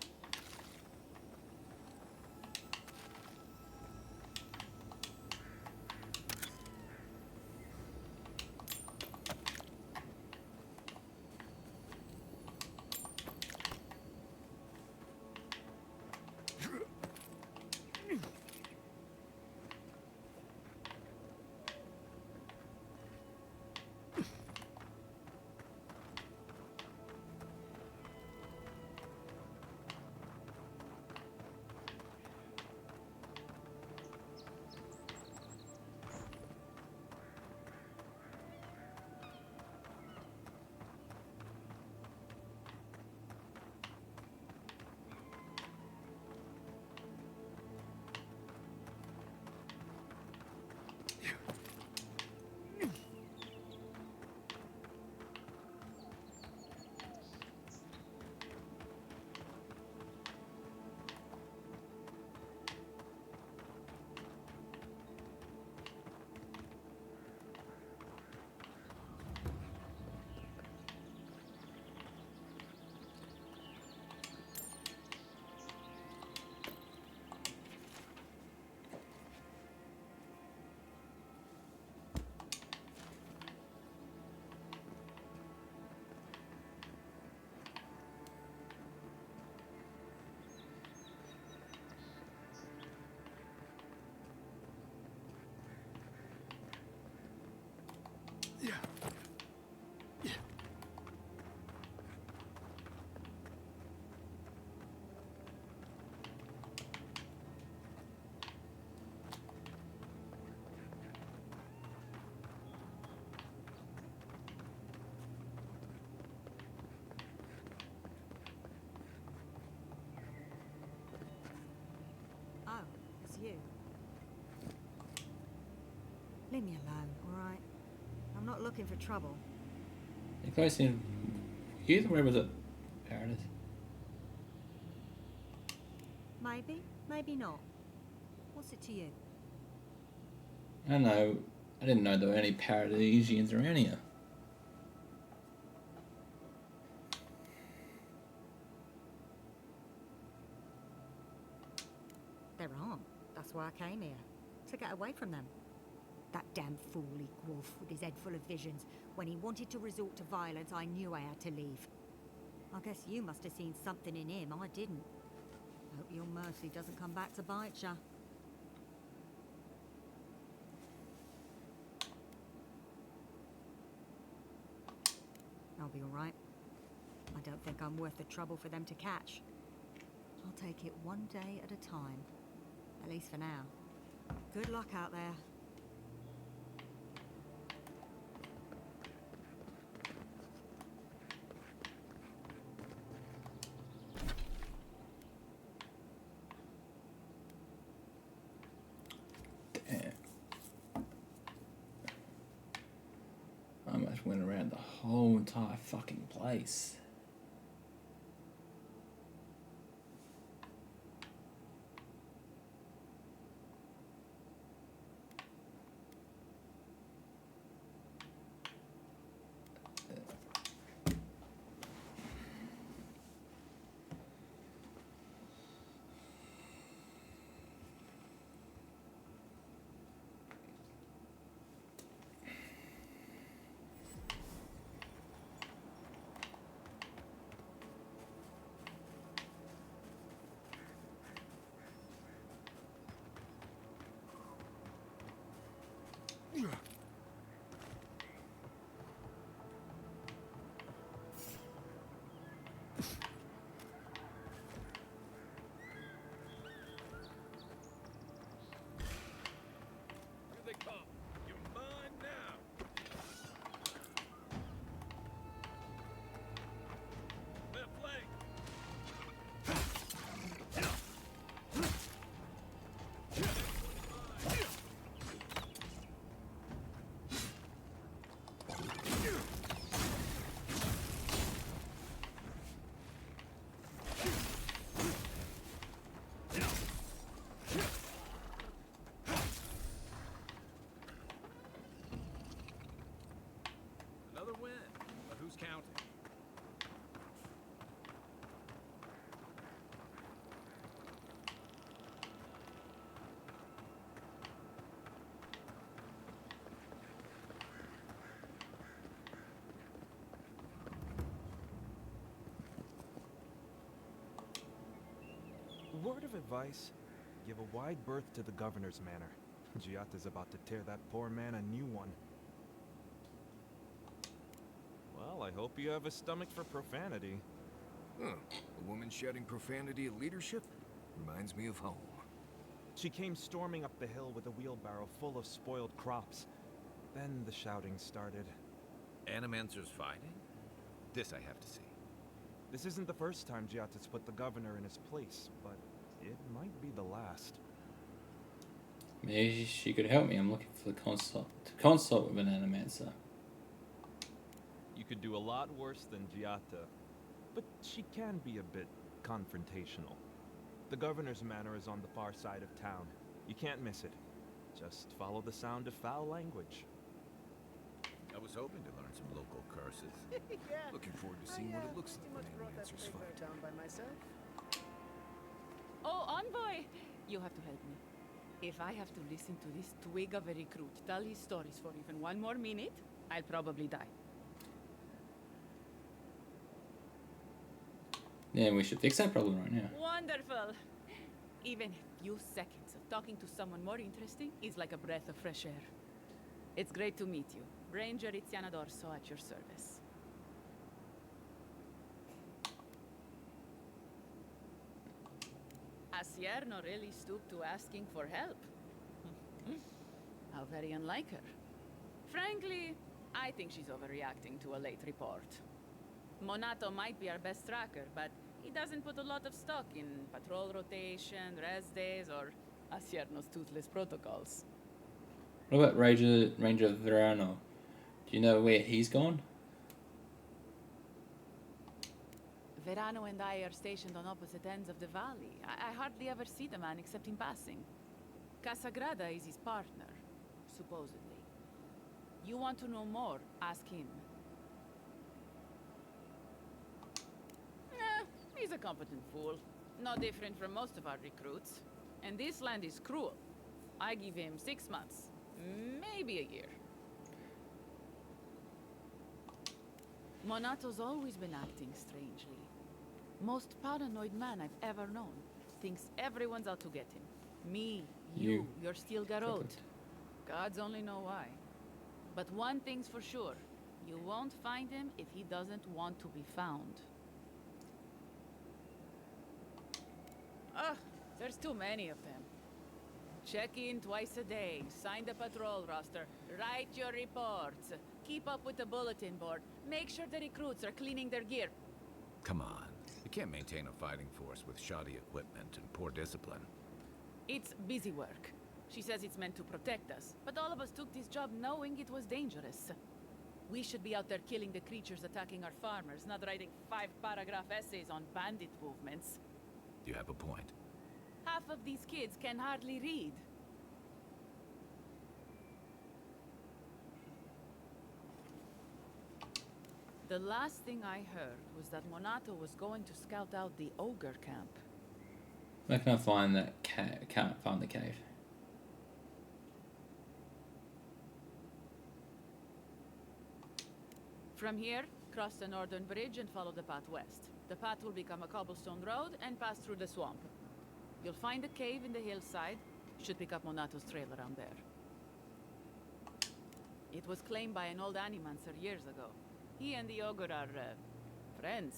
Oh, it's you. Leave me alone, alright? I'm not looking for trouble.
You guys seen Hughes? Where was it? Paradise.
Maybe, maybe not. What's it to you?
I don't know. I didn't know there were any Paradisians around here.
There aren't. That's why I came here. To get away from them. That damn fool Wolf with his head full of visions. When he wanted to resort to violence, I knew I had to leave. I guess you must have seen something in him I didn't. Hope your mercy doesn't come back to bite ya. I'll be alright. I don't think I'm worth the trouble for them to catch. I'll take it one day at a time. At least for now. Good luck out there.
Damn. I almost went around the whole entire fucking place.
word of advice, give a wide berth to the governor's manor. Giata's about to tear that poor man a new one. Well, I hope you have a stomach for profanity.
Huh. A woman shouting profanity at leadership? Reminds me of home.
She came storming up the hill with a wheelbarrow full of spoiled crops. Then the shouting started.
Animancers fighting? This I have to see.
This isn't the first time Giata's put the governor in his place, but it might be the last.
Maybe she could help me. I'm looking for the consult with an animancer.
You could do a lot worse than Giata, but she can be a bit confrontational. The governor's manor is on the far side of town. You can't miss it. Just follow the sound of foul language.
I was hoping to learn some local curses.
Yeah.
Looking forward to seeing what it looks like when Animancers fight.
Down by myself.
Oh, Envoy! You have to help me. If I have to listen to this twig of a recruit tell his stories for even one more minute, I'll probably die.
Yeah, we should fix that problem right now.
Wonderful! Even a few seconds of talking to someone more interesting is like a breath of fresh air. It's great to meet you. Ranger Iziana Dorso at your service. Asierno really stooped to asking for help. How very unlike her. Frankly, I think she's overreacting to a late report. Monato might be our best tracker, but he doesn't put a lot of stock in patrol rotation, rest days, or Asierno's toothless protocols.
What about Ranger Verano? Do you know where he's gone?
Verano and I are stationed on opposite ends of the valley. I hardly ever see the man except in passing. Casagrada is his partner, supposedly. You want to know more? Ask him. He's a competent fool. No different from most of our recruits. And this land is cruel. I give him 6 months. Maybe a year. Monato's always been acting strangely. Most paranoid man I've ever known. Thinks everyone's out to get him. Me, you're still Garot. Gods only know why. But one thing's for sure. You won't find him if he doesn't want to be found. Ugh, there's too many of them. Check in twice a day, sign the patrol roster, write your reports, keep up with the bulletin board, make sure the recruits are cleaning their gear.
Come on. You can't maintain a fighting force with shoddy equipment and poor discipline.
It's busy work. She says it's meant to protect us, but all of us took this job knowing it was dangerous. We should be out there killing the creatures attacking our farmers, not writing 5-paragraph essays on bandit movements.
You have a point.
Half of these kids can hardly read. The last thing I heard was that Monato was going to scout out the ogre camp.
Where can I find that cave? Can't find the cave.
From here, cross the northern bridge and follow the path west. The path will become a cobblestone road and pass through the swamp. You'll find a cave in the hillside. Should pick up Monato's trail around there. It was claimed by an old animancer years ago. He and the ogre are, friends.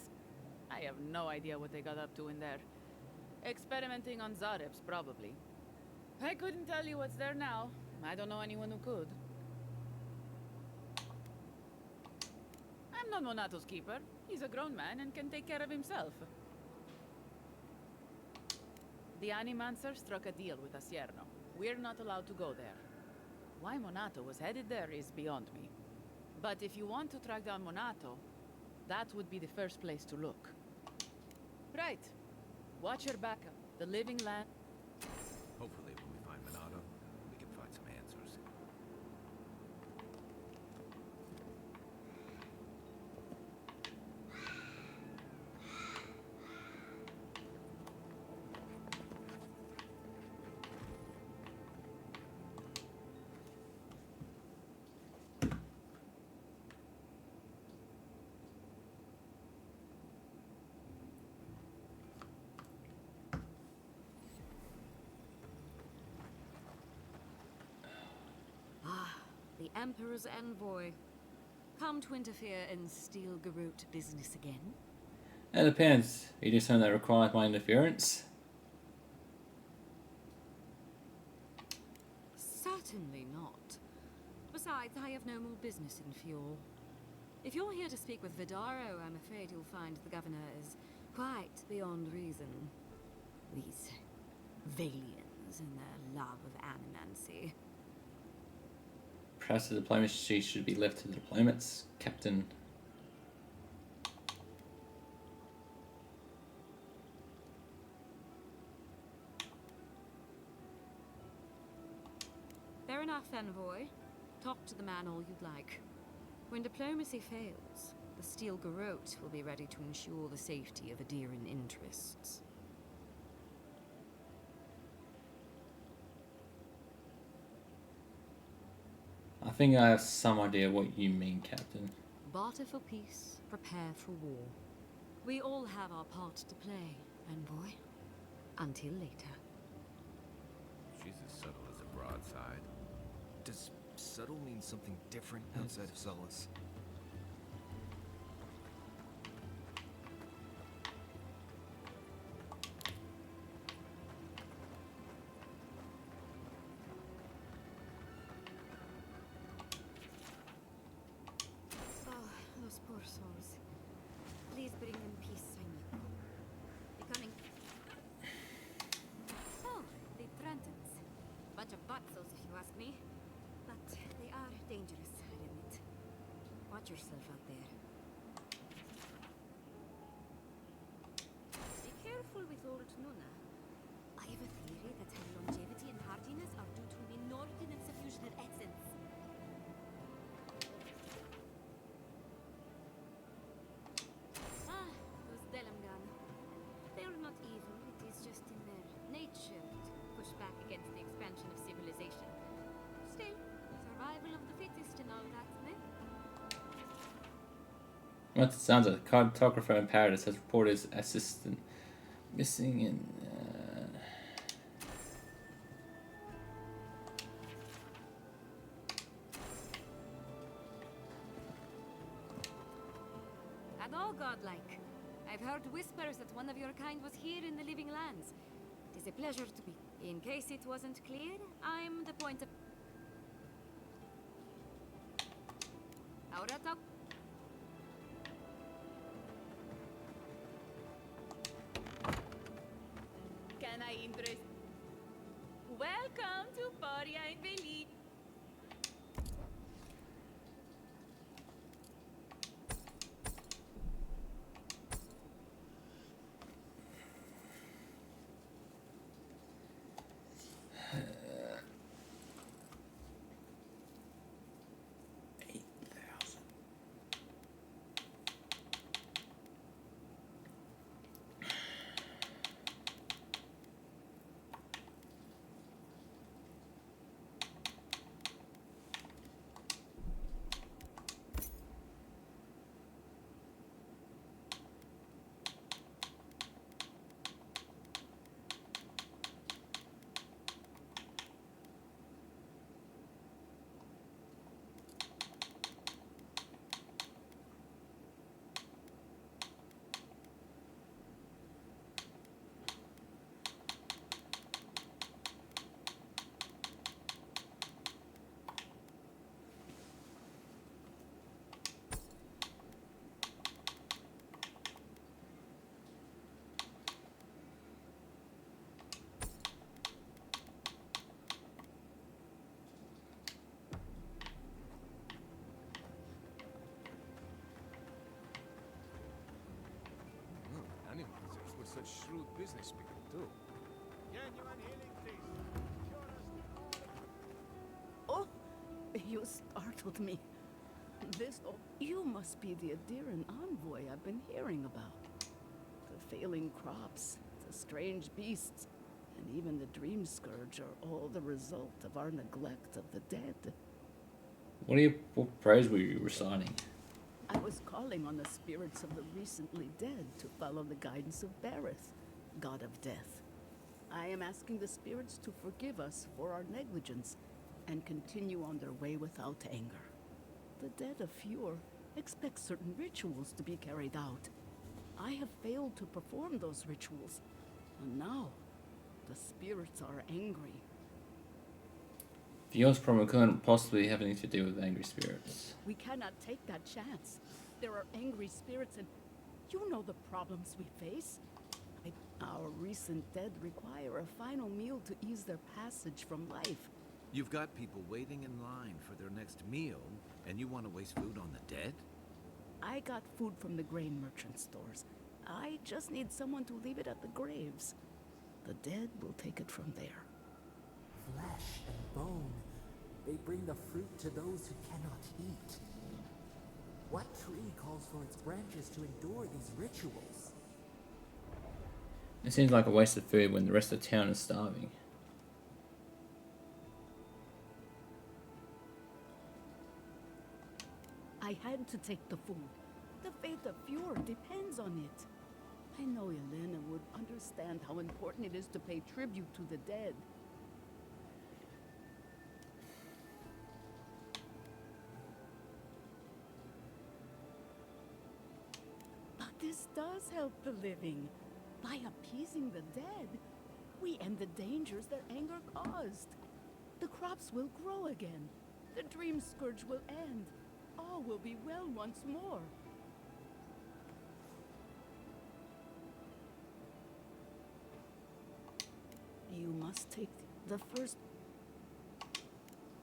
I have no idea what they got up to in there. Experimenting on Zarebs, probably. I couldn't tell you what's there now. I don't know anyone who could. I'm not Monato's keeper. He's a grown man and can take care of himself. The Animancer struck a deal with Asierno. We're not allowed to go there. Why Monato was headed there is beyond me. But if you want to track down Monato, that would be the first place to look. Right. Watch your backup. The living land...
Hopefully when we find Monato, we can find some answers.
Emperor's envoy. Come to interfere in Steel Garrote business again?
It depends. Are you doing something that requires my interference?
Certainly not. Besides, I have no more business in Fjord. If you're here to speak with Vidaro, I'm afraid you'll find the governor is quite beyond reason. These Valians and their love of animancy.
Perhaps the diplomacy should be left to the diplomats, Captain.
Fair enough, envoy. Talk to the man all you'd like. When diplomacy fails, the Steel Garrote will be ready to ensure the safety of Adiran interests.
I think I have some idea what you mean, Captain.
Barter for peace, prepare for war. We all have our part to play, envoy. Until later.
She's as subtle as a broadside.
Does subtle mean something different outside of Solace?
Oh, those poor souls. Please bring them peace, Senor. Becoming... Oh, the Trentons. Bunch of butzos, if you ask me. But they are dangerous, I admit. Watch yourself out there. Be careful with old Nuna. I have a theory that her longevity and hardiness are due to an inordinate suffusion of essence. Ah, those Delamgan. They are not evil, it is just in their nature to push back against the expansion of civilization. Still, survival of the fittest and all that, eh?
What it sounds like, a cartographer in Paradise has reported his assistant missing in...
And all godlike. I've heard whispers that one of your kind was here in the living lands. It is a pleasure to be. In case it wasn't clear, I'm the point of... Ahora talk. Can I interest? Welcome to Paria in Beli.
Animals with such shrewd business people too.
Genuine healing, please.
Oh, you startled me. Oh, you must be the Adiran envoy I've been hearing about. The failing crops, the strange beasts, and even the dream scourge are all the result of our neglect of the dead.
What prayers were you reciting?
I was calling on the spirits of the recently dead to follow the guidance of Bareth, god of death. I am asking the spirits to forgive us for our negligence and continue on their way without anger. The dead of Fjord expect certain rituals to be carried out. I have failed to perform those rituals, and now the spirits are angry.
Fjord's problem couldn't possibly have anything to do with angry spirits.
We cannot take that chance. There are angry spirits, and you know the problems we face. Our recent dead require a final meal to ease their passage from life.
You've got people waiting in line for their next meal, and you want to waste food on the dead?
I got food from the grain merchant stores. I just need someone to leave it at the graves. The dead will take it from there.
Flesh and bone. They bring the fruit to those who cannot eat. What tree calls for its branches to endure these rituals?
It seems like a waste of food when the rest of the town is starving.
I had to take the food. The fate of Fjord depends on it. I know Elena would understand how important it is to pay tribute to the dead. But this does help the living. By appeasing the dead, we end the dangers their anger caused. The crops will grow again. The dream scourge will end. All will be well once more. You must take the first.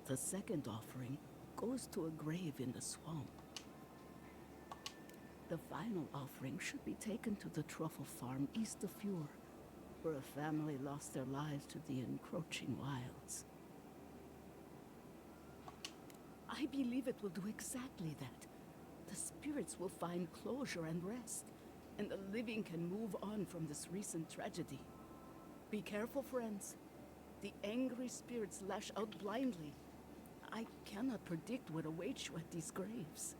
The second offering goes to a grave in the swamp. The final offering should be taken to the truffle farm east of Fjord, where a family lost their lives to the encroaching wilds. I believe it will do exactly that. The spirits will find closure and rest, and the living can move on from this recent tragedy. Be careful, friends. The angry spirits lash out blindly. I cannot predict what awaits you at these graves.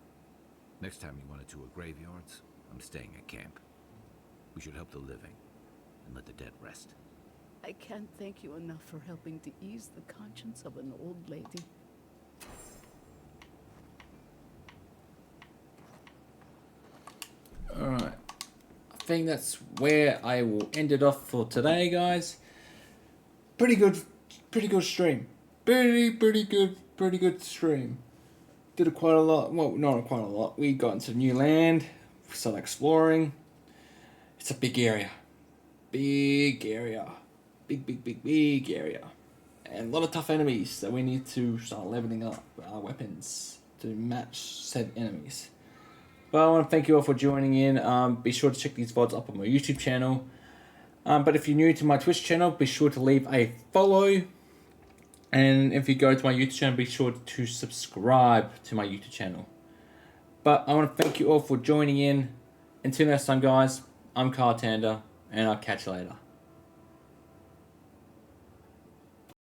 Next time you want to tour graveyards, I'm staying at camp. We should help the living and let the dead rest.
I can't thank you enough for helping to ease the conscience of an old lady.
Alright. I think that's where I will end it off for today, guys. Pretty good stream. Pretty good stream. Did quite a lot. Well, not quite a lot. We got into new land. We started exploring. It's a big area. Big area. Big area. And a lot of tough enemies that we need to start leveling up our weapons to match said enemies. But I want to thank you all for joining in. Be sure to check these VODs up on my YouTube channel. But if you're new to my Twitch channel, be sure to leave a follow. And if you go to my YouTube channel, be sure to subscribe to my YouTube channel. But I want to thank you all for joining in. Until next time, guys, I'm Cartander, and I'll catch you later.